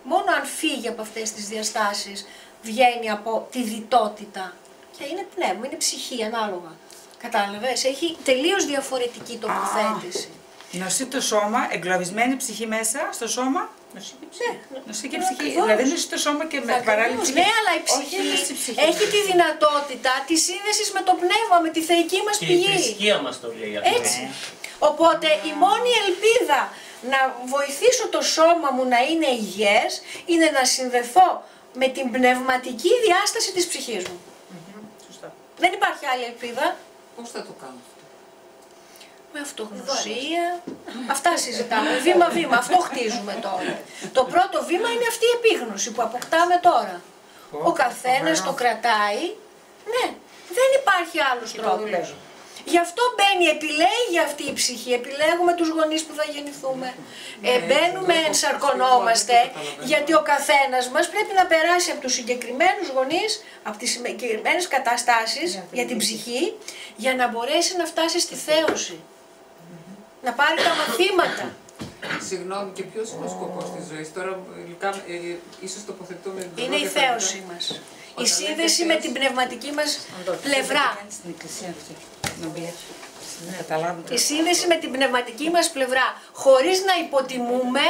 Μόνο αν φύγει από αυτές τις διαστάσεις βγαίνει από τη διτότητα και είναι πνεύμα, είναι ψυχή ανάλογα. Κατάλαβες, έχει τελείως διαφορετική τοποθέτηση. Νοσεί το σώμα, εγκλωβισμένη ψυχή μέσα στο σώμα. Νοσεί και ψυχή. Νοσεί και ψυχή. Δηλαδή νοσεί το σώμα και με παράλληλη ψυχή. Ναι, αλλά η ψυχή έχει τη δυνατότητα τη σύνδεση με το πνεύμα, με τη θεϊκή μας πηγή. Και η θρησκεία μας το λέει αυτό. Έτσι. Οπότε η μόνη ελπίδα να βοηθήσω το σώμα μου να είναι υγιές είναι να συνδεθώ με την πνευματική διάσταση της ψυχής μου. Σωστά. Δεν υπάρχει άλλη ελπίδα. Πώς θα το κάνω? Με αυτογνωσία. Αυτά συζητάμε. Βήμα-βήμα. Αυτό χτίζουμε τώρα. Το πρώτο βήμα είναι αυτή η επίγνωση που αποκτάμε τώρα. Ο καθένας το κρατάει. Ναι, δεν υπάρχει άλλος τρόπος. Γι' αυτό μπαίνει, επιλέγει αυτή η ψυχή, επιλέγουμε τους γονείς που θα γεννηθούμε. Μπαίνουμε, ενσαρκωνόμαστε, γιατί ο καθένας μας πρέπει να περάσει από τους συγκεκριμένους γονείς, από τις συγκεκριμένες καταστάσεις για την ψυχή, για να μπορέσει να φτάσει στη θέωση. Να πάρει τα μαθήματα. Συγγνώμη, και ποιος είναι ο σκοπός της ζωής? Τώρα, ίσως τοποθετούμε... Είναι η θέωση μας. Η σύνδεση με την πνευματική μας πλευρά. Η σύνδεση με την πνευματική μας πλευρά, χωρίς να υποτιμούμε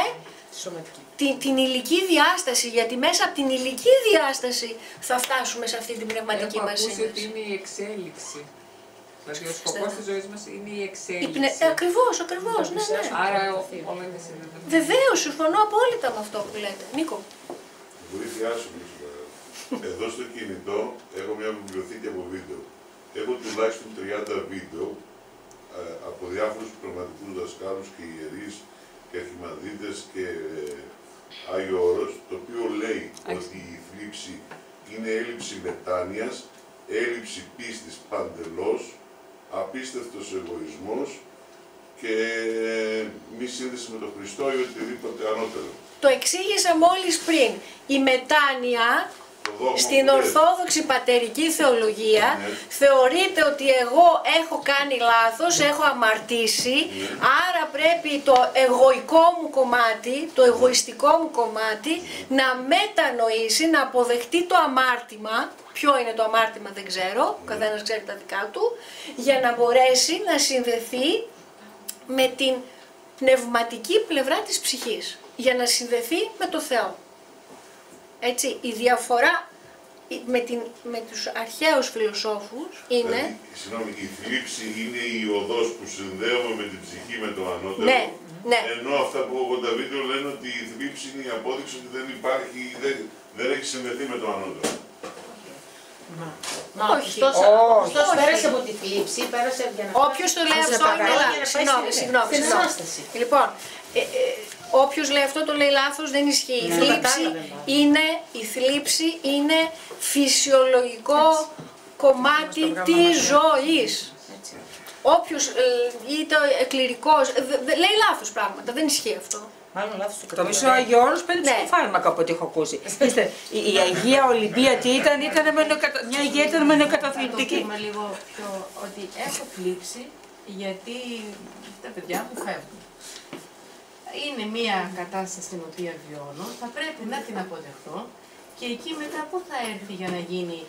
την υλική διάσταση, γιατί μέσα από την υλική διάσταση θα φτάσουμε σε αυτή την πνευματική μας σύνδεση. Έχω ακούσει ότι είναι η εξέλιξη. Δηλαδή ο σκοπός της ζωής μας είναι η εξέλιξη. Ακριβώς, ναι. Άρα όλα είναι συνδεδεμένα. Βεβαίως, συμφωνώ απόλυτα με αυτό που λέτε. Νίκο. Βοήθειά σου, εδώ στο κινητό έχω μια βιβλιοθήκη από βίντεο. Έχω τουλάχιστον 30 βίντεο από διάφορους πραγματικούς δασκάλους και ιερείς και αρχιμανδρίτες και Άγιο Όρος, το οποίο λέει ότι η θλίψη είναι έλλειψη μετάνοιας, έλλειψη πίστης παντελώς, απίστευτος εγωισμός και μη σύνδεση με τον Χριστό ή οτιδήποτε ανώτερο. Το εξήγησα μόλις πριν. Η μετάνοια στην Ορθόδοξη Πατερική Θεολογία θεωρείται ότι εγώ έχω κάνει λάθος, έχω αμαρτήσει, άρα πρέπει το εγωικό μου κομμάτι, το εγωιστικό μου κομμάτι να μετανοήσει, να αποδεχτεί το αμάρτημα. Ποιο είναι το αμάρτημα δεν ξέρω, ο καθένας ξέρει τα δικά του, για να μπορέσει να συνδεθεί με την πνευματική πλευρά της ψυχής, για να συνδεθεί με το Θεό. Έτσι, η διαφορά με τους αρχαίους φιλοσόφους είναι... Δηλαδή, συγγνώμη, η θλίψη είναι η οδός που συνδέουμε με την ψυχή με το ανώτερο. Ναι. Ενώ αυτά που έχω τα βίντεο λένε ότι η θλίψη είναι η απόδειξη ότι δεν υπάρχει, δεν έχει συνδεθεί με το ανώτερο. Όχι. Αυτός πέρασε από τη θλίψη, πέρασε για να... Όποιος το λέει αυτό είναι λάθος. Συγγνώμη. Λοιπόν, όποιος λέει αυτό το λέει λάθος, δεν ισχύει. Η θλίψη είναι φυσιολογικό κομμάτι της ζωής. Όποιος είτε κληρικός, λέει λάθος πράγματα, δεν ισχύει αυτό. Το μισό Άγιο Όρος παίρνει ψυχοφάρμακα από ό,τι έχω ακούσει. Η Αγία Ολυμπία τι ήταν, μια Αγία ήταν μενοκαταθλιπτική. Το λίγο ότι έχω θλίψει γιατί τα παιδιά μου φεύγουν. Είναι μια κατάσταση στην οποία βιώνω, θα πρέπει να την αποδεχτώ και εκεί μετά πού θα έρθει για να γίνει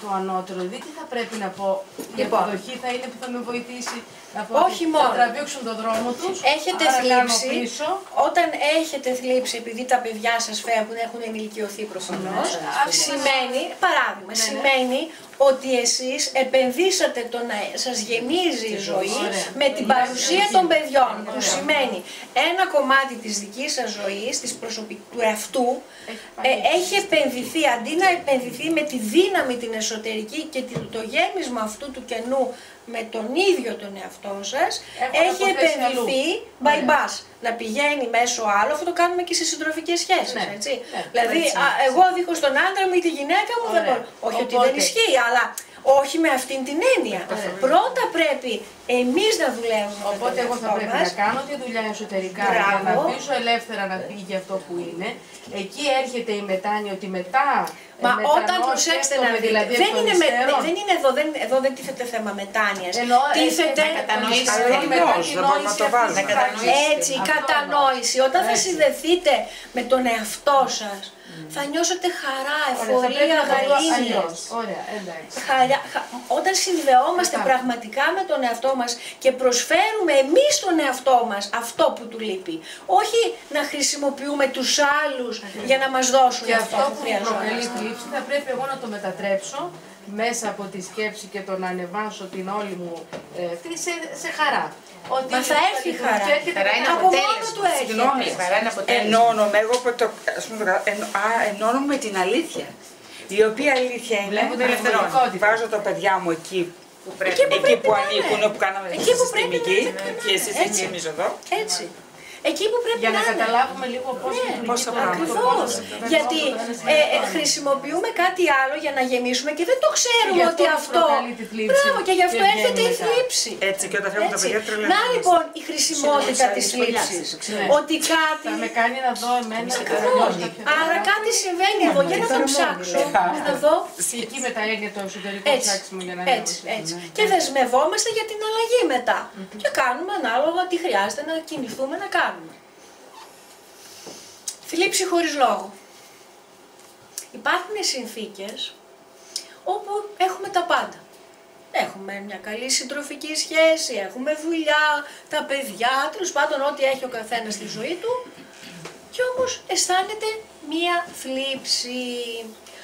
το ανώτερο, δηλαδή τι θα πρέπει να πω, η αποδοχή θα είναι που θα με βοηθήσει να πω ότι θα τραβήξουν τον δρόμο τους, έχετε θλίψει, όταν έχετε θλίψει επειδή τα παιδιά σας φεύγουν, έχουν ενηλικιωθεί προφανώς, σημαίνει, παράδειγμα, σημαίνει ότι εσείς επενδύσατε το να σας γεμίζει η ζωή με την παρουσία των παιδιών, που σημαίνει ένα κομμάτι της δικής σας ζωής, του εαυτού, έχει επενδυθεί, αντί να επενδυθεί με τη δύναμη την εσωτερική και το γέμισμα αυτού του κενού με τον ίδιο τον εαυτό σας, έχει επενδυθεί bypass, να πηγαίνει μέσω άλλο. Αυτό το κάνουμε και σε συντροφικές σχέσεις, έτσι. Δηλαδή, εγώ δίχως τον άντρα μου ή τη γυναίκα μου δεν μπορώ. Όχι ότι δεν ισχύει, αλλά όχι με αυτήν την έννοια. Πρώτα πρέπει εμείς να δουλεύουμε. Οπότε εγώ θα πρέπει να κάνω τη δουλειά εσωτερικά για να αφήσω ελεύθερα να φύγει αυτό που είναι. Εκεί έρχεται η μετάνοια ότι μετά. Μα όταν προσέξτε να δείτε, δεν είναι εδώ δεν τίθεται θέμα μετάνοιας. Τίθεται κατανόηση. Έτσι, η κατανόηση. Όταν θα συνδεθείτε με τον εαυτό σας, Θα νιώσετε χαρά, εφορία, γαλήνες. Ωραία, εντάξει. Όταν συνδεόμαστε πραγματικά με τον εαυτό μας και προσφέρουμε εμείς στον εαυτό μας αυτό που του λείπει. Όχι να χρησιμοποιούμε τους άλλους για να μας δώσουν και αυτό που χρειαζόμαστε. Και αυτό που προκαλεί θλίψη θα πρέπει εγώ να το μετατρέψω μέσα από τη σκέψη και το να ανεβάσω την όλη μου σε χαρά. Ότι μα θα έρθει η χαρά. Χαρά είναι από μόνο του έρχεται. Συγγνώμη, χαρά είναι αποτέλεσμα. Ενώνομαι εγώ ενώνομαι με την αλήθεια. Η οποία αλήθεια είναι ότι βάζω τα παιδιά μου εκεί που ανήκουν, που κάναμε τη συστημική και εσείς εμείς εδώ. Έτσι. Εκεί που πρέπει για να καταλάβουμε λίγο πώς θα ακριβώς. Γιατί χρησιμοποιούμε κάτι άλλο για να γεμίσουμε και δεν το ξέρουμε ότι αυτό. Μπράβο, και γι' αυτό έρχεται η θλίψη. Έτσι, και όταν φεύγουν τα παιδιά τρελαίνουν. Να λοιπόν η χρησιμότητα της θλίψης. Ότι κάτι. Θα με κάνει να δω εμένα. Άρα κάτι συμβαίνει εδώ. Για να το ψάξω. Να δω. Εκεί με τα έννοια το εσωτερικό ψάξιμο για να έτσι. Και δεσμευόμαστε για την αλλαγή μετά. Και κάνουμε ανάλογα τι χρειάζεται να κινηθούμε να κάνουμε. Θλίψη χωρίς λόγο. Υπάρχουν συνθήκες όπου έχουμε τα πάντα. Έχουμε μια καλή συντροφική σχέση, έχουμε δουλειά, τα παιδιά, τέλος πάντων ό,τι έχει ο καθένας στη ζωή του, και όμως αισθάνεται μια θλίψη.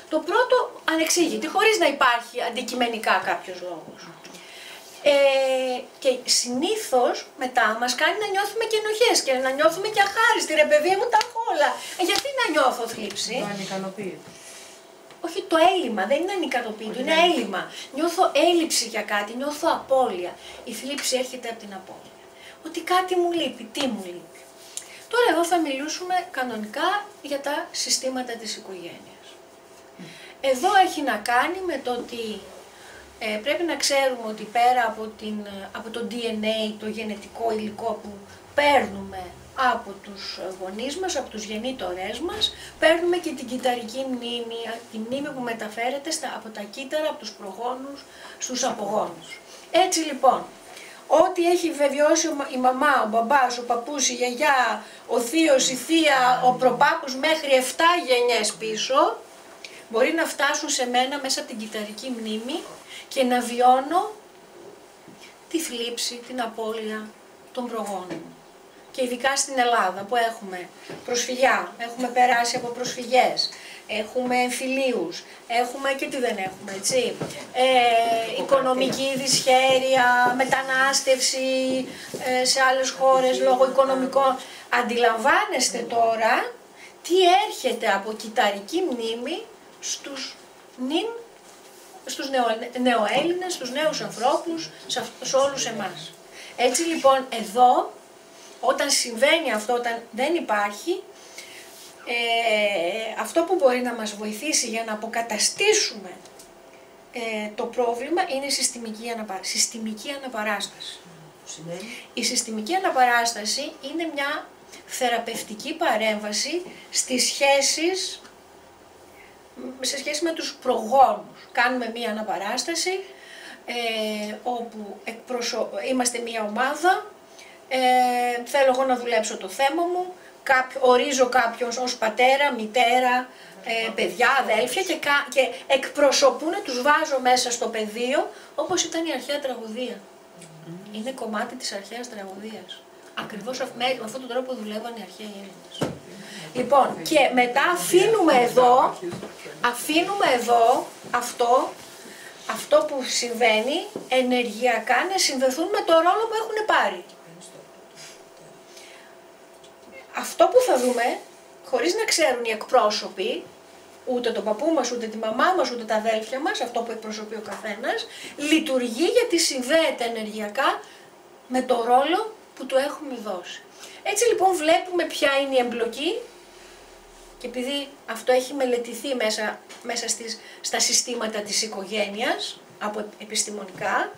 Το πρώτο ανεξήγητη, χωρίς να υπάρχει αντικειμενικά κάποιος λόγος. Και συνήθως μετά μας κάνει να νιώθουμε και ενοχές και να νιώθουμε και αχάριστοι. Ρε παιδί μου, τα έχω όλα. Γιατί να νιώθω θλίψη? Το ανικανοποίητο. Όχι, το έλλειμμα, δεν είναι ανικανοποίητο, είναι έλλειμμα. Νιώθω έλλειψη για κάτι, νιώθω απώλεια. Η θλίψη έρχεται από την απώλεια. Ότι κάτι μου λείπει, τι μου λείπει. Τώρα εδώ θα μιλήσουμε κανονικά για τα συστήματα της οικογένειας. Εδώ έχει να κάνει με το ότι πρέπει να ξέρουμε ότι πέρα από το DNA, το γενετικό υλικό που παίρνουμε από τους γονείς μας, από τους γεννήτορές μας, παίρνουμε και την κυταρική μνήμη, τη μνήμη που μεταφέρεται από τα κύτταρα, από τους προγόνους στους απογόνους. Έτσι λοιπόν, ό,τι έχει βιώσει η μαμά, ο μπαμπάς, ο παππούς, η γιαγιά, ο θείος, η θεία, ο προπάπους μέχρι 7 γενιές πίσω, μπορεί να φτάσουν σε μένα μέσα από την κυταρική μνήμη και να βιώνω τη θλίψη, την απώλεια των προγόνων μου. Και ειδικά στην Ελλάδα που έχουμε προσφυγιά, έχουμε περάσει από προσφυγές, έχουμε εμφυλίους, έχουμε και τι δεν έχουμε, έτσι, οικονομική δυσχέρεια, μετανάστευση σε άλλες χώρες λόγω οικονομικών. Αντιλαμβάνεστε τώρα τι έρχεται από κυταρική μνήμη στους νεοέλληνες, στους νέους ανθρώπους, σε όλους εμάς. Έτσι λοιπόν εδώ, όταν συμβαίνει αυτό, όταν δεν υπάρχει, αυτό που μπορεί να μας βοηθήσει για να αποκαταστήσουμε το πρόβλημα είναι η συστημική αναπαράσταση. Η συστημική αναπαράσταση είναι μια θεραπευτική παρέμβαση στις σχέσεις, σε σχέση με τους προγόνους. Κάνουμε μία αναπαράσταση όπου είμαστε μία ομάδα, θέλω εγώ να δουλέψω το θέμα μου, ορίζω κάποιον ως πατέρα, μητέρα, παιδιά, αδέλφια και εκπροσωπούν, τους βάζω μέσα στο πεδίο όπως ήταν η αρχαία τραγωδία. Είναι κομμάτι της αρχαίας τραγωδίας. Ακριβώς με αυτόν τον τρόπο δουλεύαν οι αρχαίοι Έλληνες. Λοιπόν, και μετά αφήνουμε εδώ αυτό που συμβαίνει ενεργειακά να συνδεθούν με το ρόλο που έχουν πάρει. Αυτό που θα δούμε, χωρίς να ξέρουν οι εκπρόσωποι, ούτε τον παππού μας, ούτε τη μαμά μας, ούτε τα αδέλφια μας, αυτό που εκπροσωπεί ο καθένας, λειτουργεί γιατί συνδέεται ενεργειακά με το ρόλο που του έχουμε δώσει. Έτσι λοιπόν βλέπουμε ποια είναι η εμπλοκή, και επειδή αυτό έχει μελετηθεί μέσα στα συστήματα της οικογένειας, επιστημονικά,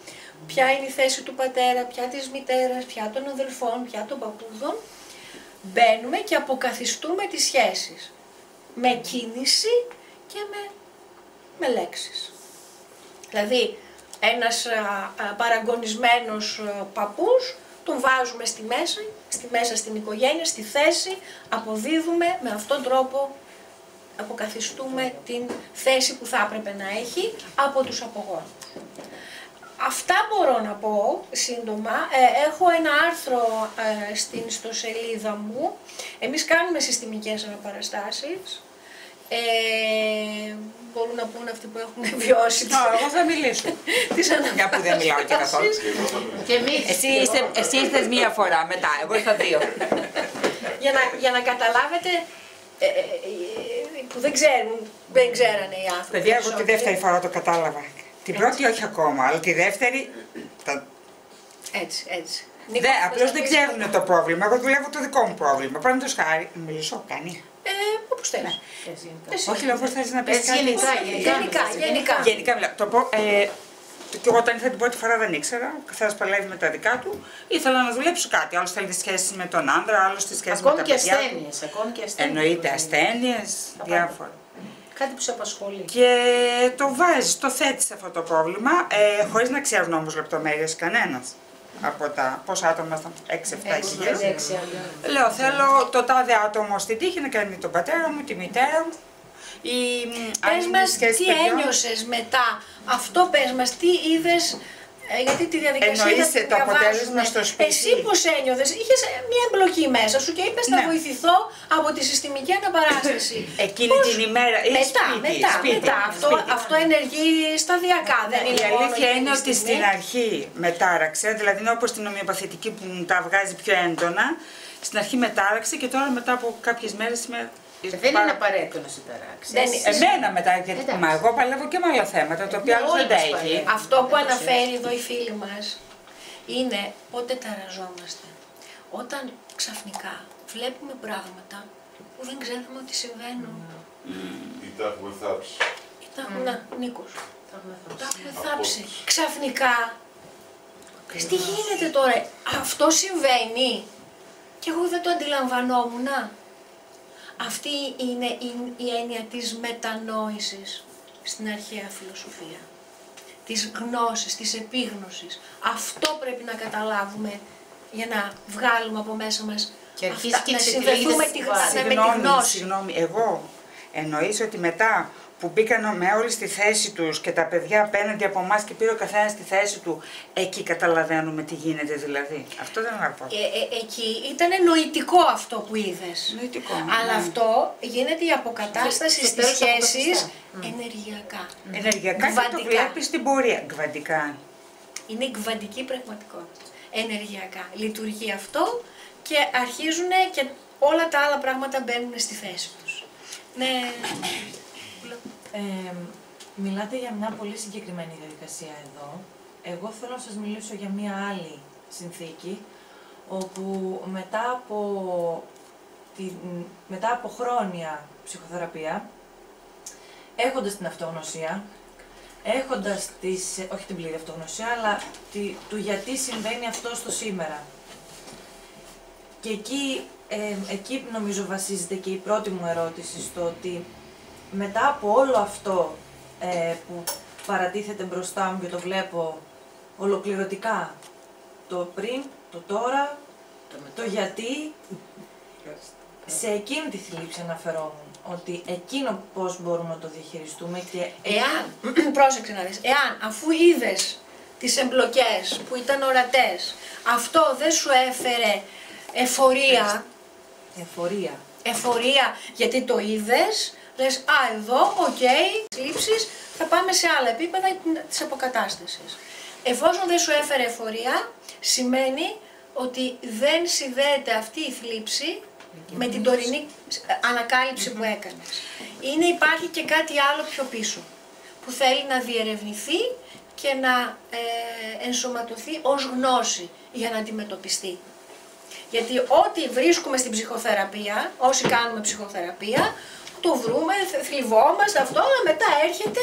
ποια είναι η θέση του πατέρα, ποια της μητέρας, ποια των αδελφών, ποια των παππούδων, μπαίνουμε και αποκαθιστούμε τις σχέσεις με κίνηση και με λέξεις. Δηλαδή, ένας παραγωνισμένος παππούς τον βάζουμε στη μέσα στην οικογένεια, στη θέση, αποδίδουμε με αυτόν τον τρόπο αποκαθιστούμε την θέση που θα έπρεπε να έχει από τους απογόνους. Αυτά μπορώ να πω σύντομα. Έχω ένα άρθρο στην ιστοσελίδα μου. Εμείς κάνουμε συστημικές αναπαραστάσεις. Μπορούν να πούν αυτοί που έχουν βιώσει. Εγώ θα μιλήσω. Για που δεν μιλάω και καθόλου. Και εμείς. Εσύ ήρθες μία φορά μετά, εγώ ήρθα 2. Για να καταλάβετε, που δεν ξέρανε οι άνθρωποι. Παιδιά, εγώ τη δεύτερη φορά το κατάλαβα. Την πρώτη όχι ακόμα, αλλά τη δεύτερη. Έτσι. Απλώς δεν ξέρουν το πρόβλημα. Εγώ δουλεύω το δικό μου πρόβλημα. Παραδείγματος χάρη, μιλήσω, κάνει. Όπως θέλεις. Όχι, λέω, πώς θες να πεις κάτι. Γενικά. μιλάω. Και όταν ήρθα την πρώτη φορά δεν ήξερα, ο καθένας παλεύει με τα δικά του. Ήθελα να δουλέψω κάτι. Άλλος θέλει σχέση με τον άντρα, άλλος τη σχέση με τα παιδιά. Ακόμη και ασθένειες. Εννοείται ασθένειες, διάφορα. Κάτι που σε απασχολεί. Και το βάζεις, το θέτεις αυτό το πρόβλημα, χωρίς να ξέρουν όμως λεπτομέρειες κανένας. Από τα πόσα άτομα ήταν, 6-7 χιλιάδες. Λέω, θέλω το τάδε άτομο στην τύχη να κάνει τον πατέρα μου, τη μητέρα μου. Πες μας τι ένιωσες μετά, αυτό πες μας, τι είδες, γιατί τη διαδικασία εννοείσαι το αποτέλεσμα στο σπίτι. Εσύ πώς ένιωθες, είχες μια εμπλοκή μέσα σου και είπες θα βοηθηθώ από τη συστημική αναπαράσταση. Εκείνη την ημέρα ή μετά. Αυτό ενεργεί σταδιακά, δεν είναι η αλήθεια είναι ότι στην αρχή μετάραξε, δηλαδή είναι όπως την ομοιοπαθητική που τα βγάζει πιο έντονα, στην αρχή μετάραξε και τώρα μετά από κάποιες μέρες δεν είναι απαραίτητο να συνταράξει. Εμένα μετά, γιατί εγώ παλεύω και με άλλα θέματα, τα οποία άλλος δεν τα έχει. Αυτό που αναφέρει εδώ η φίλη μας είναι πότε ταραζόμαστε. Όταν ξαφνικά βλέπουμε πράγματα που δεν ξέρουμε ότι συμβαίνουν. Ή τα έχουμε θάψει. Νίκος. Τα έχουμε θάψει. Ξαφνικά. Τι γίνεται τώρα, αυτό συμβαίνει και εγώ δεν το αντιλαμβανόμουν. Αυτή είναι η έννοια της μετανόησης στην αρχαία φιλοσοφία. Της γνώσης, της επίγνωσης. Αυτό πρέπει να καταλάβουμε για να βγάλουμε από μέσα μας και να συνδεθούμε με τη γνώση. Συγγνώμη, εγώ εννοείς ότι μετά που μπήκαν με όλοι στη θέση τους και τα παιδιά απέναντι από εμάς και πήρε ο καθένας στη θέση του, εκεί καταλαβαίνουμε τι γίνεται δηλαδή. Αυτό δεν είναι πω. Εκεί ήταν νοητικό αυτό που είδες. Νοητικό. Αλλά αυτό γίνεται η αποκατάσταση στις σχέσεις ενεργειακά. Ενεργειακά και το βλέπεις στην πορεία. Γκβαντικά. Είναι η γκβαντική πραγματικότητα. Ενεργειακά. Λειτουργεί αυτό και αρχίζουν και όλα τα άλλα πράγματα μπαίνουν στη θέση τους. Ναι. Μιλάτε για μια πολύ συγκεκριμένη διαδικασία εδώ. Εγώ θέλω να σας μιλήσω για μια άλλη συνθήκη, όπου μετά από χρόνια ψυχοθεραπεία, έχοντας την αυτογνωσία, έχοντας όχι την πλήρη αυτογνωσία, αλλά του γιατί συμβαίνει αυτό στο σήμερα. Και εκεί νομίζω βασίζεται και η πρώτη μου ερώτηση, στο ότι μετά από όλο αυτό που παρατίθεται μπροστά μου και το βλέπω ολοκληρωτικά, το πριν, το τώρα, το γιατί, σε εκείνη τη θλίψη αναφερόμουν, ότι εκείνο πώς μπορούμε να το διαχειριστούμε και... Πρόσεξε να δεις, αφού είδες τις εμπλοκές που ήταν ορατές, αυτό δεν σου έφερε εφορία. Εφορία, γιατί το είδες, λες, εδώ, λήψεις, θα πάμε σε άλλα επίπεδα της αποκατάστασης. Εφόσον δεν σου έφερε εφορία, σημαίνει ότι δεν συνδέεται αυτή η θλίψη με την τωρινή ανακάλυψη που έκανες. Υπάρχει και κάτι άλλο πιο πίσω, που θέλει να διερευνηθεί και να ενσωματωθεί ως γνώση για να αντιμετωπιστεί. Γιατί ό,τι βρίσκουμε στην ψυχοθεραπεία, όσοι κάνουμε ψυχοθεραπεία, το βρούμε, θλιβόμαστε αυτό, αλλά μετά έρχεται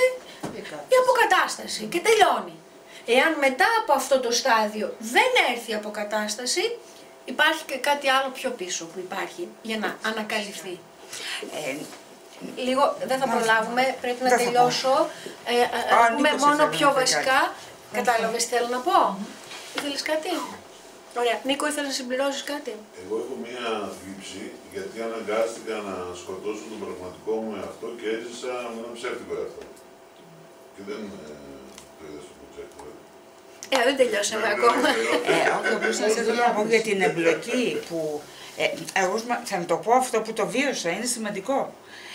η αποκατάσταση και τελειώνει. Εάν μετά από αυτό το στάδιο δεν έρθει η αποκατάσταση, υπάρχει και κάτι άλλο πιο πίσω που υπάρχει για να ανακαλυφθεί. Λίγο δεν θα προλάβουμε, πρέπει να τελειώσω. Πούμε μόνο πιο βασικά. Κατάλαβες τι θέλω να πω. Ήθελες κάτι? Ωραία. Νίκο, ήθελα να συμπληρώσεις κάτι. Εγώ έχω μία θλίψη γιατί αναγκάστηκα να σκοτώσω τον πραγματικό μου εαυτό και έζησα με ένα ψεύτικο εαυτό. Και δεν το είδα στο προτσέκτο. Δεν τελειώσαμε ακόμα. Όχι, όπως σας να πω για την εμπλοκή που... εγώ θα το πω αυτό που το βίωσα, είναι σημαντικό.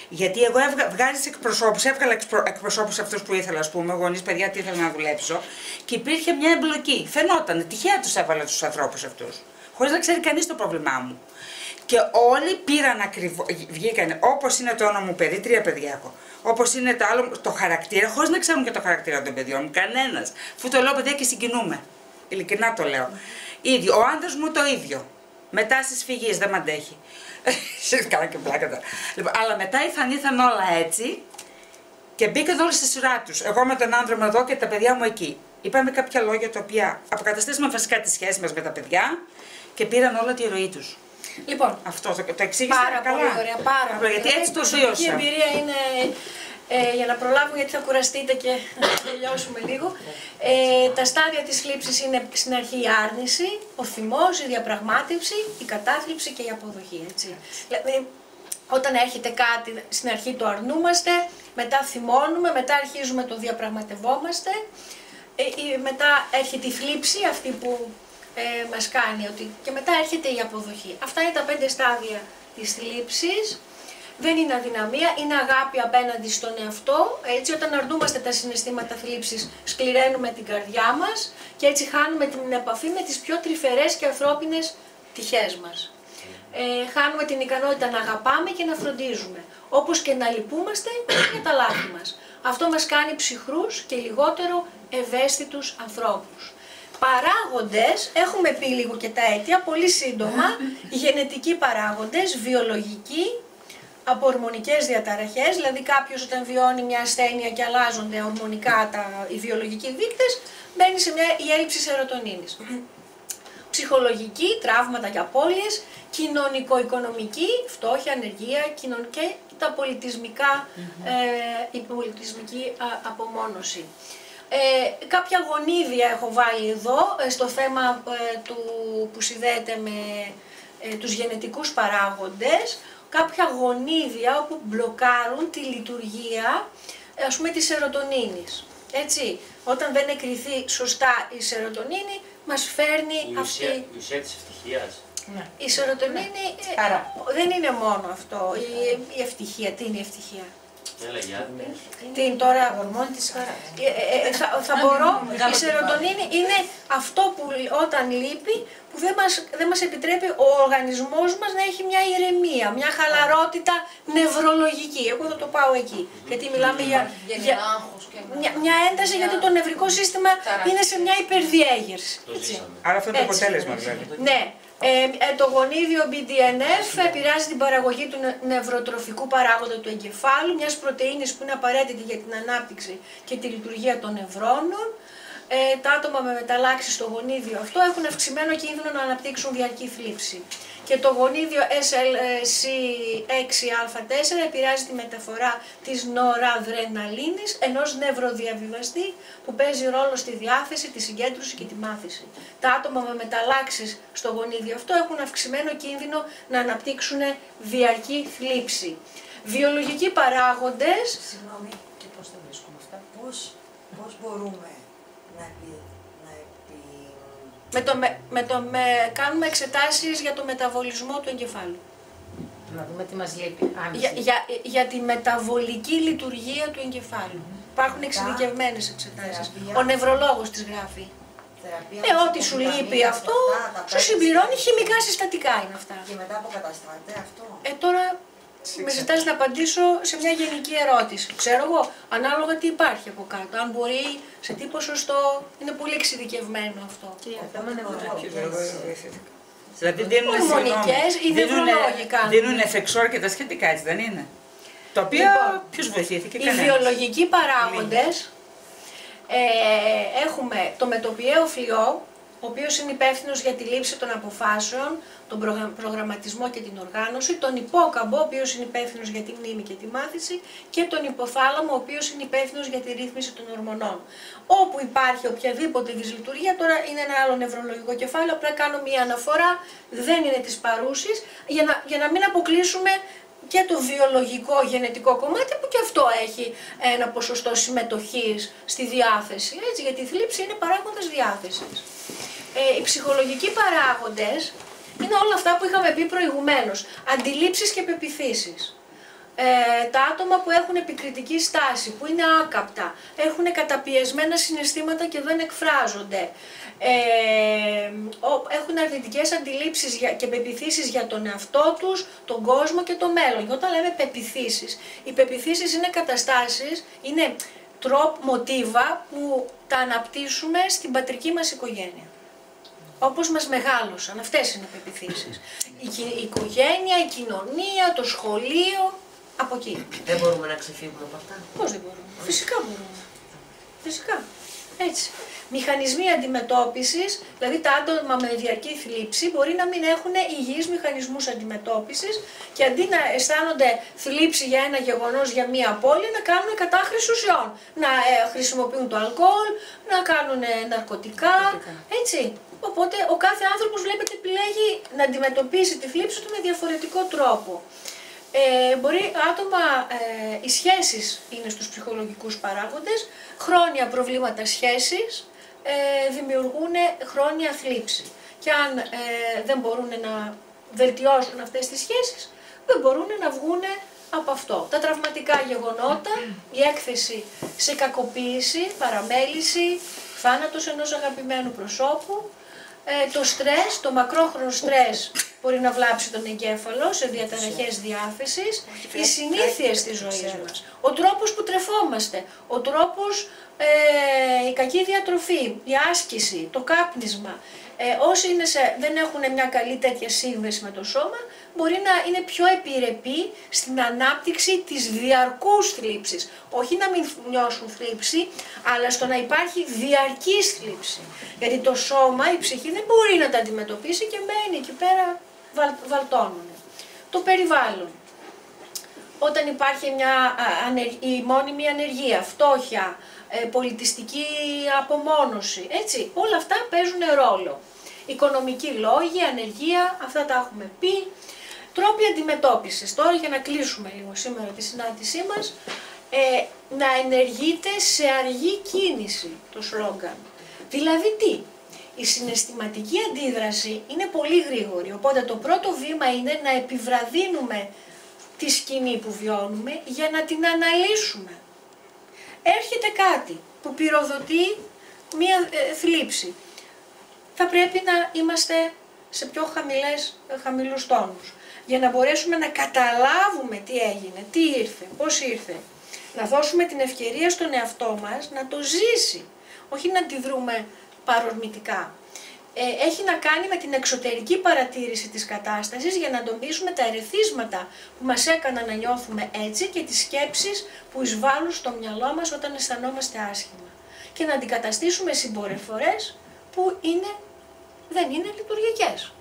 Γιατί εγώ βγάζεις εκπροσώπους, έβγαλα εκπροσώπους αυτούς που ήθελα, ας πούμε, γονείς, παιδιά, τι ήθελα να δουλέψω και υπήρχε μια εμπλοκή. Φαινόταν, τυχαία τους έβαλα τους ανθρώπους αυτούς, χωρίς να ξέρει κανείς το πρόβλημά μου. Και όλοι πήραν ακριβώς, βγήκαν όπως είναι το όνομα μου παιδί, 3 παιδιά έχω. Όπως είναι το άλλο, το χαρακτήρα, χωρίς να ξέρουν και το χαρακτήρα των παιδιών μου, κανένας. Αφού το λέω παιδιά και συγκινούμε. Ειλικρινά το λέω. Ίδιο. Ο άντρας μου το ίδιο. Μετά στις φυγίες δεν μ' αντέχει. Καλά και πλάκα τώρα. Λοιπόν, αλλά μετά ήρθαν όλα έτσι και μπήκαν όλοι στη σειρά τους. Εγώ με τον άντρα μου εδώ και τα παιδιά μου εκεί. Είπαμε κάποια λόγια τα οποία αποκαταστήσαμε βασικά τη σχέση μας με τα παιδιά και πήραν όλα τη ροή τους. Λοιπόν, αυτό το εξήγησα πάρα καλά. Πολύ ωραία, πάρα πολύ. Γιατί έτσι το βίωσα. Η βίωσα. εμπειρία είναι, για να προλάβουμε γιατί θα κουραστείτε και να τελειώσουμε λίγο. Τα στάδια της θλίψης είναι στην αρχή η άρνηση, ο θυμός, η διαπραγμάτευση, η κατάθλιψη και η αποδοχή. Έτσι. Δηλαδή, όταν έρχεται κάτι, στην αρχή το αρνούμαστε, μετά θυμώνουμε, μετά αρχίζουμε το διαπραγματευόμαστε, μετά έρχεται η θλίψη, αυτή που μας κάνει, και μετά έρχεται η αποδοχή. Αυτά είναι τα 5 στάδια της θλίψης. Δεν είναι αδυναμία, είναι αγάπη απέναντι στον εαυτό. Έτσι, όταν αρνούμαστε τα συναισθήματα θλίψης, σκληραίνουμε την καρδιά μας και έτσι χάνουμε την επαφή με τις πιο τρυφερές και ανθρώπινες τυχές μας. Χάνουμε την ικανότητα να αγαπάμε και να φροντίζουμε, όπως και να λυπούμαστε για τα λάθη μας. Αυτό μας κάνει ψυχρούς και λιγότερο ευαίσθητους ανθρώπους. Παράγοντες, έχουμε πει λίγο και τα αίτια, πολύ σύντομα, γενετικοί παράγοντες, βιολογικοί, από ορμονικές διαταραχές, δηλαδή κάποιος όταν βιώνει μια ασθένεια και αλλάζονται ορμονικά οι βιολογικοί δείκτες, μπαίνει σε η έλλειψη σερωτονίνης. Ψυχολογική, τραύματα και απώλειες, κοινωνικο-οικονομική, φτώχεια, ανεργία, και τα πολιτισμικά, η πολιτισμική απομόνωση. Κάποια γονίδια έχω βάλει εδώ, στο θέμα που συνδέεται με τους γενετικούς παράγοντες, κάποια γονίδια όπου μπλοκάρουν τη λειτουργία, ας πούμε, της σερωτονίνης. Έτσι, όταν δεν εκρηθεί σωστά η σερωτονίνη, μας φέρνει αυτή... Η ουσία της ευτυχίας. Ναι. Η σερωτονίνη δεν είναι μόνο αυτό, η ευτυχία. Τι είναι η ευτυχία? Τι είναι τώρα, ορμόνη της χαράς. Θα μπορώ, η σερωτονίνη είναι αυτό που όταν λείπει, που δεν μας επιτρέπει ο οργανισμός μας να έχει μια ηρεμία, μια χαλαρότητα νευρολογική. Εγώ θα το πάω εκεί, γιατί μιλάμε για μια ένταση, γιατί το νευρικό σύστημα είναι σε μια υπερδιέγερση. Άρα αυτό είναι το αποτέλεσμα δηλαδή. Ναι. Το γονίδιο BDNF επηρεάζει την παραγωγή του νευροτροφικού παράγοντα του εγκεφάλου, μιας πρωτεΐνης που είναι απαραίτητη για την ανάπτυξη και τη λειτουργία των νευρώνων. Τα άτομα με μεταλλάξεις στο γονίδιο αυτό έχουν αυξημένο κίνδυνο να αναπτύξουν διαρκή θλίψη. Και το γονίδιο SLC6α4 επηρεάζει τη μεταφορά της νοραδρεναλίνης, ενός νευροδιαβιβαστή που παίζει ρόλο στη διάθεση, τη συγκέντρωση και τη μάθηση. Τα άτομα με μεταλλάξεις στο γονίδιο αυτό έχουν αυξημένο κίνδυνο να αναπτύξουν διαρκή θλίψη. Βιολογικοί παράγοντες... Συγγνώμη, και πώς τα βρίσκουμε αυτά, πώς μπορούμε να κάνουμε εξετάσεις για το μεταβολισμό του εγκεφάλου. Να δούμε τι μας λείπει. Για τη μεταβολική λειτουργία του εγκεφάλου. Υπάρχουν εξειδικευμένες εξετάσεις. Ο νευρολόγος τις γράφει. Ό,τι σου λείπει αυτό, σου συμπληρώνει χημικά συστατικά είναι αυτά. Και μετά αποκαταστάται αυτό. Τώρα με ζητάς να απαντήσω σε μια γενική ερώτηση. Ξέρω εγώ, ανάλογα τι υπάρχει από κάτω. Αν μπορεί, σε τι ποσοστό, είναι πολύ εξειδικευμένο αυτό. Δηλαδή δίνουν εφεξόρ και τα σχετικά, έτσι δεν είναι? Το οποίο ποιος βοηθήθηκε? Οι βιολογικοί παράγοντες, έχουμε το μετοπιαίο φλοιό, ο οποίος είναι υπεύθυνος για τη λήψη των αποφάσεων, τον προγραμματισμό και την οργάνωση, τον υπόκαμπο, ο οποίος είναι υπεύθυνος για τη μνήμη και τη μάθηση, και τον υποθάλαμο, ο οποίος είναι υπεύθυνος για τη ρύθμιση των ορμονών. Όπου υπάρχει οποιαδήποτε δυσλειτουργία, τώρα είναι ένα άλλο νευρολογικό κεφάλαιο, απλά κάνω μία αναφορά, δεν είναι της παρούσης, για να μην αποκλείσουμε και το βιολογικό γενετικό κομμάτι, που και αυτό έχει ένα ποσοστό συμμετοχής στη διάθεση, έτσι, γιατί η θλίψη είναι παράγοντας διάθεσης. Οι ψυχολογικοί παράγοντες είναι όλα αυτά που είχαμε πει προηγουμένως, αντιλήψεις και πεποιθήσεις. Τα άτομα που έχουν επικριτική στάση, που είναι άκαπτα, έχουν καταπιεσμένα συναισθήματα και δεν εκφράζονται, έχουν αρνητικές αντιλήψεις και πεποιθήσεις για τον εαυτό τους, τον κόσμο και το μέλλον. Και όταν λέμε πεποιθήσεις, οι πεποιθήσεις είναι καταστάσεις, είναι μοτίβα που τα αναπτύσσουμε στην πατρική μας οικογένεια. Όπως μας μεγάλωσαν, αυτές είναι οι πεποιθήσεις. Η οικογένεια, η κοινωνία, το σχολείο, από εκεί. Δεν μπορούμε να ξεφύγουμε από αυτά. Πώς δεν μπορούμε. Φυσικά μπορούμε. Φυσικά. Έτσι. Μηχανισμοί αντιμετώπισης, δηλαδή τα άτομα με διαρκή θλίψη μπορεί να μην έχουν υγιείς μηχανισμούς αντιμετώπισης και αντί να αισθάνονται θλίψη για ένα γεγονός, για μία απώλεια, να κάνουν κατάχρηση ουσιών. Να χρησιμοποιούν το αλκοόλ, να κάνουν ναρκωτικά, έτσι. Οπότε ο κάθε άνθρωπος, βλέπετε, επιλέγει να αντιμετωπίσει τη θλίψη του με διαφορετικό τρόπο. Μπορεί άτομα, οι σχέσεις είναι στους ψυχολογικούς παράγοντες, χρόνια προβλήματα σχέσης δημιουργούν χρόνια θλίψη. Και αν δεν μπορούν να βελτιώσουν αυτές τις σχέσεις, δεν μπορούν να βγουν από αυτό. Τα τραυματικά γεγονότα, η έκθεση σε κακοποίηση, παραμέληση, θάνατος ενός αγαπημένου προσώπου, το στρες, το μακρόχρονο στρες μπορεί να βλάψει τον εγκέφαλο σε διαταραχές διάθεσης, οι συνήθειες της ζωής μας, ο τρόπος που τρεφόμαστε, ο τρόπος, η κακή διατροφή, η άσκηση, το κάπνισμα. Όσοι δεν έχουν μια καλή τέτοια σύνδεση με το σώμα, μπορεί να είναι πιο επιρρεπή στην ανάπτυξη της διαρκούς θλίψης. Όχι να μην νιώσουν θλίψη, αλλά στο να υπάρχει διαρκής θλίψη. Γιατί το σώμα, η ψυχή δεν μπορεί να τα αντιμετωπίσει και μένει εκεί πέρα, βαλτώνουν. Το περιβάλλον. Όταν υπάρχει η μόνιμη ανεργία, φτώχεια, πολιτιστική απομόνωση, έτσι, όλα αυτά παίζουν ρόλο. Οικονομικοί λόγοι, ανεργία, αυτά τα έχουμε πει. Τρόποι αντιμετώπισης. Τώρα, για να κλείσουμε λίγο σήμερα τη συνάντησή μας, να ενεργείτε σε αργή κίνηση, το σλόγγαν. Δηλαδή τι? Η συναισθηματική αντίδραση είναι πολύ γρήγορη, οπότε το πρώτο βήμα είναι να επιβραδύνουμε τη σκηνή που βιώνουμε για να την αναλύσουμε. Έρχεται κάτι που πυροδοτεί μία θλίψη. Θα πρέπει να είμαστε σε πιο χαμηλούς τόνους, για να μπορέσουμε να καταλάβουμε τι έγινε, τι ήρθε, πώς ήρθε. Να δώσουμε την ευκαιρία στον εαυτό μας να το ζήσει, όχι να αντιδρούμε παρορμητικά. Έχει να κάνει με την εξωτερική παρατήρηση της κατάστασης για να εντοπίσουμε τα ερεθίσματα που μας έκαναν να νιώθουμε έτσι και τις σκέψεις που εισβάλλουν στο μυαλό μας όταν αισθανόμαστε άσχημα. Και να αντικαταστήσουμε συμπεριφορές που δεν είναι λειτουργικές.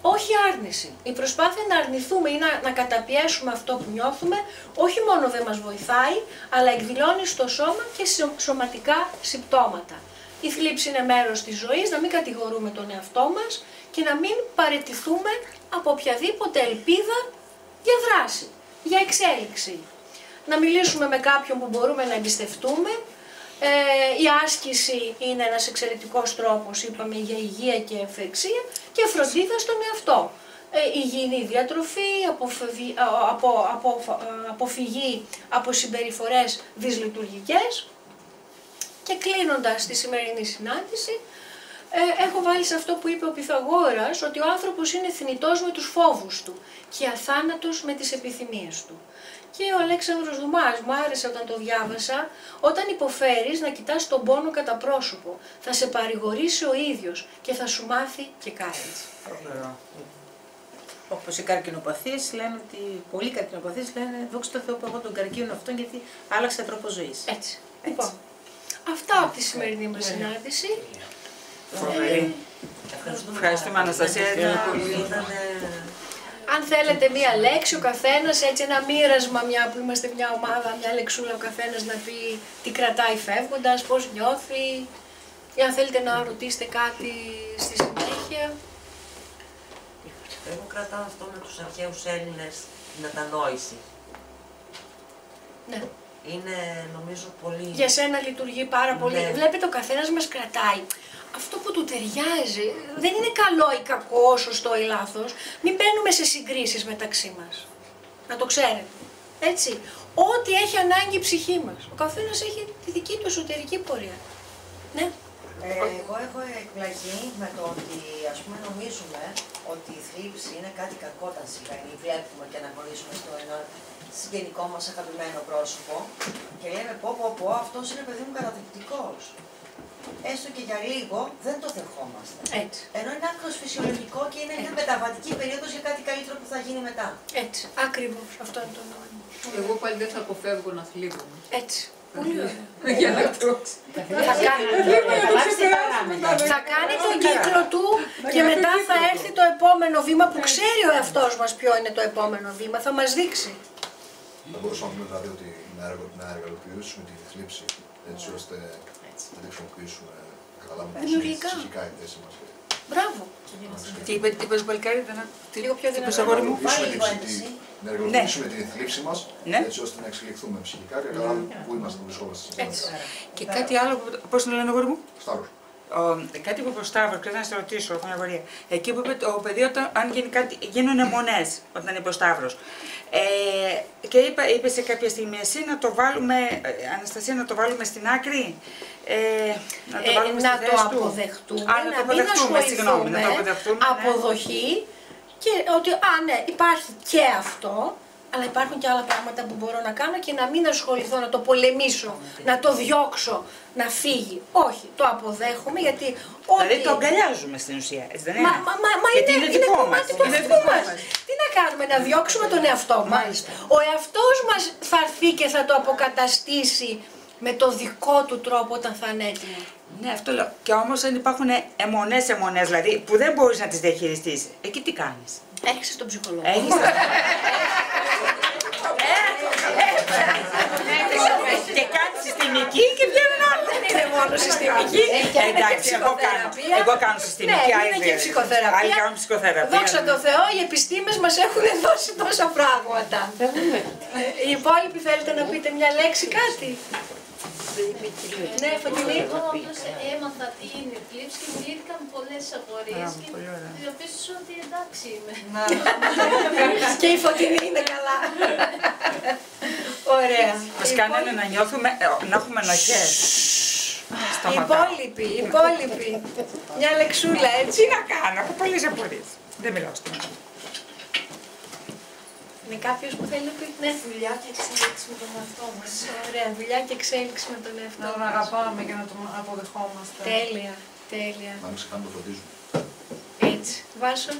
Όχι άρνηση. Η προσπάθεια να αρνηθούμε ή να καταπιέσουμε αυτό που νιώθουμε, όχι μόνο δεν μας βοηθάει, αλλά εκδηλώνει στο σώμα και σωματικά συμπτώματα. Η θλίψη είναι μέρος της ζωής, να μην κατηγορούμε τον εαυτό μας και να μην παραιτηθούμε από οποιαδήποτε ελπίδα για δράση, για εξέλιξη. Να μιλήσουμε με κάποιον που μπορούμε να εμπιστευτούμε. Η άσκηση είναι ένας εξαιρετικός τρόπος, είπαμε, για υγεία και ευεξία και φροντίδα στον εαυτό. Υγιεινή διατροφή, αποφυγή από συμπεριφορές δυσλειτουργικές. Και κλείνοντας τη σημερινή συνάντηση, έχω βάλει σε αυτό που είπε ο Πυθαγόρας, ότι ο άνθρωπος είναι θνητός με τους φόβους του και αθάνατος με τις επιθυμίες του. Και ο Αλέξανδρος Δουμάς, μου άρεσε όταν το διάβασα, όταν υποφέρεις να κοιτάς τον πόνο κατά πρόσωπο, θα σε παρηγορήσει ο ίδιος και θα σου μάθει και κάτι. Όπως οι καρκινοπαθείς λένε ότι, πολλοί καρκινοπαθείς λένε, δόξα τω Θεώ που εγώ τον καρκίνο αυτόν γιατί άλλαξε τρόπο ζωής. Έτσι. Λοιπόν, Αυτά από τη σημερινή μας συνάντηση. Ευχαριστούμε Αναστασία. Αν θέλετε μία λέξη ο καθένας, έτσι ένα μοίρασμα, μια που είμαστε μια ομάδα, μια λεξούλα ο καθένας να πει τι κρατάει φεύγοντας, πώς νιώθει, ή αν θέλετε να ρωτήσετε κάτι στη συνέχεια. Εγώ κρατάω αυτό με τους αρχαίους Έλληνες, την μετανόηση. Ναι. Είναι νομίζω πολύ... Για σένα λειτουργεί πάρα πολύ. Ναι. Βλέπετε ο καθένας μας κρατάει αυτό που του ταιριάζει. Δεν είναι καλό ή κακό, σωστό ή λάθος. Μην μπαίνουμε σε συγκρίσεις μεταξύ μας. Να το ξέρετε. Έτσι. Ό,τι έχει ανάγκη η ψυχή μας. Ο καθένας έχει τη δική του εσωτερική πορεία. Ναι. Εγώ έχω εκπλαγεί με το ότι ας πούμε νομίζουμε ότι η θλίψη είναι κάτι κακό όταν συμβαίνει. Βλέπουμε και αναγνωρίζουμε στο ένα συγγενικό μας αγαπημένο πρόσωπο και λέμε πω αυτός είναι παιδί μου καταθλιπτικός. Έστω και για λίγο δεν το δεχόμαστε. Έτσι. Ενώ είναι άκρως φυσιολογικό και είναι μια μεταβατική περίοδος για κάτι καλύτερο που θα γίνει μετά. Έτσι. Ακριβώς. Αυτό είναι το νόημα. Εγώ πάλι δεν θα αποφεύγω να θλίβομαι. Έτσι. Πολύ ωραία. Για να το Θα κάνει τον κύκλο του και μετά θα έρθει το επόμενο βήμα που ξέρει ο εαυτός μας ποιο είναι το επόμενο βήμα. Θα μας δείξει. Θα μπορούσαμε να πούμε δηλαδή ότι να εργαλοποιήσουμε τη θλίψη έτσι ώστε να τη χρησιμοποιήσουμε, να καταλάβουμε ψυχικά η θέση μας. Μπράβο. Τι είπες Βαλκάρη, λίγο πιο δυνατά. Να εργαλοποιήσουμε τη θλίψη μας έτσι ώστε να εξελιχθούμε ψυχικά και να καταλάβουμε πού είμαστε, που βρισκόμαστε. Και κάτι άλλο, πώς το λένε αγόρι μου? Σταύρος. Κάτι που είπε ο Σταύρος, πρέπει να σε ρωτήσω, έχω μια αγορία. Εκεί που είπε το παιδί, αν γίνει κάτι, γίνουν αιμονές, όταν είπε ο Σταύρος. Και είπε σε κάποια στιγμή, εσύ να το βάλουμε, Αναστασία, να το βάλουμε στην άκρη. Να το βάλουμε στη θέση του. Αποδεχτούμε, να το αποδεχτούμε, συγγνώμη, να το αποδεχτούμε. Αποδοχή και ότι, ναι, υπάρχει και αυτό. Αλλά υπάρχουν και άλλα πράγματα που μπορώ να κάνω και να μην ασχοληθώ, να το πολεμήσω, να το διώξω, να φύγει. Όχι, το αποδέχομαι γιατί ό,τι... Δηλαδή το αγκαλιάζουμε στην ουσία, έτσι δεν είναι? Μα είναι δικό κομμάτι του εαυτού μας. Τι να κάνουμε, να διώξουμε τον εαυτό μας? Ο εαυτός μας θα έρθει και θα το αποκαταστήσει με το δικό του τρόπο όταν θα είναι έτοιμο. Ναι, αυτό λέω. Και όμως αν υπάρχουν αιμονές, δηλαδή που δεν μπορείς να τις διαχειριστείς, εκεί τι κάνεις? Έχεις τον ψυχολόγο. Και κάνεις συστημική και βγαίνουν όλα. Δεν είναι μόνο συστημική. Εντάξει, εγώ κάνω συστημική. Ναι, είναι και ψυχοθεραπεία. Άλλοι κάνουν ψυχοθεραπεία. Δόξα τω Θεώ, οι επιστήμες μας έχουν δώσει τόσα πράγματα. Οι υπόλοιποι θέλετε να πείτε μια λέξη, κάτι? Ναι, Φωτεινή. Εγώ όντως έμαθα τι είναι η θλίψη και μου λύθηκαν πολλές απορίες και διαπίστωσα ότι εντάξει είμαι. Και η Φωτεινή είναι καλά. Ωραία. Μας κάνανε να νιώθουμε, να έχουμε ενοχές. Οι υπόλοιποι. Μια λεξούλα, έτσι. Τι να κάνω, έχω πολλές απορίες. Δεν μιλάω στην ώρα. Είναι κάποιος που θέλει να πει, ναι. Δουλειά και εξέλιξη με τον εαυτό μας. Ωραία, δουλειά και εξέλιξη με τον εαυτό μας. Να τον αγαπάμε και να τον αποδεχόμαστε. Τέλεια, τέλεια. Να μην ξεχνάμε το φροντίζουμε. Έτσι. Βάσο.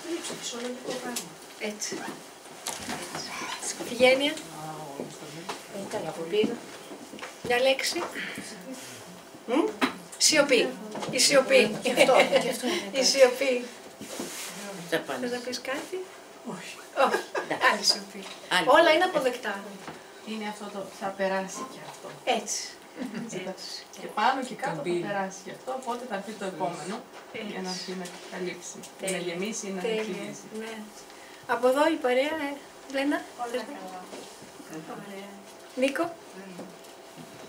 Θλίψη, φυσιολογικό πράγμα. Έτσι. Φιγένεια. Καλά που πήγα. Μια λέξη. Σιωπή. Η σιωπή. Η σιωπή. Θες να πεις κάτι? Όχι. Άλλη σιωπή. Όλα είναι αποδεκτά. Είναι αυτό το θα περάσει και αυτό. Έτσι. Και πάνω και κάτω θα περάσει και αυτό, οπότε θα έρθει το επόμενο για να έρθει να καλύψει. Να γεμίσει ή να κλείσει. Από εδώ η παρέα, Λένα. Ωραία. Νίκο.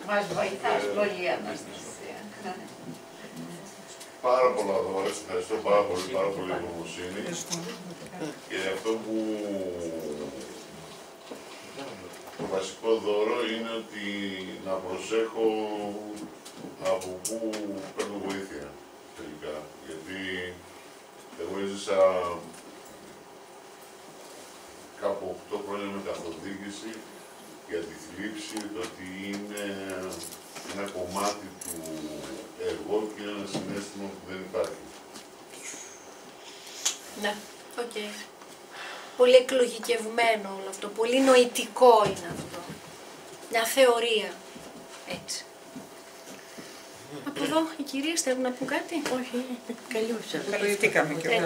Μας βοηθάς πολύ, Αναστασία. Πάρα πολλά δώρα, ευχαριστώ πάρα πολύ ευγνωμοσύνη. Και αυτό που το βασικό δώρο είναι ότι να προσέχω από πού παίρνω βοήθεια τελικά. Γιατί εγώ έζησα κάπου 8 χρόνια με καθοδήγηση για τη θλίψη, το ότι είναι ένα κομμάτι του εγώ και είναι ένα συναίσθημα που δεν υπάρχει. Ναι, οκ. Πολύ εκλογικευμένο όλο αυτό, πολύ νοητικό είναι αυτό. Μια θεωρία. Έτσι. Από εδώ οι κυρίες θέλουν να πούν κάτι? Όχι, καλώς. Καλυφθήκαμε κι εγώ.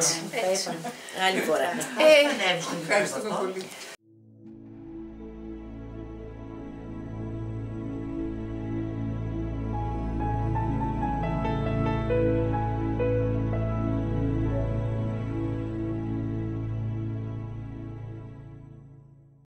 Άλλη φορά. Ευχαριστούμε πολύ.